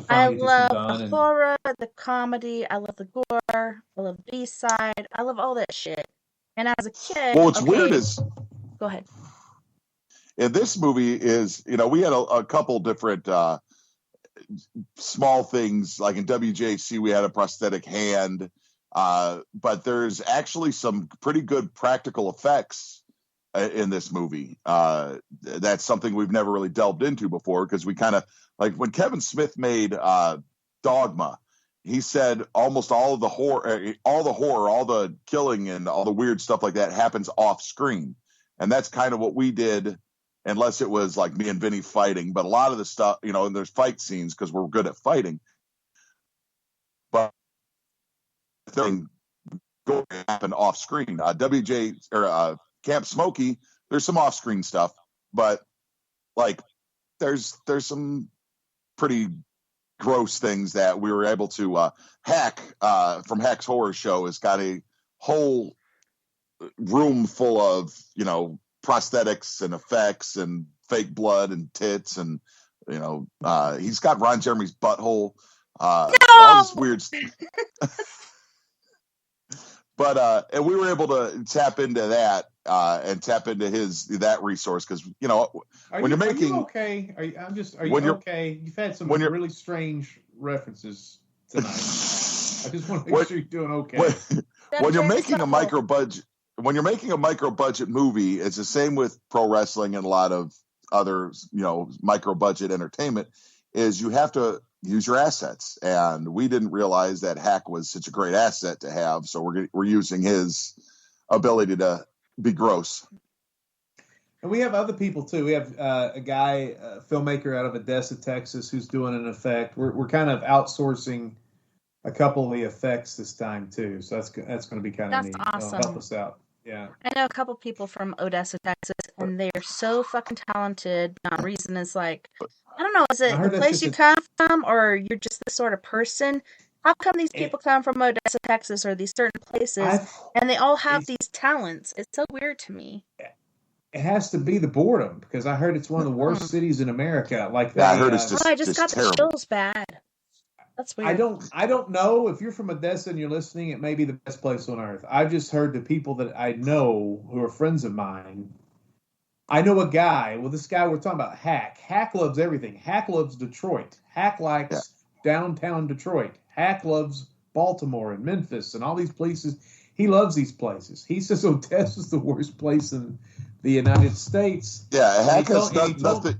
finally get some done. I love the horror, the comedy. I love the gore. I love the B-side. I love all that shit. And as a kid, what's weird is, go ahead. In this movie is, we had a couple different small things. Like in WJC, we had a prosthetic hand, but there's actually some pretty good practical effects in this movie. That's something we've never really delved into before, because we kind of, like when Kevin Smith made Dogma, he said almost all the horror, all the killing and all the weird stuff like that happens off screen. And that's kind of what we did, unless it was like me and Vinny fighting. But a lot of the stuff, you know, and there's fight scenes because we're good at fighting. But the thing going to happen off screen. Camp Smokey, there's some off screen stuff, but like there's some pretty gross things that we were able to Hack from Hack's Horror Show has got a whole room full of, you know, prosthetics and effects and fake blood and tits, and you know, he's got Ron Jeremy's butthole, all this weird but and we were able to tap into that and tap into that resource, because you know, are you okay? Are you okay? You've had some really strange references tonight. I just want to make sure you're doing okay. When you're making a micro budget movie, it's the same with pro wrestling and a lot of other, you know, micro budget entertainment, is you have to use your assets, and we didn't realize that Hack was such a great asset to have, so we're using his ability to be gross. And we have other people too. We have a guy, a filmmaker out of Odessa, Texas, who's doing an effect. We're kind of outsourcing a couple of the effects this time too, so that's going to be kind of neat. Awesome. It'll help us out. Yeah, I know a couple people from Odessa, Texas, and they are so fucking talented. The reason is like, I don't know, is it the place you come from, or you're just the sort of person? How come these people come from Odessa, Texas, or these certain places, and they all have these talents? It's so weird to me. It has to be the boredom, because I heard it's one of the worst cities in America. Like I heard it's just. I just got the chills bad. That's weird. I don't know if you're from Odessa and you're listening. It may be the best place on earth. I've just heard the people that I know who are friends of mine. I know a guy. Well, this guy we're talking about, Hack. Hack loves everything. Hack loves Detroit. Hack likes downtown Detroit. Hack loves Baltimore and Memphis and all these places. He loves these places. He says Odessa's the worst place in the United States. Yeah, Hack has nothing.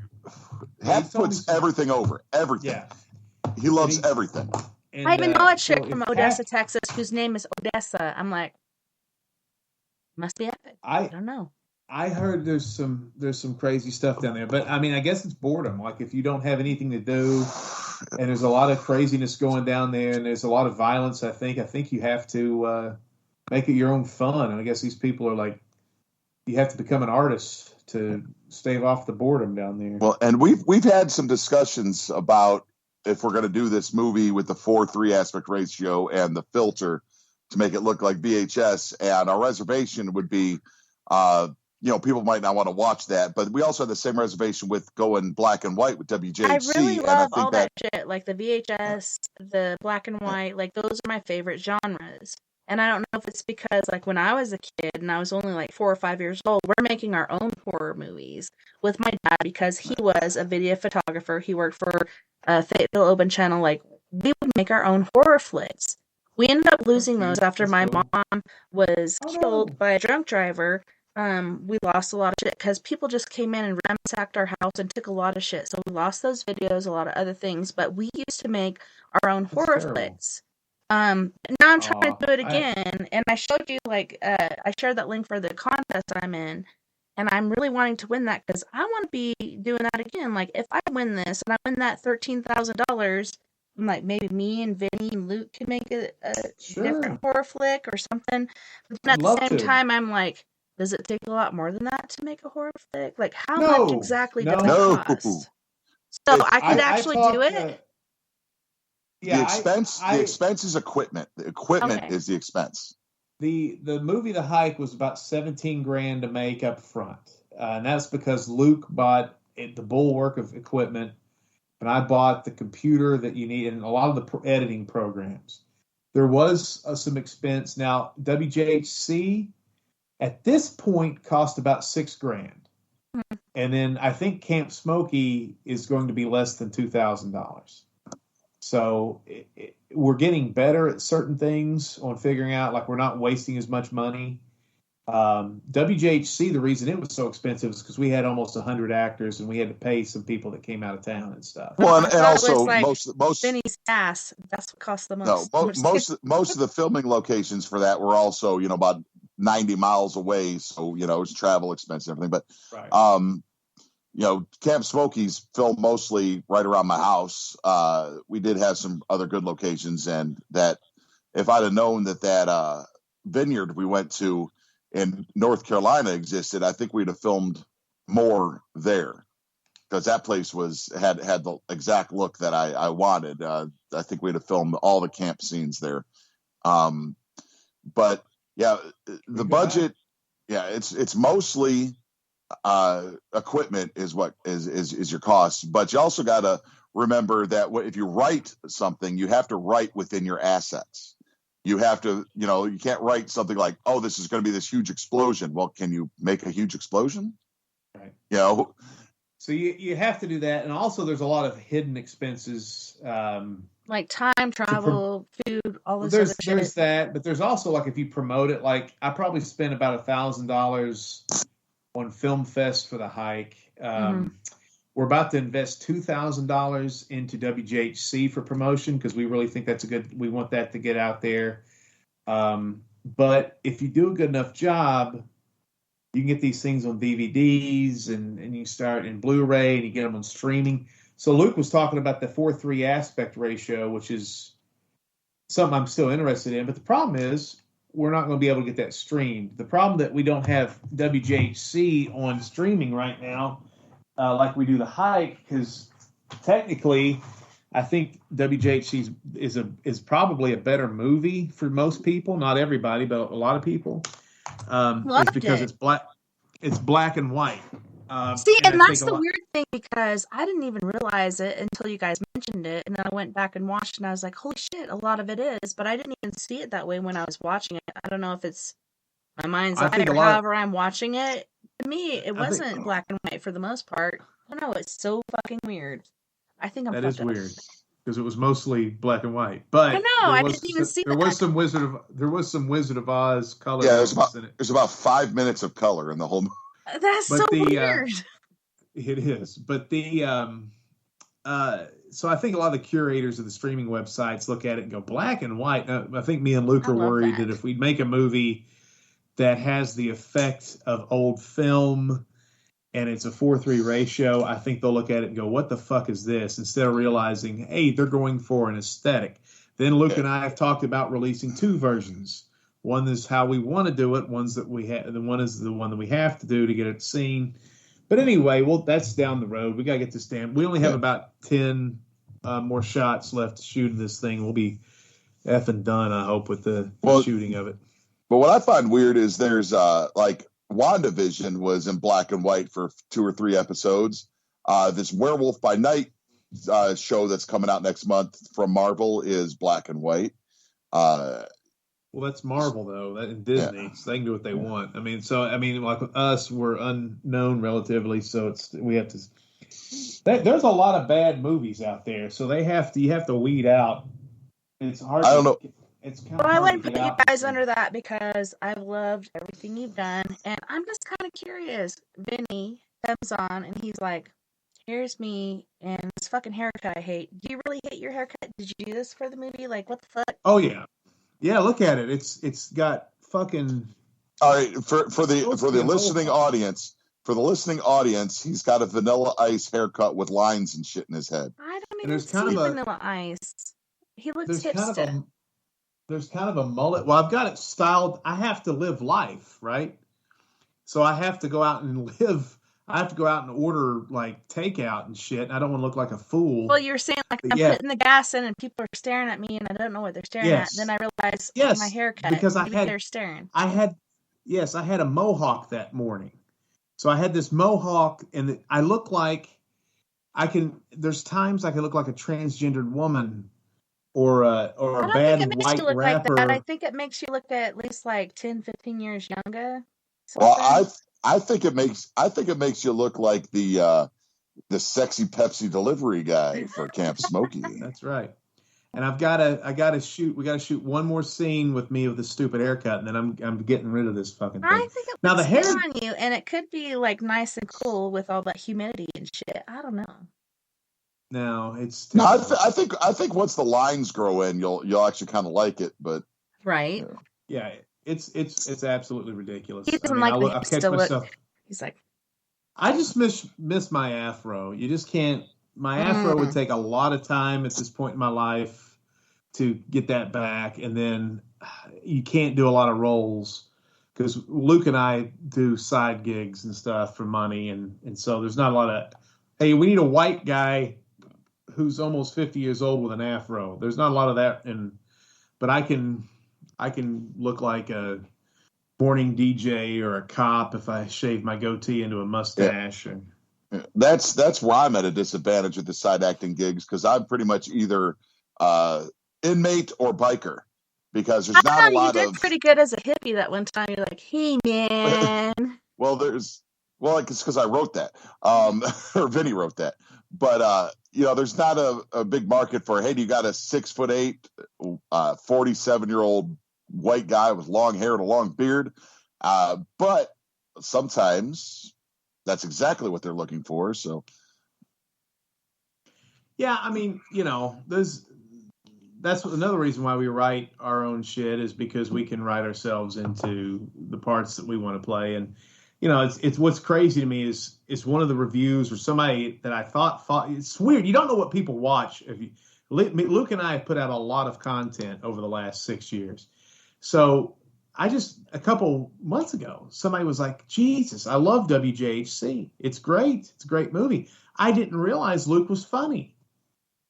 Hack puts everything over. Everything. Yeah. He loves everything. And, I even know a chick from Odessa, Texas, whose name is Odessa. I'm like, must be epic. I don't know. I heard there's some crazy stuff down there, but I mean, I guess it's boredom. Like if you don't have anything to do, and there's a lot of craziness going down there, and there's a lot of violence. I think you have to make it your own fun. And I guess these people are like, you have to become an artist to stave off the boredom down there. Well, and we've had some discussions about if we're going to do this movie with the 4:3 aspect ratio and the filter to make it look like VHS, and our reservation would be, you know, people might not want to watch that, but we also have the same reservation with going black and white with WJC. I really love all that shit, like the VHS, the black and white, like those are my favorite genres. And I don't know if it's because, like, when I was a kid and I was only like 4 or 5 years old, we're making our own horror movies with my dad because he was a video photographer. He worked for Fayetteville Open Channel. Like, we would make our own horror flicks. We ended up losing those after my mom was killed by a drunk driver. We lost a lot of shit because people just came in and ransacked our house and took a lot of shit. So we lost those videos, a lot of other things. But we used to make our own horror flicks. Now I'm trying to do it again, and I showed you, like, I shared that link for the contest I'm in, and I'm really wanting to win that because I want to be doing that again. Like, if I win this and I win that $13,000, I'm like, maybe me and Vinny and Luke can make a different horror flick or something. But then at the same time, I'm like, does it take a lot more than that to make a horror flick? Like, how much exactly does it cost? So I could actually do it. Yeah, the expense is equipment. The equipment is the expense. The movie The Hike was about $17,000 to make up front, and that's because Luke bought the bulwark of equipment, and I bought the computer that you need and a lot of the editing programs. There was some expense. Now WJHC at this point cost about $6,000, and then I think Camp Smokey is going to be less than $2,000. So we're getting better at certain things on figuring out, like, we're not wasting as much money. WJHC, the reason it was so expensive is because we had almost 100 actors and we had to pay some people that came out of town and stuff. Well, and So it was also like most Vinny's ass. That's what cost the no most. most of the filming locations for that were also about 90 miles away, so it's travel expense and everything. But Right. Camp Smoky's filmed mostly right around my house. We did have some other good locations, and that if I'd have known that vineyard we went to in North Carolina existed, I think we'd have filmed more there, because that place had the exact look that I wanted. I think we'd have filmed all the camp scenes there. But yeah, the budget, it's mostly equipment is what is your cost, but you also got to remember that if you write something, you have to write within your assets. You have to, you can't write something like, oh, this is going to be this huge explosion. Well, can you make a huge explosion? Right. So you have to do that, and also there's a lot of hidden expenses. Like time, travel, food, all this other shit. There's that, but there's also, like, if you promote it, like I probably spent about $1,000 on Film Fest for the hike. We're about to invest $2,000 into WJHC for promotion because we really think we want that to get out there. But if you do a good enough job, you can get these things on DVDs and you start in Blu-ray and you get them on streaming. So Luke was talking about the 4:3 aspect ratio, which is something I'm still interested in. But the problem is we're not going to be able to get that streamed. The problem that we don't have WJHC on streaming right now, like we do the hike, because technically I think WJHC is probably a better movie for most people, not everybody, but a lot of people. It's because it's black and white. See, and that's the weird thing, because I didn't even realize it until you guys mentioned it, and then I went back and watched, and I was like, holy shit, a lot of it is, but I didn't even see it that way when I was watching it. I don't know if it's my mind's eye or however I'm watching it. To me, it wasn't black and white for the most part. I don't know, it's so fucking weird. I think that is weird, because it was mostly black and white. But I know, I didn't even see there was some Wizard of Oz color. Yeah, there's about 5 minutes of color in the whole movie. That's so weird. It is, but so I think a lot of the curators of the streaming websites look at it and go black and white. I think me and Luke are worried that if we make a movie that has the effect of old film and it's a 4:3 ratio, I think they'll look at it and go, what the fuck is this? Instead of realizing, hey, they're going for an aesthetic. Then Luke and I have talked about releasing two versions. One is how we want to do it. One's that we have. The one is the one that we have to do to get it seen. But anyway, that's down the road. We got to get this damn. We only have about 10 more shots left to shoot in this thing. We'll be effing done, I hope, with the shooting of it. But what I find weird is there's like WandaVision was in black and white for 2 or 3 episodes. This Werewolf by Night show that's coming out next month from Marvel is black and white. Well, that's Marvel, though, and Disney, so they can do what they want. I mean, like with us, we're unknown relatively, so we have to. There's a lot of bad movies out there, so you have to weed out. It's hard. I don't know. It's kind Well, of. I wouldn't put you guys under that because I've loved everything you've done, and I'm just kind of curious. Vinny comes on, and he's like, "Here's me and this fucking haircut I hate. Do you really hate your haircut? Did you do this for the movie? Like, what the fuck?" Oh yeah. Yeah, look at it. It's got fucking. All right, for the listening audience, he's got a Vanilla Ice haircut with lines and shit in his head. I don't even see Vanilla Ice. He looks hipster. There's kind of a mullet. Well, I've got it styled. I have to live life, right? So I have to go out and live. I have to go out and order like takeout and shit. I don't want to look like a fool. Well, you're saying like I'm putting the gas in and people are staring at me and I don't know what they're staring at. Then I realize my haircut because they're staring. I had a mohawk that morning. So I had this mohawk and I look like there's times I can look like a transgendered woman or a bad white rapper. Like that. I think it makes you look at least like 10, 15 years younger. Well, I think it makes you look like the sexy Pepsi delivery guy for Camp Smokey. That's right. And I gotta shoot. We gotta shoot one more scene with me with this stupid haircut, and then I'm getting rid of this fucking thing. I think it Now the looks hair good on you, and it could be like nice and cool with all that humidity and shit. I don't know. No, it's No, I think once the lines grow in, you'll actually kind of like it. But Right. yeah, it's absolutely ridiculous. He doesn't I mean, like I'll the catch hipster look. myself. He's like, I just miss my afro. You just can't. My afro would take a lot of time at this point in my life to get that back, and then you can't do a lot of roles because Luke and I do side gigs and stuff for money, and so there's not a lot of, hey, we need a white guy who's almost 50 years old with an afro. There's not a lot of that, but I can look like a morning DJ or a cop if I shave my goatee into a mustache. Yeah. That's where I'm at a disadvantage with the side acting gigs, because I'm pretty much either inmate or biker, because there's not a lot you did of. pretty good as a hippie that one time. You're like, hey man. It's because I wrote that, or Vinnie wrote that. But there's not a big market for, hey, do you got a 6'8", 47-year-old white guy with long hair and a long beard? But sometimes that's exactly what they're looking for. So, yeah, I mean, that's another reason why we write our own shit, is because we can write ourselves into the parts that we want to play. And it's what's crazy to me is it's one of the reviews or somebody that I thought it's weird. You don't know what people watch. Luke and I have put out a lot of content over the last 6 years. So a couple months ago, somebody was like, Jesus, I love WJHC. It's great. It's a great movie. I didn't realize Luke was funny.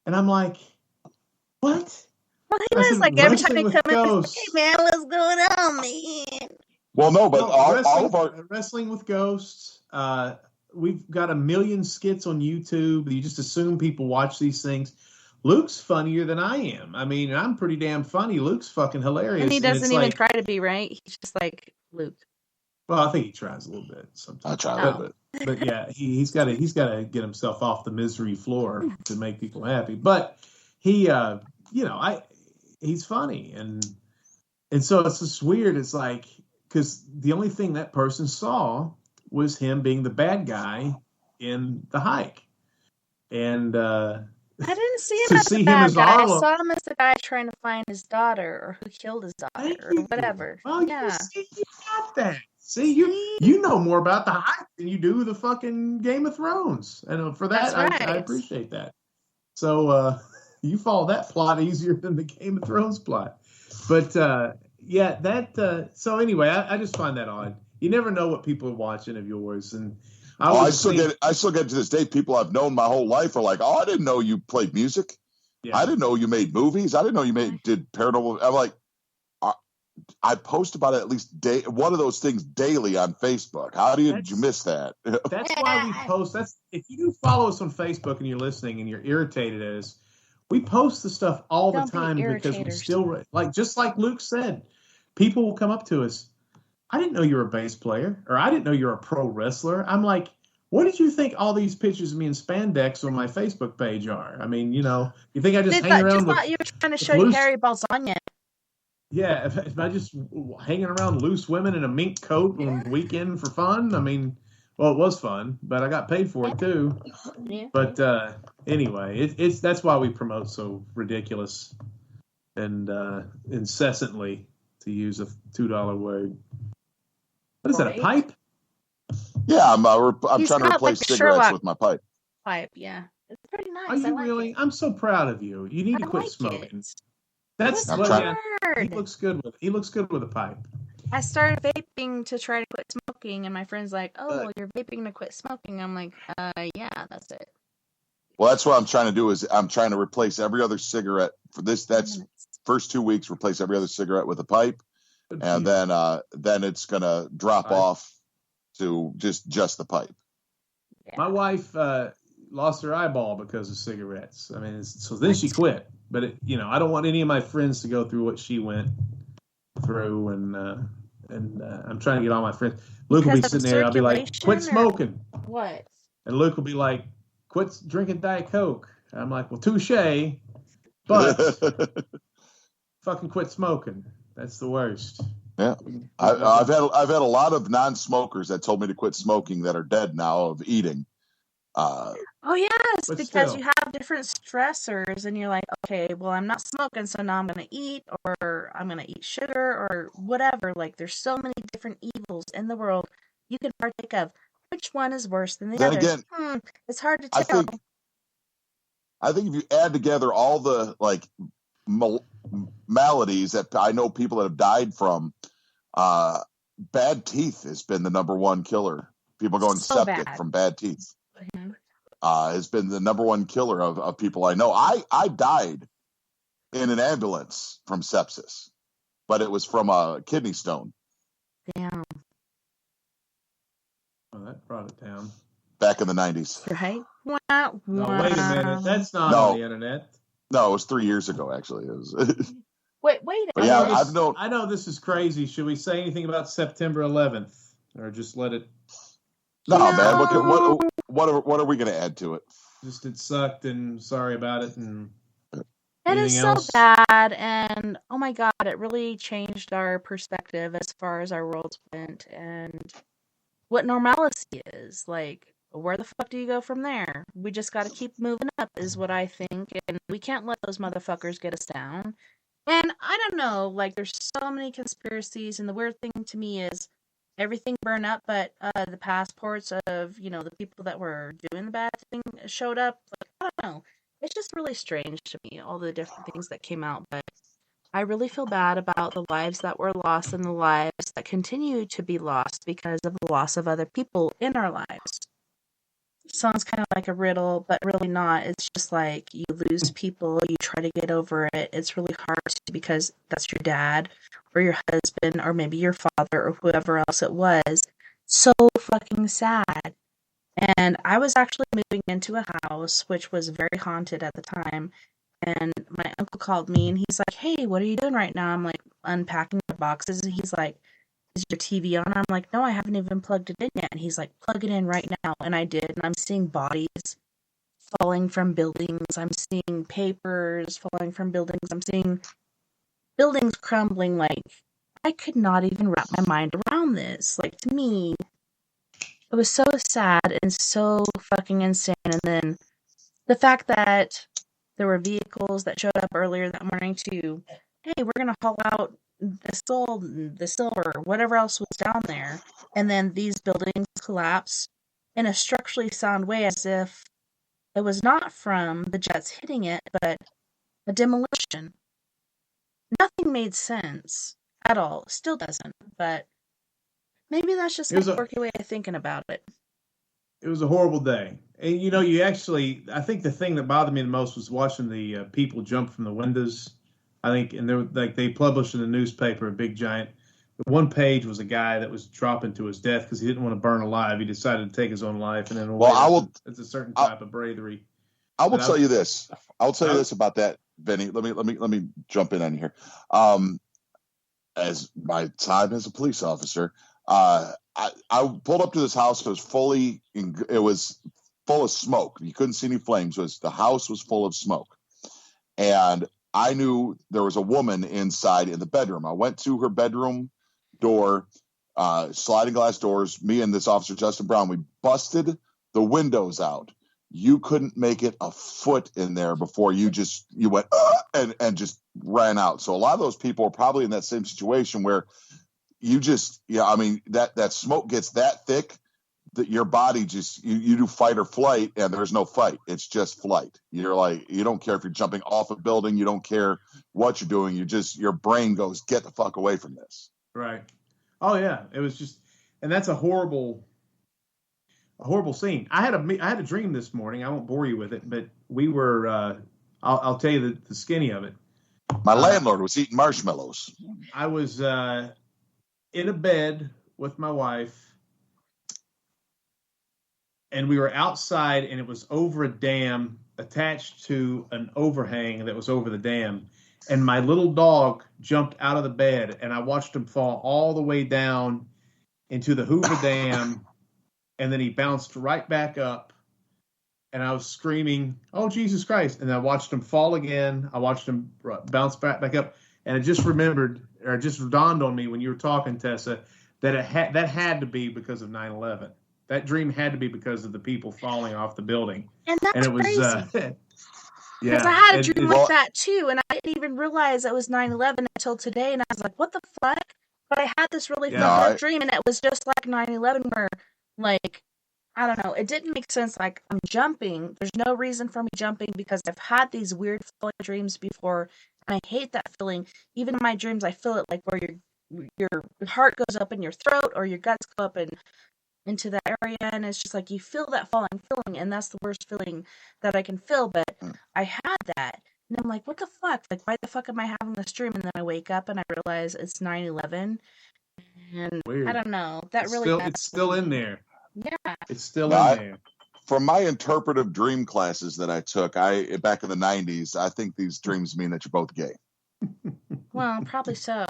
And I'm like, what? Well, he was like, every time he come in, he's like, hey man, what's going on, man? Well, no, but all of our Wrestling with Ghosts. We've got 1 million skits on YouTube. You just assume people watch these things. Luke's funnier than I am. I mean, I'm pretty damn funny. Luke's fucking hilarious. And he doesn't even try to be, right? He's just like Luke. Well, I think he tries a little bit sometimes. I try a little bit. But yeah, he's got to get himself off the misery floor to make people happy. But he, he's funny, and so it's just weird. It's like, because the only thing that person saw was him being the bad guy in The Hike, and I didn't see him as the bad guy. I saw him as the guy trying to find his daughter, or who killed his daughter, or whatever. Well, yeah, you got that. See, you know more about The Hike than you do the fucking Game of Thrones, and for that, right. I appreciate that. So you follow that plot easier than the Game of Thrones plot. But so anyway, I just find that odd. You never know what people are watching of yours, and I still get to this day. People I've known my whole life are like, "Oh, I didn't know you played music. Yeah. I didn't know you made movies. I didn't know you did paranormal." I'm like, I post about it at least one of those things daily on Facebook. How did you miss that? That's why we post. If you follow us on Facebook and you're listening and you're irritated at us, we post the stuff all the time because we still just like Luke said, people will come up to us. I didn't know you were a bass player, or I didn't know you were a pro wrestler. I'm like, what did you think all these pictures of me in spandex on my Facebook page are? I mean, you think I just hang around with... You were trying to show you Harry Balzania. Yeah, if I just hanging around loose women in a mink coat on the weekend for fun, I mean, well, it was fun, but I got paid for it too. Yeah. But anyway, that's why we promote so ridiculous and incessantly, to use a $2 word. What is that, a pipe? Yeah, I'm trying to replace cigarettes with my pipe. Pipe, yeah. It's pretty nice. Are you really? I'm so proud of you. You need to quit smoking. He looks good with it. He looks good with a pipe. I started vaping to try to quit smoking, and my friend's like, "Oh, well, you're vaping to quit smoking." I'm like, yeah, that's it." Well, that's what I'm trying to do. Is I'm trying to replace every other cigarette for this. That's first 2 weeks. Replace every other cigarette with a pipe, and then it's gonna drop off to just the pipe. Yeah. My wife lost her eyeball because of cigarettes. I mean, so then she quit. But I don't want any of my friends to go through what she went through, and I'm trying to get all my friends. Luke will be sitting there. I'll be like, "Quit smoking." What? And Luke will be like, "Quit drinking Diet Coke." And I'm like, "Well, touche." But fucking quit smoking. That's the worst. Yeah, I've had a lot of non-smokers that told me to quit smoking that are dead now of eating. Oh yes, But because still. you have different stressors, and you're like, okay, well, I'm not smoking, so now I'm gonna eat, or I'm gonna eat sugar, or whatever. Like, there's so many different evils in the world you can partake of. Which one is worse than the Then other? again, It's hard to I tell. think if you add together all the like maladies that I know people that have died from, bad teeth has been the number one killer. People going So septic bad. from bad teeth Mhm. has been the number one killer of people I know. I died in an ambulance from sepsis, but it was from a kidney stone Damn. Oh, that brought it down. back in the 90s. Right? Wah, No, wait a minute. wah. That's not No. on the internet. No, it was 3 years ago, actually. It was. Wait But a yeah, minute. I've known. I know this is crazy. Should we say anything about September 11th, or just let it? No, No. man. What are we going to add to it? Just it sucked, and sorry about it, and It is anything so else? bad, and oh my god, it really changed our perspective as far as our worlds went and what normalcy is. Like, where the fuck do you go from there? We just gotta keep moving up, is what I think, and we can't let those motherfuckers get us down. And I don't know, like, there's so many conspiracies, and the weird thing to me is everything burned up, but the passports of, the people that were doing the bad thing showed up. Like, I don't know. It's just really strange to me, all the different things that came out, but I really feel bad about the lives that were lost and the lives that continue to be lost because of the loss of other people in our lives. Sounds kind of like a riddle, but really not. It's just like you lose people, you try to get over it. It's really hard to, because that's your dad or your husband or maybe your father or whoever else it was. So fucking sad. And I was actually moving into a house which was very haunted at the time. And my uncle called me and he's like, hey, what are you doing right now? I'm like unpacking the boxes. And he's like, is your TV on? I'm like, no, I haven't even plugged it in yet. And he's like, plug it in right now. And I did. And I'm seeing bodies falling from buildings. I'm seeing papers falling from buildings. I'm seeing buildings crumbling. Like, I could not even wrap my mind around this. Like, to me, it was so sad and so fucking insane. And then the fact that there were vehicles that showed up earlier that morning to, hey, we're going to haul out the gold, the silver, whatever else was down there. And then these buildings collapse in a structurally sound way as if it was not from the jets hitting it, but a demolition. Nothing made sense at all. Still doesn't, but maybe that's just my quirky way of thinking about it. It was a horrible day. And you actually, I think the thing that bothered me the most was watching the people jump from the windows. I think, and they published in the newspaper a big giant. One page was a guy that was dropping to his death because he didn't want to burn alive. He decided to take his own life, and then it's a certain type of bravery. I will tell you this. I'll tell you this about that, Vinny. Let me jump in on here. As my time as a police officer, I pulled up to this house. It was full of smoke. You couldn't see any flames. The house was full of smoke, and I knew there was a woman inside in the bedroom. I went to her bedroom door, sliding glass doors. Me and this officer, Justin Brown, we busted the windows out. You couldn't make it a foot in there before you went and just ran out. So a lot of those people are probably in that same situation where that smoke gets that thick that your body just you do fight or flight, and there's no fight. It's just flight. You're like, you don't care if you're jumping off a building, you don't care what you're doing. your brain goes, get the fuck away from this. Right. Oh yeah. It was just, and that's a horrible scene. I had a dream this morning. I won't bore you with it, but we were. I'll tell you the skinny of it. My landlord was eating marshmallows. I was in a bed with my wife, and we were outside, and it was over a dam attached to an overhang that was over the dam. And my little dog jumped out of the bed, and I watched him fall all the way down into the Hoover Dam, and then he bounced right back up. and I was screaming, "Oh, Jesus Christ!" And I watched him fall again. I watched him bounce back up, and it just dawned on me when you were talking, Tessa, that that had to be because of 9/11. That dream had to be because of the people falling off the building, And that's it was crazy. yeah. Because I had a dream like that too, and I didn't even realize it was 9/11 until today, and I was like, "What the fuck?" But I had this really fucked up dream, and it was just like 9/11, where, like, I don't know, it didn't make sense. Like, I'm jumping. There's no reason for me jumping because I've had these weird flowing dreams before, and I hate that feeling. Even in my dreams, I feel it like where your heart goes up in your throat or your guts go up into that area, and it's just like you feel that falling feeling, and that's the worst feeling that I can feel. But I had that, and I'm like, what the fuck? Like, why the fuck am I having this dream? And then I wake up and I realize it's 9/11, and weird. I don't know. It's still in there. Yeah, it's still in there. From my interpretive dream classes that I took, back in the 90s, I think these dreams mean that you're both gay. Well, probably so.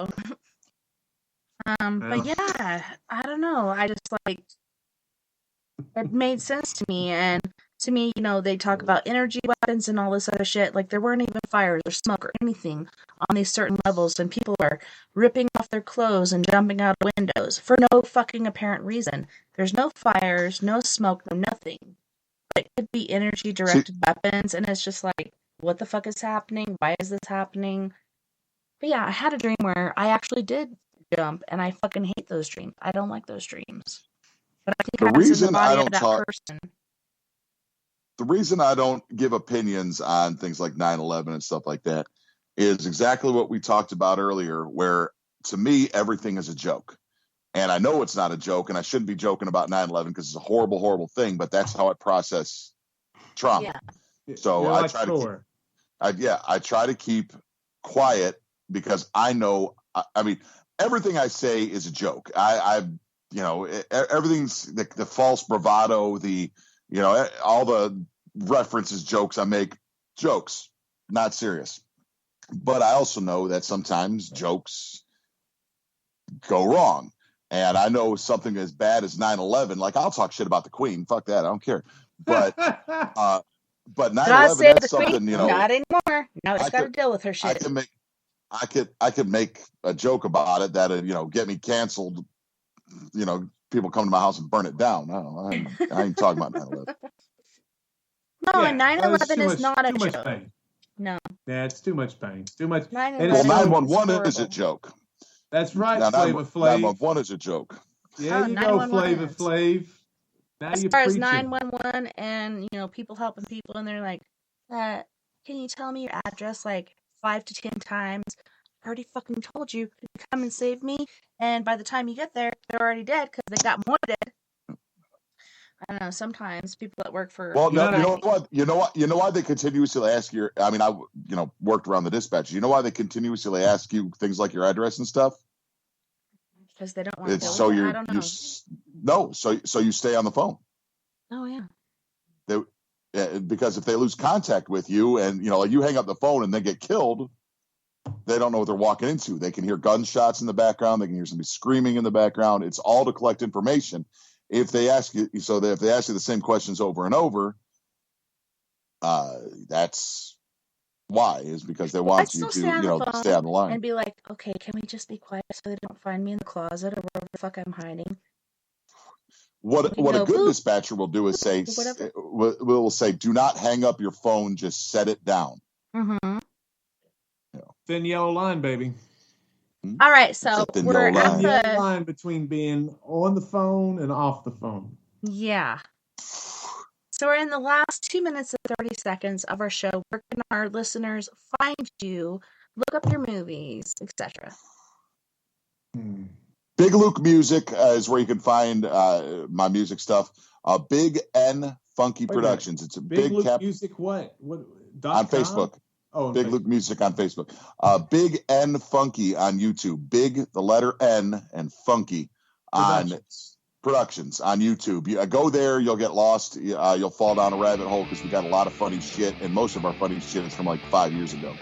But yeah, I don't know. I just like it made sense to me, and to me, they talk about energy weapons and all this other shit. Like, there weren't even fires or smoke or anything on these certain levels, and people are ripping off their clothes and jumping out of windows for no fucking apparent reason. There's no fires, no smoke, no nothing. But it could be energy-directed weapons, and it's just like, what the fuck is happening? Why is this happening? But yeah, I had a dream where I actually did jump, and I fucking hate those dreams. I don't like those dreams. But I think the reason I don't talk. Person. The reason I don't give opinions on things like 9/11 and stuff like that is exactly what we talked about earlier, where to me, everything is a joke. And I know it's not a joke, and I shouldn't be joking about 9/11 because it's a horrible, horrible thing, but that's how I process trauma. Yeah. So I try to keep quiet because I know, I mean, everything I say is a joke. Everything's the false bravado, all the references, jokes I make, jokes, not serious. But I also know that sometimes jokes go wrong. And I know something as bad as 9/11, like I'll talk shit about the Queen. Fuck that. I don't care. But 9/11, that's something, not anymore. Now it's got to deal with her shit. I could make a joke about it that, get me canceled. People come to my house and burn it down. I ain't talking about 9/11. No, 9/11 is not a joke. Pain. No. Yeah, it's too much pain. It's too much. 911 is a joke. That's right, Flavor Flav. 911 is a joke. Yeah, you go, Flavor Flav. Now as far as 911 and, people helping people, and they're like, can you tell me your address like 5 to 10 times? I already fucking told you. Come and save me. And by the time you get there, they're already dead because they got more dead. I don't know. Sometimes people that work for you know why they continuously ask your. I mean, I worked around the dispatch. You know why they continuously ask you things like your address and stuff? Because they don't want to. It's so I don't know. So you stay on the phone. Oh yeah. Because if they lose contact with you and you hang up the phone and then get killed, they don't know what they're walking into. They can hear gunshots in the background. They can hear somebody screaming in the background. It's all to collect information. If they ask you, if they ask you the same questions over and over, that's why, is because they want you to, stay on the line and be like, okay, can we just be quiet so they don't find me in the closet or wherever the fuck I'm hiding? What a good dispatcher will do is say, will say, do not hang up your phone, just set it down. Mm-hmm. Thin yellow line, baby. All right, so we're at the line between being on the phone and off the phone. Yeah. So we're in the last 2 minutes and 30 seconds of our show. Where can our listeners find you, look up your movies, etc.? Big Luke Music is where you can find my music stuff. Big N Funky Productions. It's a Big Luke Music. What? On Facebook. Oh, Big Luke Music on Facebook. Big N Funky on YouTube. Big, the letter N, and Funky on Productions on YouTube. You go there, you'll get lost. You'll fall down a rabbit hole because we got a lot of funny shit, and most of our funny shit is from like 5 years ago.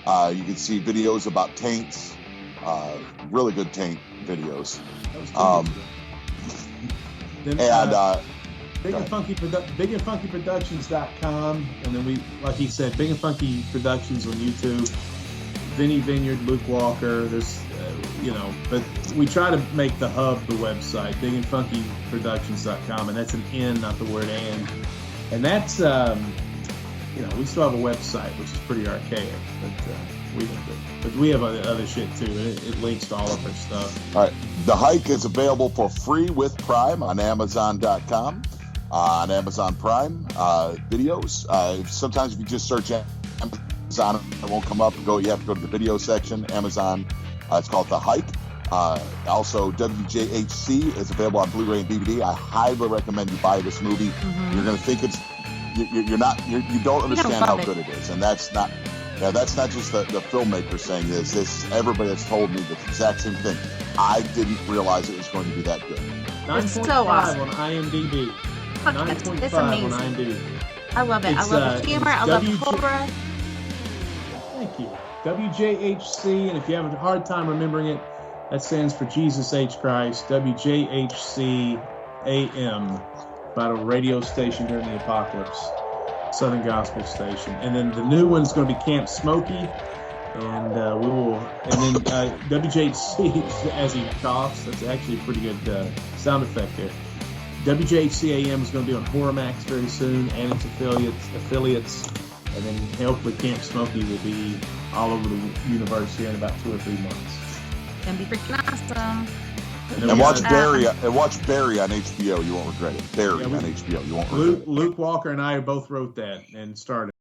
You can see videos about taints, really good taint videos. BigandFunkyProductions.com, and then we, like he said, Big and Funky Productions on YouTube. Vinnie Vineyard, Luke Walker. There's, but we try to make the hub the website, BigandFunkyProductions.com, and that's an N, not the word and. And that's, we still have a website, which is pretty archaic, but we have other shit too. It links to all of our stuff. All right. The Hike is available for free with Prime on Amazon.com, on Amazon Prime videos. Sometimes if you just search Amazon, it won't come up. You have to go to the video section. Amazon, it's called The Hike. Also, WJHC is available on Blu-ray and DVD. I highly recommend you buy this movie. Mm-hmm. You're going to think you don't understand how good it is, and that's not just the filmmaker saying this. Everybody has told me the exact same thing. I didn't realize it was going to be that good. 9.5 so awesome. on IMDb. 9.5 it's amazing. on IMDb. I love it. I love the humor. I love the Cobra. Thank you. WJHC, and if you have a hard time remembering it, that stands for Jesus H. Christ. WJHC AM, about a radio station during the apocalypse, Southern Gospel Station. And then the new one's going to be Camp Smokey, and then WJHC, as he coughs, that's actually a pretty good sound effect there. WJHC AM is going to be on Horror Max very soon, and its affiliates, and then hopefully Camp Smokey will be all over the universe here in about 2 or 3 months. Gonna be freaking awesome. And watch Barry. Watch Barry on HBO. You won't regret it. Barry on HBO. You won't regret it. Luke Walker and I both wrote that and started.